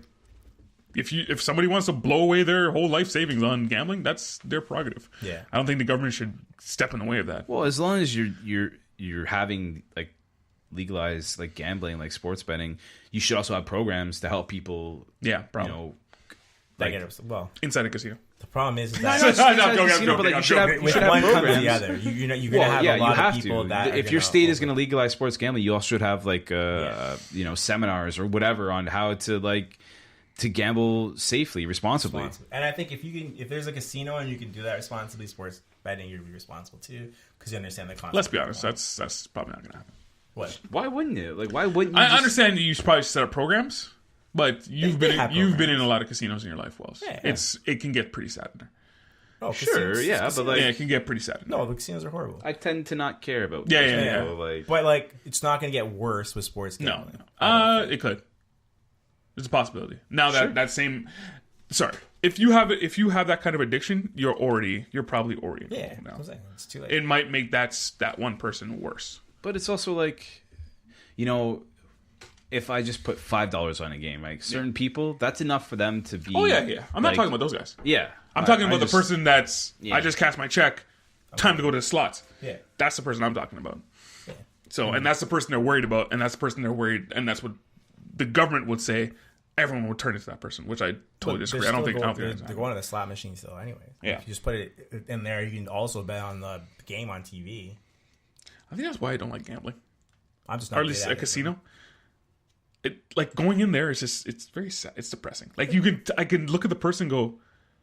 if somebody wants to blow away their whole life savings on gambling, that's their prerogative. Yeah. I don't think the government should step in the way of that. Well, as long as you're having like legalized like gambling, like sports betting, you should also have programs to help people. Yeah, probably. Inside a casino. The problem is I'm joking. You should have programs. You're gonna have a lot of people that if your state is going to legalize sports gambling, you also should have like seminars or whatever on how to gamble safely, responsibly. And I think if there's a casino and you can do that responsibly, sports betting, you'll be responsible too, because you understand the concept. Let's be honest, that's probably not going to happen. What? Why wouldn't it? Like, why wouldn't you? I understand you should probably set up programs, but you've been in a lot of casinos in your life, Wells. Yeah. It can get pretty sad in there. Oh, sure, but like, it can get pretty sad. No, the casinos are horrible. I tend to not care about. Yeah. But like, it's not going to get worse with sports gambling. No, it could. It's a possibility. Now that same, sorry, if you have that kind of addiction, you're probably already in trouble now. It's too late. It might make that one person worse. But it's also like, if I just put $5 on a game, like certain people, that's enough for them to be. Oh yeah. I'm not talking about those guys. Yeah, I'm talking about the person that's. Yeah. I just cast my check. Time to go to the slots. Yeah, that's the person I'm talking about. Yeah. So, and that's the person they're worried about, and that's the person they're worried, and that's what the government would say. Everyone would turn into that person, which I totally disagree. I don't think they're going to the slot machine still anyway. Yeah. If you just put it in there, you can also bet on the game on TV. I think that's why I don't like gambling. I'm just not. Or at least a casino. It like going in there is just it's very sad. It's depressing. Like I can look at the person and go,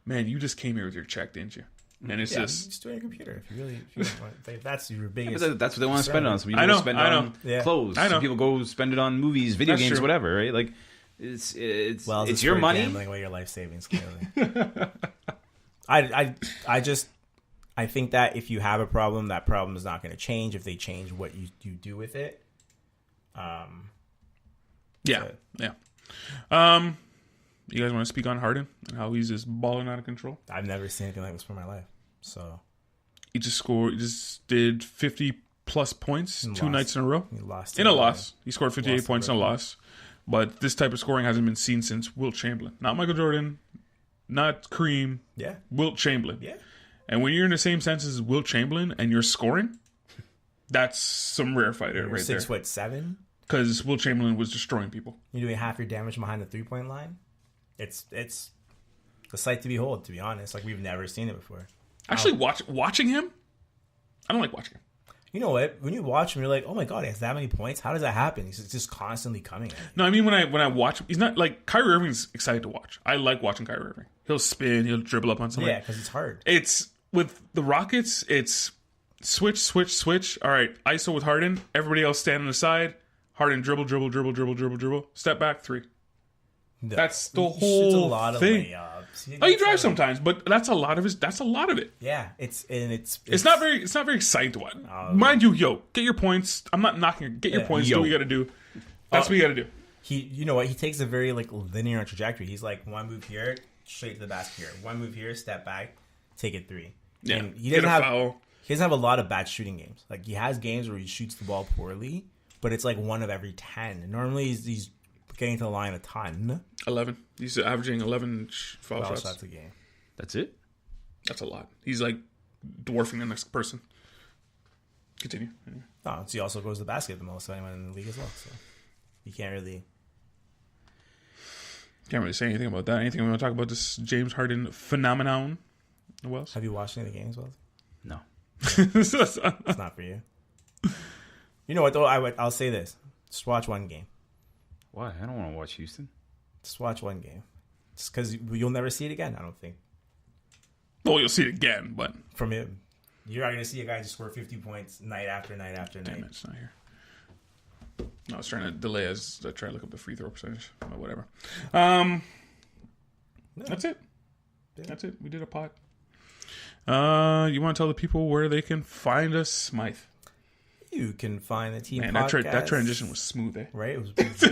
man, you just came here with your check, didn't you? And it's just do it on your computer if you want, that's your biggest. Yeah, that's what they want to spend it on. Some people I know. spend it on clothes. Some people go spend it on movies, video games, whatever. Right? Like It's it's your for money. Gambling away your life savings, clearly. I think that if you have a problem, that problem is not going to change if they change what you do with it. Yeah. You guys want to speak on Harden and how he's just balling out of control? I've never seen anything like this for my life. So he just did 50 plus points two nights in a row. He lost in a loss. He scored 58 points in a loss. But this type of scoring hasn't been seen since Wilt Chamberlain. Not Michael Jordan, not Kareem. Yeah. Wilt Chamberlain. Yeah. And when you're in the same sense as Wilt Chamberlain and you're scoring, that's some rare fighter right there. 6'7"? Because Wilt Chamberlain was destroying people. You're doing half your damage behind the 3-point line. It's a sight to behold, to be honest. Like, we've never seen it before. Actually, watching him, I don't like watching him. You know what? When you watch him, you're like, oh my God, he has that many points? How does that happen? He's just constantly coming at you. No, I mean, when I watch him, he's not like Kyrie Irving's excited to watch. I like watching Kyrie Irving. He'll spin, he'll dribble up on somebody. Yeah, because it's hard. It's with the Rockets, it's switch. All right, ISO with Harden. Everybody else stand on the side. Harden dribble. Step back, 3. No. That's the He shoots whole a lot of thing. layups. He drives sometimes, but that's a lot of it. Yeah, it's not very exciting to watch. Mind you, get your points. I'm not knocking it. Get your points. Do what you got to do. That's what you got to do. You know what? He takes a very linear trajectory. He's like, one move here, straight to the basket here. One move here, step back, take it 3. Yeah, and he get doesn't a have foul. He doesn't have a lot of bad shooting games. Like, he has games where he shoots the ball poorly, but it's like 1 of every 10. Normally he's getting to the line a ton. 11. He's averaging 11 foul shots a game. That's it? That's a lot. He's like dwarfing the next person. Continue. Anyway. Oh, so he also goes to the basket the most, so anyone in the league as well. So you can't really say anything about that. Anything we want to talk about this James Harden phenomenon? Wells? Have you watched any of the games, Wells? No. It's not for you. You know what, though? I'll say this. Just watch one game. Why? I don't want to watch Houston. Just watch one game. Just because you'll never see it again, I don't think. Well, you'll see it again, but... From him. You're not going to see a guy just score 50 points night after night after night. Damn it, it's not here. I was trying to delay as I try to look up the free throw percentage. But whatever. That's it. Yeah. That's it. We did a pod. You want to tell the people where they can find us, Smythe? You can find the team podcast. Man, that transition was smooth, eh? Right? It was easy.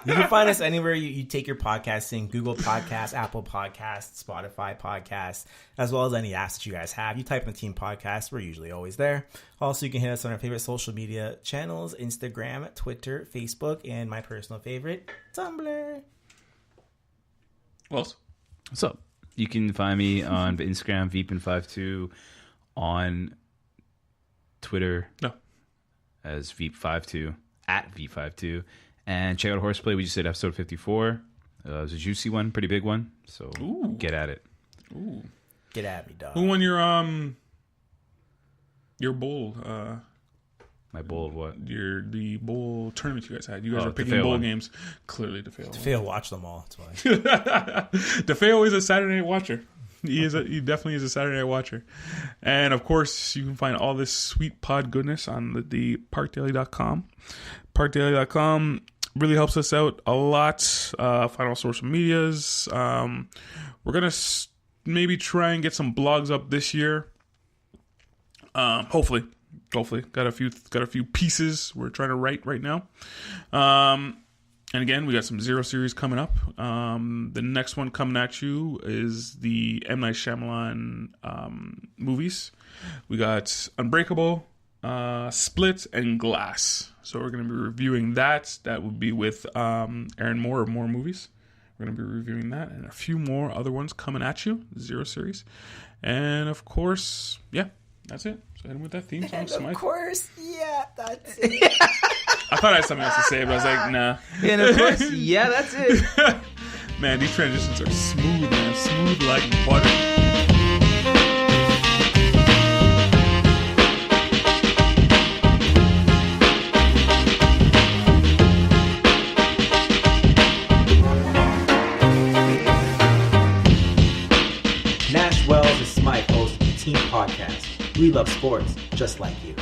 You can find us anywhere you take your podcasting. Google Podcasts, Apple Podcasts, Spotify Podcasts, as well as any apps that you guys have. You type in Team Podcast. We're usually always there. Also, you can hit us on our favorite social media channels, Instagram, Twitter, Facebook, and my personal favorite, Tumblr. Wells? What's up? You can find me on Instagram, Veepin52, on Twitter as Veep52, at Veep52. And check out Horseplay. We just did episode 54. It was a juicy one, pretty big one. So get at it. Ooh. Get at me, dog. Who won your bowl? My bowl of what? The bowl tournament you guys had. You guys are picking DeFeo bowl won. games. Clearly, DeFeo. DeFeo watched them all. That's why. DeFeo is a Saturday night watcher. He definitely is a Saturday night watcher. And of course, you can find all this sweet pod goodness on the parkdaily.com. Parkdaily.com really helps us out a lot. Find all social medias. We're gonna maybe try and get some blogs up this year. Hopefully, got a few pieces we're trying to write right now. And again, we got some Zero series coming up. The next one coming at you is the M. Night Shyamalan movies. We got Unbreakable, Split, and Glass. So we're going to be reviewing that. That would be with Aaron Moore of More Movies. We're going to be reviewing that and a few more other ones coming at you. Zero series. And of course, yeah, that's it. So hit him with that theme song, Smythe. Of course, yeah, that's it. I thought I had something else to say, but I was like, nah. And of course, yeah, that's it. Man, these transitions are smooth, man. Smooth like butter. Nash Wells and Smythe host the Team Podcast. We love sports just like you.